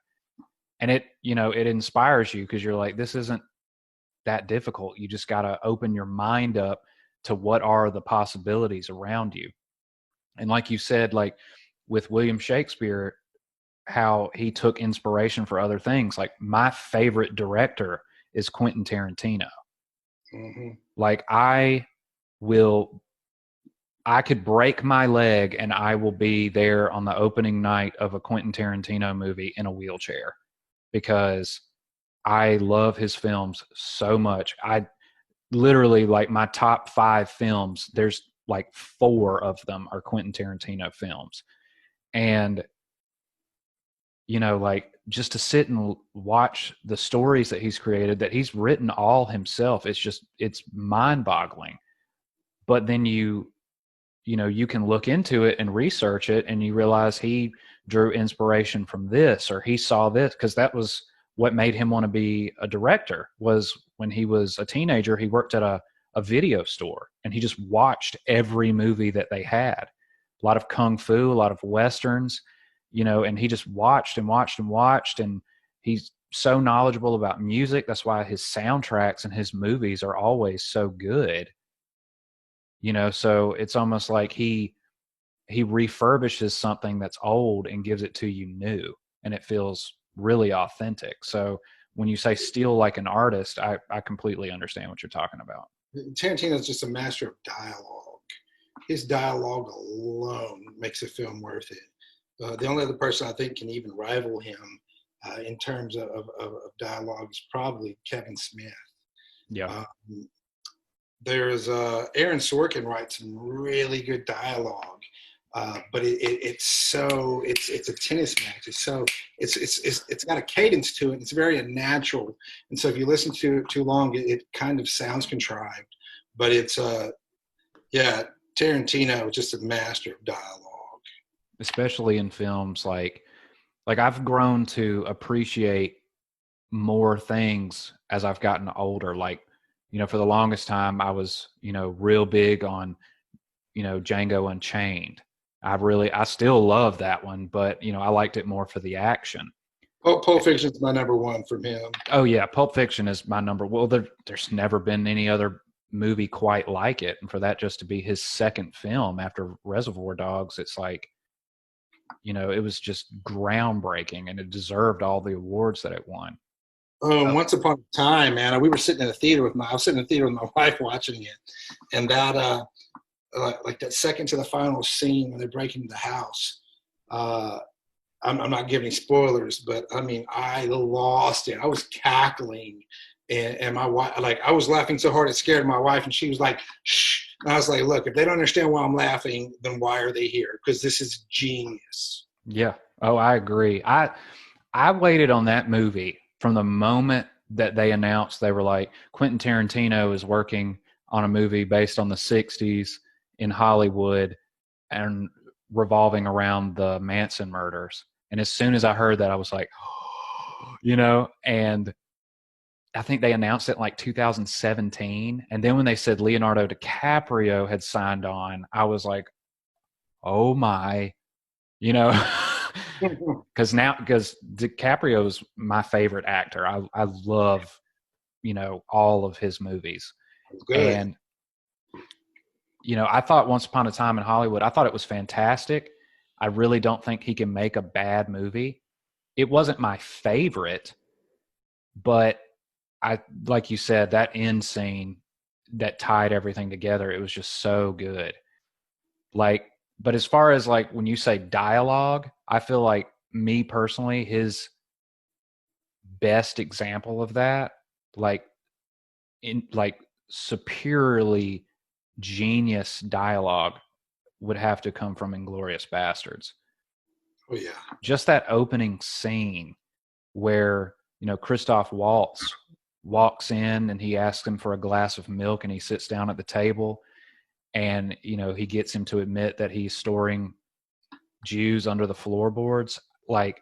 And it inspires you, because you're like, this isn't that difficult. You just got to open your mind up to what are the possibilities around you. And like you said, like with William Shakespeare, how he took inspiration for other things. Like, my favorite director is Quentin Tarantino. Mm-hmm. Like, I could break my leg and I will be there on the opening night of a Quentin Tarantino movie in a wheelchair, because I love his films so much. I literally, like, my top 5 films, there's like 4 of them are Quentin Tarantino films. And, like, just to sit and watch the stories that he's created, that he's written all himself, it's mind boggling. But then you can look into it and research it, and you realize he drew inspiration from this, or he saw this, because that was what made him want to be a director. Was when he was a teenager, he worked at a video store, and he just watched every movie that they had. A lot of kung fu, a lot of westerns, and he just watched and watched and watched, and he's so knowledgeable about music. That's why his soundtracks and his movies are always so good. So it's almost like he refurbishes something that's old and gives it to you new, and it feels really authentic. So when you say steal like an artist, I completely understand what you're talking about. Tarantino's just a master of dialogue. His dialogue alone makes a film worth it. The only other person I think can even rival him in terms of dialogue is probably Kevin Smith. Yeah. There's Aaron Sorkin writes some really good dialogue, but it's a tennis match. It's got a cadence to it. It's very unnatural, and so if you listen to it too long, it kind of sounds contrived. But it's Tarantino is just a master of dialogue, Especially in films like like I've grown to appreciate more things as I've gotten older. Like, for the longest time I was, real big on, Django Unchained. I still love that one, but I liked it more for the action. Pulp Fiction's my number one from him. Oh yeah, Pulp Fiction is my number. Well, there's never been any other movie quite like it, and for that just to be his second film after Reservoir Dogs, it's like, it was just groundbreaking, and it deserved all the awards that it won. Oh, Once Upon a Time, man. We were sitting in a theater I was sitting in the theater with my wife watching it, and that like that second to the final scene when they're breaking into the house. I'm not giving spoilers, but I mean, I lost it. I was cackling, and my wife, like, I was laughing so hard it scared my wife, and she was like, "Shh." And I was like, "Look, if they don't understand why I'm laughing, then why are they here? Because this is genius." Yeah. Oh, I agree. I waited on that movie from the moment that they announced they were like, Quentin Tarantino is working on a movie based on the 60s in Hollywood and revolving around the Manson murders. And as soon as I heard that, I was like, and I think they announced it in like 2017. And then when they said Leonardo DiCaprio had signed on, I was like, oh my, because DiCaprio is my favorite actor. I love, all of his movies. Good. And, I thought Once Upon a Time in Hollywood, I thought it was fantastic. I really don't think he can make a bad movie. It wasn't my favorite, but like you said, that end scene that tied everything together, it was just so good. Like, but as far as like when you say dialogue, I feel like me personally, his best example of that, like superiorly genius dialogue, would have to come from Inglourious Bastards. Oh yeah. Just that opening scene where, Christoph Waltz walks in and he asks him for a glass of milk, and he sits down at the table, and, he gets him to admit that he's storing Jews under the floorboards. Like,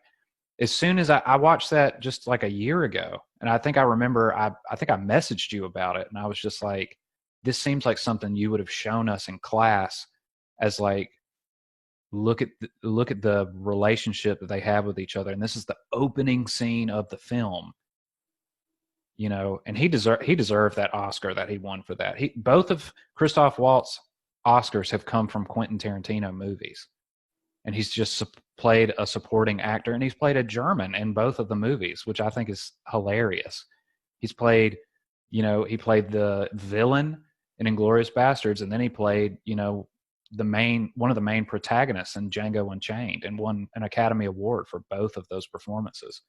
as soon as I watched that just like a year ago, and I think I remember, I think I messaged you about it, and I was just like, this seems like something you would have shown us in class as like, look at the relationship that they have with each other. And this is the opening scene of the film, and he deserved that Oscar that he won for that. Both of Christoph Waltz Oscars have come from Quentin Tarantino movies, and he's just played a supporting actor, and he's played a German in both of the movies, which I think is hilarious. He's played, he played the villain in Inglourious Bastards, and then he played, one of the main protagonists in Django Unchained, and won an Academy Award for both of those performances.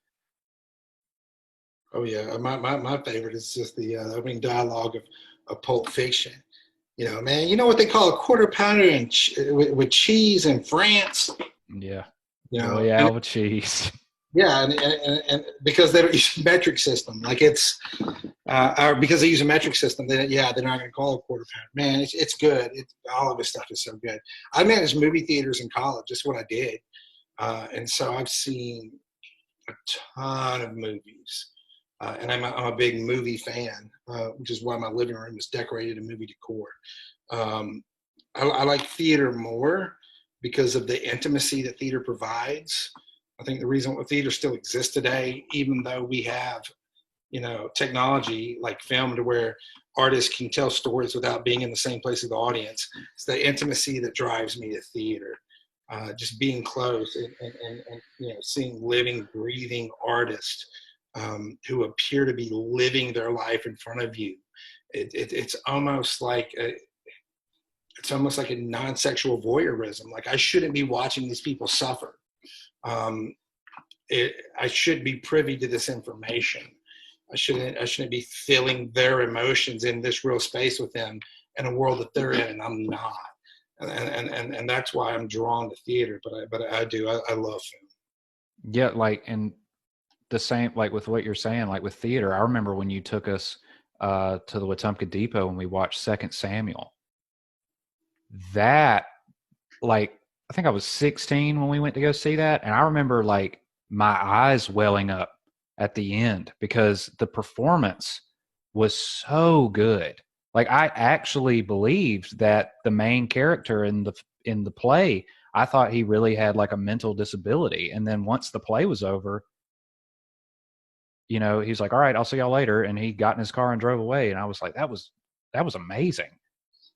Oh yeah, my favorite is just the opening dialogue of Pulp Fiction. Man, you know what they call a quarter pounder with cheese in France? Yeah. And, with cheese. Yeah, and because they don't use a metric system, like it's, or because they use a metric system, they're not going to call it a quarter pounder. Man, it's good. All of this stuff is so good. I managed movie theaters in college. That's what I did, and so I've seen a ton of movies. And I'm a big movie fan, which is why my living room is decorated in movie decor. I like theater more because of the intimacy that theater provides. I think the reason why theater still exists today, even though we have, technology like film to where artists can tell stories without being in the same place as the audience, it's the intimacy that drives me to theater. Just being close and seeing living, breathing artists who appear to be living their life in front of you. It's almost like a non-sexual voyeurism. Like, I shouldn't be watching these people suffer. I should be privy to this information. I shouldn't be feeling their emotions in this real space with them in a world that they're in, and I'm not. And that's why I'm drawn to theater. But I do. I love film. Yeah, and the same, like with what you're saying, like with theater. I remember when you took us to the Wetumpka Depot and we watched Second Samuel. That, I think I was 16 when we went to go see that, and I remember my eyes welling up at the end because the performance was so good. Like I actually believed that the main character in the play, I thought he really had like a mental disability. And then once the play was over, you know, he's like, "All right, I'll see y'all later." And he got in his car and drove away. And I was like, that was amazing.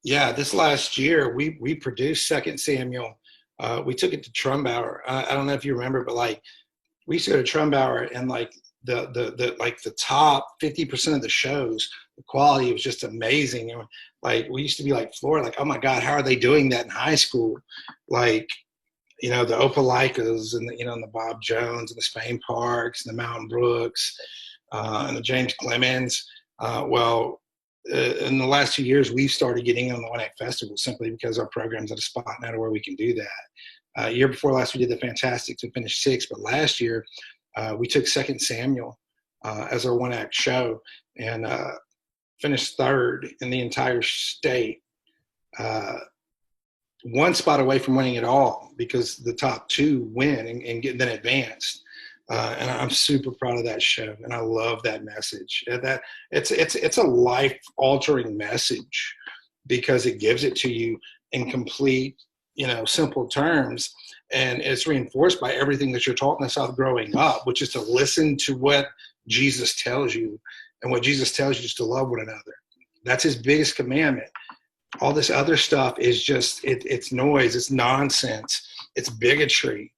Yeah, this last year we produced Second Samuel. We took it to Trumbauer. I don't know if you remember, but like we used to go to Trumbauer, and like the like the top 50% of the shows, the quality was just amazing. And like we used to be like floored, like, oh my God, how are they doing that in high school? Like, you know, the Opalikas and the, you know, and the Bob Jones and the Spain Parks and the Mountain Brooks and the James Clemens. In the last 2 years, we've started getting on the One Act Festival simply because our program's at a spot now to where we can do that. Year before last, we did the Fantastics and finished sixth, but last year we took Second Samuel as our one act show and finished third in the entire state. One spot away from winning it all because the top two win and then advanced. And I'm super proud of that show, and I love that message. That it's a life-altering message because it gives it to you in complete, you know, simple terms, and it's reinforced by everything that you're taught in the South growing up, which is to listen to what Jesus tells you, and what Jesus tells you is to love one another. That's his biggest commandment. All this other stuff is just it's noise, it's nonsense, it's bigotry.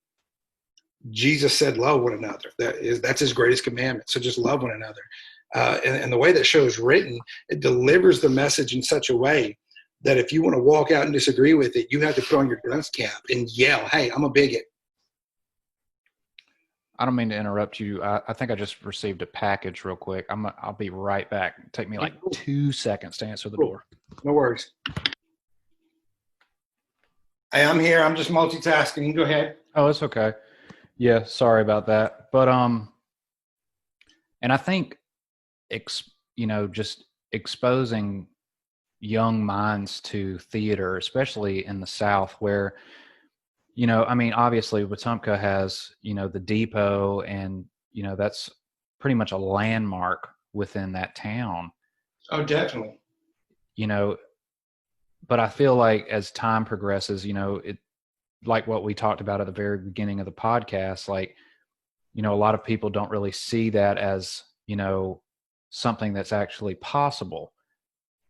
Jesus said, love one another. That's his greatest commandment. So just love one another. And the way that show is written, it delivers the message in such a way that if you want to walk out and disagree with it, you have to put on your dunce cap and yell, hey, I'm a bigot. I don't mean to interrupt you. I think I just received a package real quick. I'll be right back. Take me like 2 seconds to answer the door. No worries. Hey, I'm here. I'm just multitasking. Go ahead. Oh, it's okay. Yeah, sorry about that. But and I think just exposing young minds to theater, especially in the South, where, you know, I mean, obviously Wetumpka has, you know, the Depot, and, you know, that's pretty much a landmark within that town. Oh, definitely. You know, but I feel like as time progresses, you know, it, like what we talked about at the very beginning of the podcast, like, you know, a lot of people don't really see that as, you know, something that's actually possible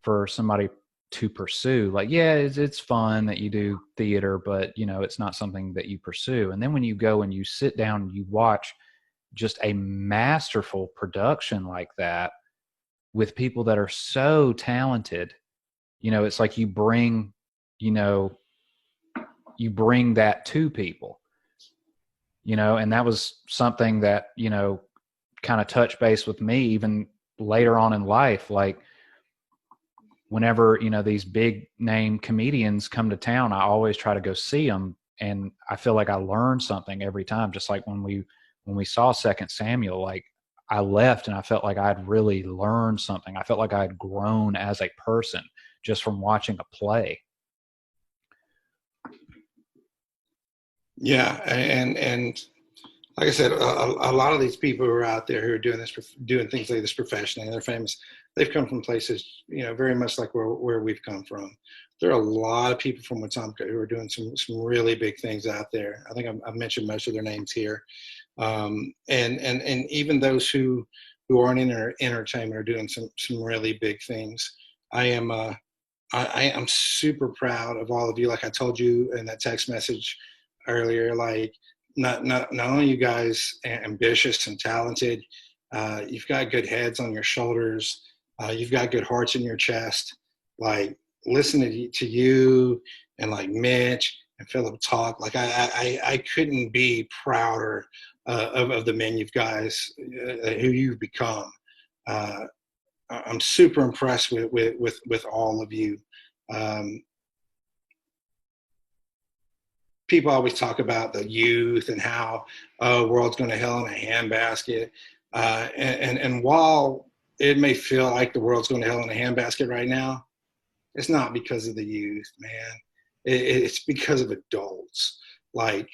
for somebody to pursue. Like, yeah, it's fun that you do theater, but, you know, it's not something that you pursue. And then when you go and you sit down and you watch just a masterful production like that with people that are so talented, you know, it's like you bring that to people, you know, and that was something that, you know, kind of touched base with me even later on in life. Like whenever, you know, these big name comedians come to town, I always try to go see them. And I feel like I learned something every time. Just like when we saw Second Samuel, like I left and I felt like I'd really learned something. I felt like I had grown as a person just from watching a play. Yeah, and like I said, a lot of these people who are out there who are doing things like this professionally, and they're famous. They've come from places, you know, very much like where we've come from. There are a lot of people from Wetumpka who are doing some really big things out there. I think I've mentioned most of their names here, and even those who aren't in entertainment are doing some really big things. I am super proud of all of you. Like I told you in that text message earlier, like not only you guys ambitious and talented, you've got good heads on your shoulders, you've got good hearts in your chest. Like listening to you and like Mitch and Philip talk, like I couldn't be prouder of the men you guys who you've become. I'm super impressed with all of you. People always talk about the youth and how world's going to hell in a handbasket. And while it may feel like the world's going to hell in a handbasket right now, it's not because of the youth, man. It's because of adults. Like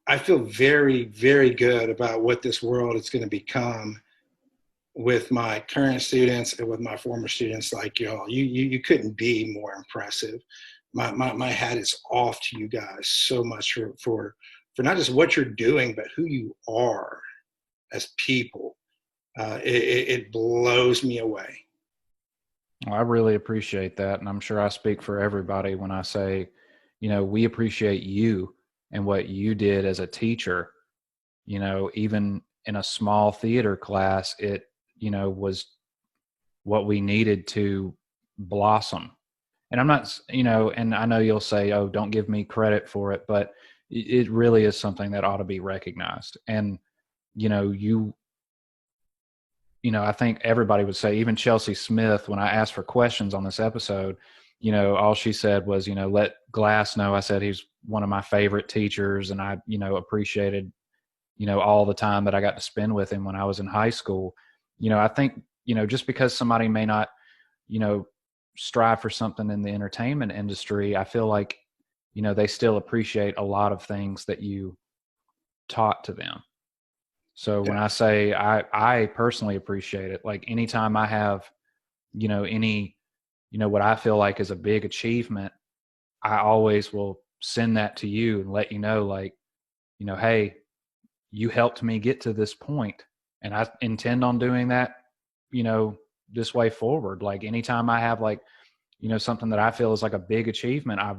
I feel very, very good about what this world is going to become with my current students and with my former students like y'all. You couldn't be more impressive. My hat is off to you guys so much for not just what you're doing, but who you are as people. It blows me away. Well, I really appreciate that. And I'm sure I speak for everybody when I say, we appreciate you and what you did as a teacher. Even in a small theater class, it, was what we needed to blossom. And I'm not, and I know you'll say, oh, don't give me credit for it, but it really is something that ought to be recognized. And, I think everybody would say, even Chelsea Smith, when I asked for questions on this episode, all she said was, let Glass know. I said he's one of my favorite teachers, and I, appreciated, all the time that I got to spend with him when I was in high school. I think, just because somebody may not, strive for something in the entertainment industry, I feel like, they still appreciate a lot of things that you taught to them. So when I say I personally appreciate it, like anytime I have, any, what I feel like is a big achievement, I always will send that to you and let you know, like, hey, you helped me get to this point, and I intend on doing that, this way forward. Like anytime I have like, something that I feel is like a big achievement, I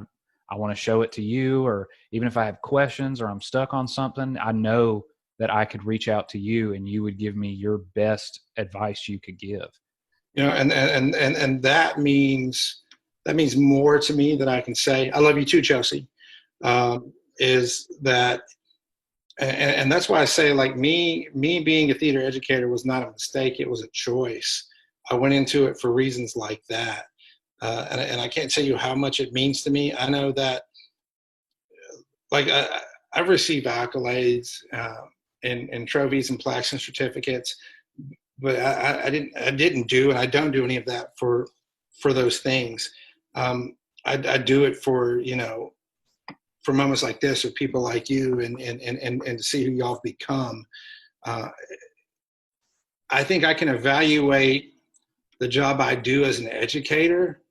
want to show it to you, or even if I have questions or I'm stuck on something, I know that I could reach out to you and you would give me your best advice you could give. And that means more to me than I can say. I love you too, Chelsea. Is that, and that's why I say, like, me being a theater educator was not a mistake. It was a choice. I went into it for reasons like that. And I can't tell you how much it means to me. I know that, like, I've received accolades and trophies and plaques and certificates, but I didn't do, and I don't do any of that for those things. I do it for, for moments like this, or people like you, and to see who y'all have become. I think I can evaluate the job I do as an educator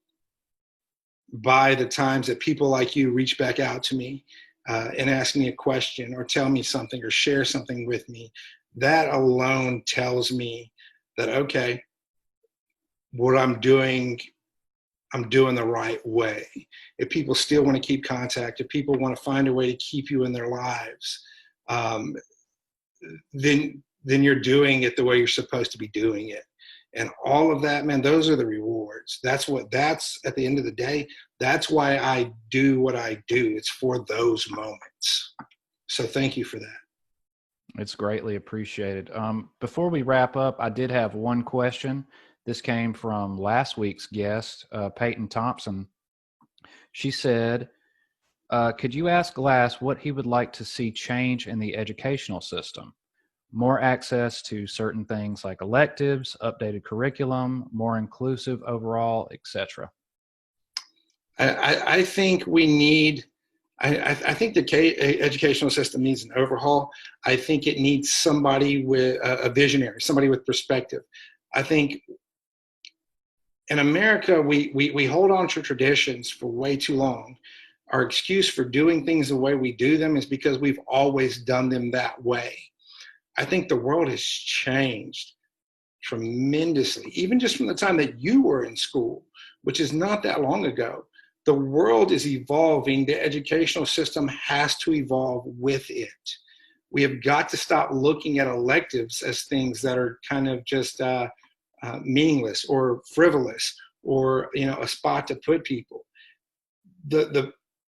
by the times that people like you reach back out to me and ask me a question or tell me something or share something with me. That alone tells me that, okay, what I'm doing the right way. If people still want to keep contact, if people want to find a way to keep you in their lives, then you're doing it the way you're supposed to be doing it. And all of that, man, those are the rewards. That's at the end of the day, that's why I do what I do. It's for those moments. So thank you for that. It's greatly appreciated. Before we wrap up, I did have one question. This came from last week's guest, Peyton Thompson. She said, could you ask Glass what he would like to see change in the educational system? More access to certain things like electives, updated curriculum, more inclusive overall, etc. I think we need, I think the educational system needs an overhaul. I think it needs somebody with a visionary, somebody with perspective. I think in America, we hold on to traditions for way too long. Our excuse for doing things the way we do them is because we've always done them that way. I think the world has changed tremendously, even just from the time that you were in school, which is not that long ago. The world is evolving. The educational system has to evolve with it. We have got to stop looking at electives as things that are kind of just meaningless or frivolous, or a spot to put people.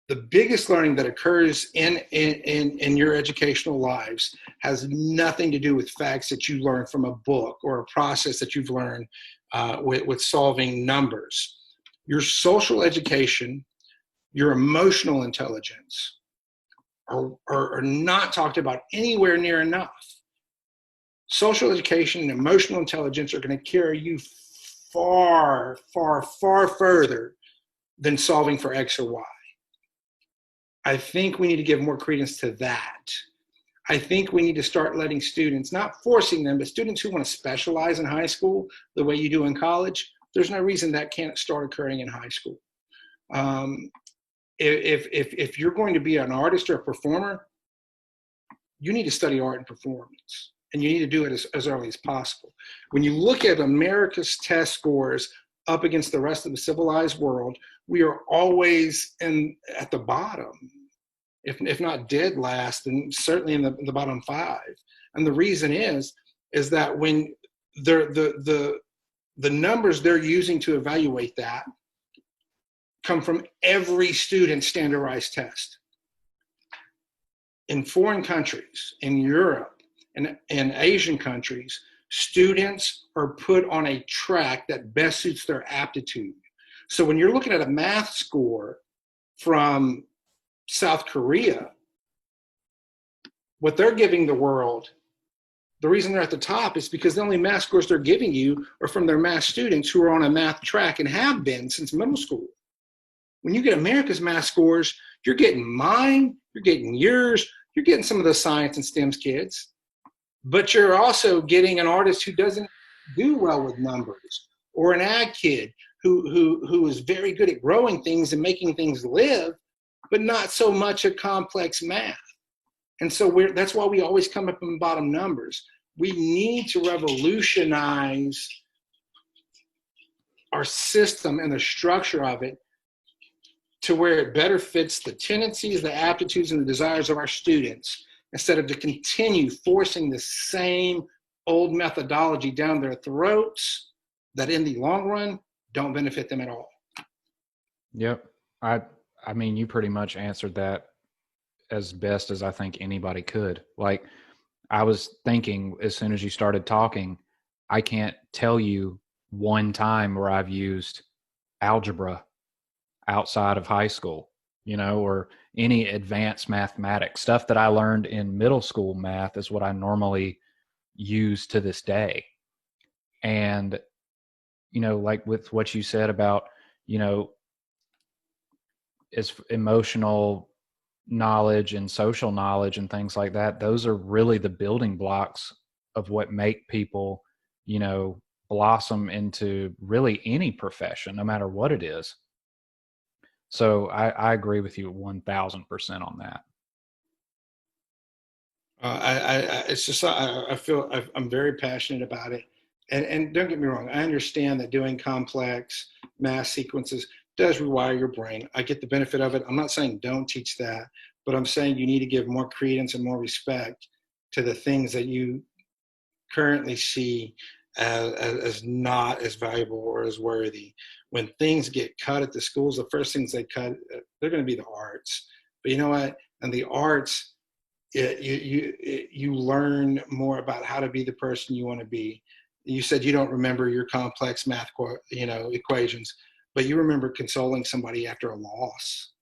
The biggest learning that occurs in your educational lives has nothing to do with facts that you learn from a book or a process that you've learned with solving numbers. Your social education, your emotional intelligence are not talked about anywhere near enough. Social education and emotional intelligence are going to carry you far, far, far further than solving for X or Y. I think we need to give more credence to that. I think we need to start letting students, not forcing them, but students who want to specialize in high school the way you do in college, there's no reason that can't start occurring in high school. If you're going to be an artist or a performer, you need to study art and performance, and you need to do it as early as possible. When you look at America's test scores up against the rest of the civilized world, we are always at the bottom, if not dead last, then certainly in the bottom 5. And the reason is that when the numbers they're using to evaluate that come from every student's standardized test. In foreign countries, in Europe, and in Asian countries, students are put on a track that best suits their aptitude. So when you're looking at a math score from South Korea, what they're giving the world, the reason they're at the top is because the only math scores they're giving you are from their math students who are on a math track and have been since middle school. When you get America's math scores, you're getting mine, you're getting yours, you're getting some of the science and STEM's kids, but you're also getting an artist who doesn't do well with numbers, or an ag kid who is very good at growing things and making things live, but not so much at complex math. And so that's why we always come up in bottom numbers. We need to revolutionize our system and the structure of it to where it better fits the tendencies, the aptitudes, and the desires of our students, instead of to continue forcing the same old methodology down their throats that in the long run don't benefit them at all. Yep. I mean, you pretty much answered that as best as I think anybody could. Like, I was thinking as soon as you started talking, I can't tell you one time where I've used algebra outside of high school, or any advanced mathematics. Stuff that I learned in middle school math is what I normally use to this day. And, like with what you said about, as emotional knowledge and social knowledge and things like that, those are really the building blocks of what make people, blossom into really any profession, no matter what it is. So I agree with you 1,000% on that. It's just, I feel I'm very passionate about it. And don't get me wrong, I understand that doing complex math sequences does rewire your brain. I get the benefit of it. I'm not saying don't teach that, but I'm saying you need to give more credence and more respect to the things that you currently see as not as valuable or as worthy. When things get cut at the schools, the first things they cut, they're going to be the arts. But you know what? And the arts, you learn more about how to be the person you want to be. You said you don't remember your complex math, equations, but you remember consoling somebody after a loss.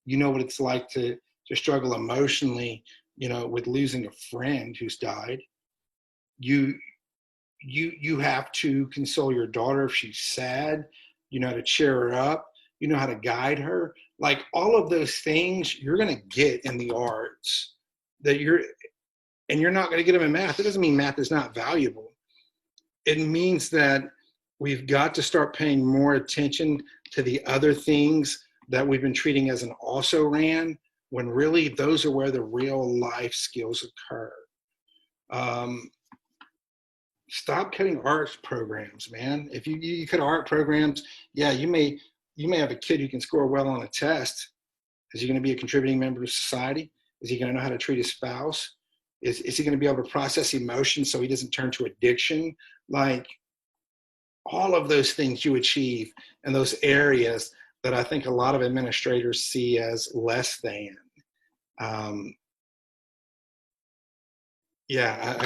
You know what it's like to struggle emotionally, with losing a friend who's died. You have to console your daughter if she's sad. You know how to cheer her up. You know how to guide her. Like, all of those things you're going to get in the arts and you're not going to get them in math. It doesn't mean math is not valuable. It means that we've got to start paying more attention to the other things that we've been treating as an also ran, when really those are where the real life skills occur. Stop cutting arts programs, man. If you cut art programs, yeah, you may have a kid who can score well on a test. Is he going to be a contributing member of society? Is he going to know how to treat his spouse? Is he going to be able to process emotions so he doesn't turn to addiction? Like, all of those things you achieve in those areas that I think a lot of administrators see as less than. I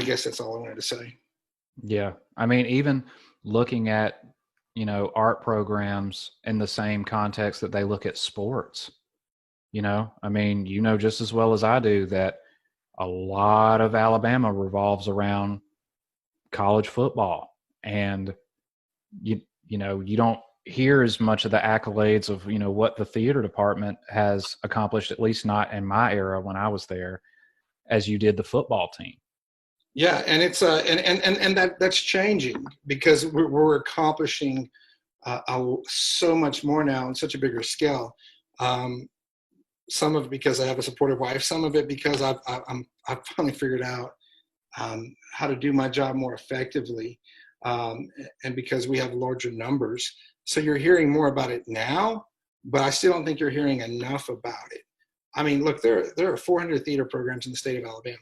guess that's all I wanted to say. Yeah. I mean, even looking at, art programs in the same context that they look at sports, I mean, just as well as I do that a lot of Alabama revolves around college football, and you don't hear as much of the accolades of, what the theater department has accomplished, at least not in my era when I was there. as you did the football team. Yeah, and it's and that's changing because we're accomplishing so much more now on such a bigger scale. Some of it because I have a supportive wife. Some of it because I've finally figured out how to do my job more effectively, and because we have larger numbers. So you're hearing more about it now, but I still don't think you're hearing enough about it. I mean, look, there are 400 theater programs in the state of Alabama.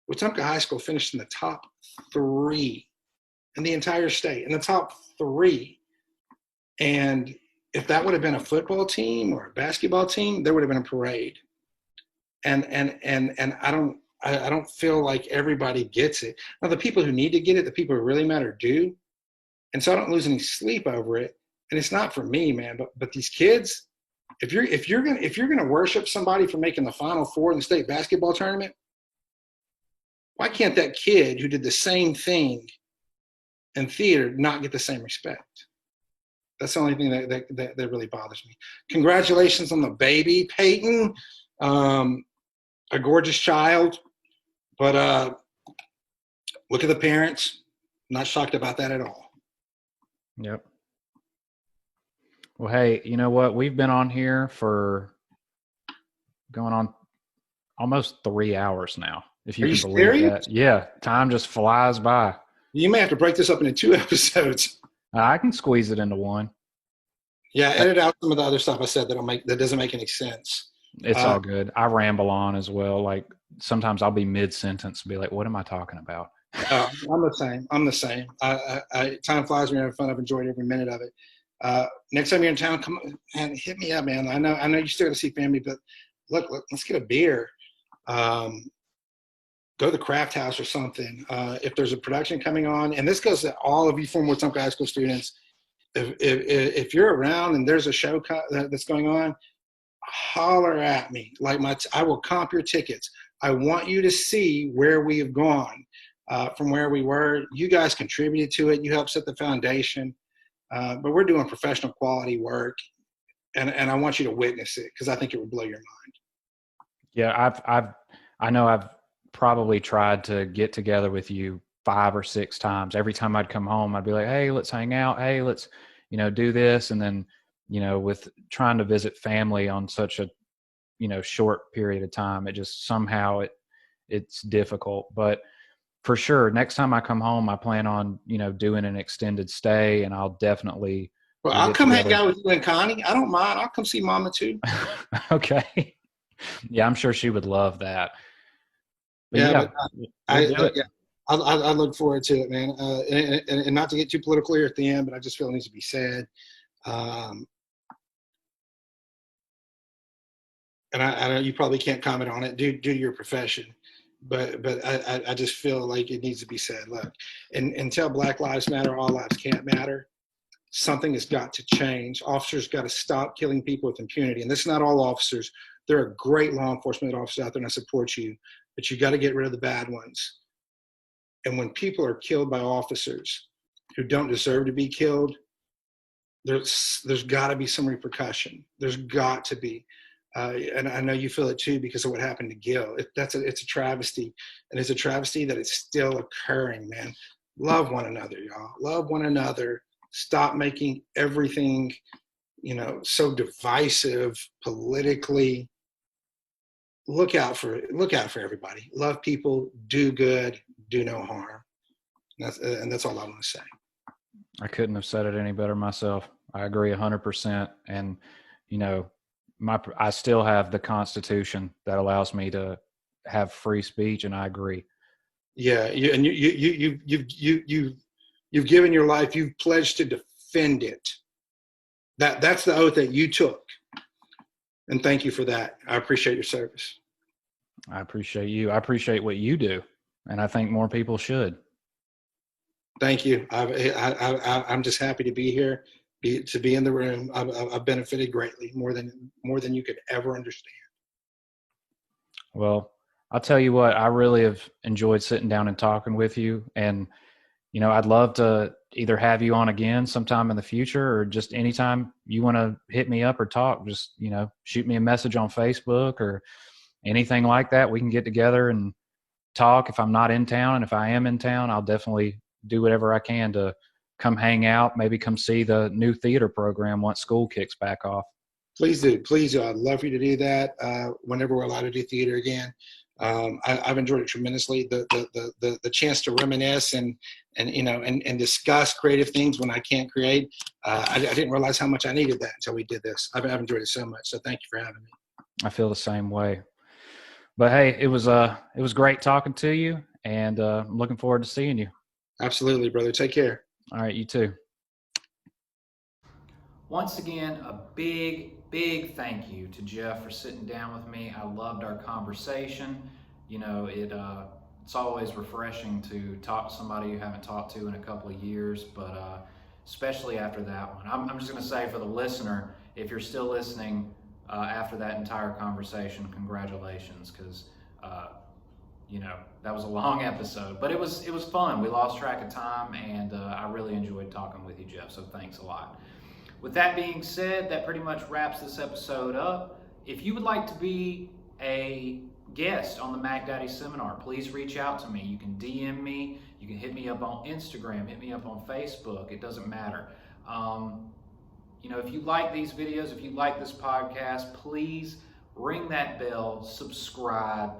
Wetumpka High School finished in the top 3 in the entire state, in the top 3. And if that would have been a football team or a basketball team, there would have been a parade. And I don't feel like everybody gets it. Now, the people who need to get it, the people who really matter, do. And so I don't lose any sleep over it. And it's not for me, man. But these kids, if you're gonna worship somebody for making the Final Four in the state basketball tournament, why can't that kid who did the same thing in theater not get the same respect? That's the only thing that really bothers me. Congratulations on the baby, Peyton. A gorgeous child. But look at the parents. Not shocked about that at all. Yep. Well, hey, you know what? We've been on here for going on almost 3 hours now. If you Are can you believe serious? that. Yeah, time just flies by. You may have to break this up into 2 episodes. I can squeeze it into one. Yeah, edit out some of the other stuff I said that doesn't make any sense. It's all good. I ramble on as well. Like sometimes I'll be mid-sentence and be like, what am I talking about? I'm the same. Time flies when you're having fun. I've enjoyed every minute of it. Next time you're in town, come and hit me up, man. I know you still got to see family, but look, let's get a beer. Go to the craft house or something. If there's a production coming on, and this goes to all of you former Wetumpka High School students, if you're around and there's a show that's going on, holler at me. I will comp your tickets. I want you to see where we have gone from where we were. You guys contributed to it. You helped set the foundation. But we're doing professional quality work, and I want you to witness it because I think it would blow your mind. Yeah, I know I've probably tried to get together with you 5 or 6 times. Every time I'd come home, I'd be like, hey, let's hang out. Hey, let's, do this. And then, with trying to visit family on such a, short period of time, it just somehow it's difficult. But for sure, next time I come home, I plan on, doing an extended stay, and I'll definitely. Well, I'll come hang out with you and Connie. I don't mind. I'll come see Mama too. Okay. Yeah, I'm sure she would love that. But I look forward to it, man. And not to get too political here at the end, but I just feel it needs to be said. And I know you probably can't comment on it due to your profession, but I just feel like it needs to be said. Look, until Black Lives Matter, all lives can't matter. Something has got to change. Officers got to stop killing people with impunity. And this is not all officers. There are great law enforcement officers out there, and I support you. But you got to get rid of the bad ones. And when people are killed by officers who don't deserve to be killed, there's got to be some repercussion. There's got to be. And I know you feel it too because of what happened to Gil. It's a travesty. And it's a travesty that it's still occurring, man. Love one another, y'all. Love one another. Stop making everything, so divisive politically. Look out for everybody. Love people, do good, do no harm. And that's all I want to say. I couldn't have said it any better myself. I agree 100%. And, I still have the Constitution that allows me to have free speech, and I agree. Yeah, and you've given your life. You've pledged to defend it. That's the oath that you took. And thank you for that. I appreciate your service. I appreciate you. I appreciate what you do, and I think more people should. Thank you. I'm just happy to be here, to be in the room. I've benefited greatly, more than you could ever understand. Well, I'll tell you what, I really have enjoyed sitting down and talking with you, and I'd love to either have you on again sometime in the future, or just anytime you want to hit me up or talk, just, shoot me a message on Facebook or anything like that, we can get together and talk if I'm not in town. And if I am in town, I'll definitely do whatever I can to come hang out, maybe come see the new theater program once school kicks back off. Please do. Please do. I'd love for you to do that whenever we're allowed to do theater again. I've enjoyed it tremendously. The chance to reminisce and discuss creative things when I can't create. I didn't realize how much I needed that until we did this. I've enjoyed it so much. So thank you for having me. I feel the same way. But hey, it was great talking to you, and I'm looking forward to seeing you. Absolutely, brother. Take care. All right, you too. Once again, a big thank you to Jeff for sitting down with me. I loved our conversation. You know, it's always refreshing to talk to somebody you haven't talked to in a couple of years, but especially after that one. I'm just going to say for the listener, if you're still listening after that entire conversation, congratulations, because that was a long episode, but it was fun. We lost track of time, and I really enjoyed talking with you, Jeff, so thanks a lot. With that being said, that pretty much wraps this episode up. If you would like to be a guest on the Mac Daddy Seminar, please reach out to me. You can DM me, you can hit me up on Instagram, hit me up on Facebook, it doesn't matter. If you like these videos, if you like this podcast, please ring that bell, subscribe.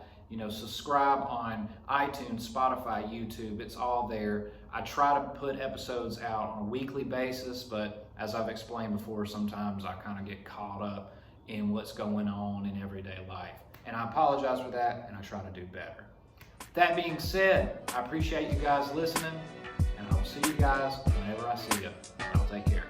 Subscribe on iTunes, Spotify, YouTube. It's all there. I try to put episodes out on a weekly basis, but as I've explained before, sometimes I kind of get caught up in what's going on in everyday life. And I apologize for that, and I try to do better. That being said, I appreciate you guys listening, and I'll see you guys whenever I see you. I'll take care.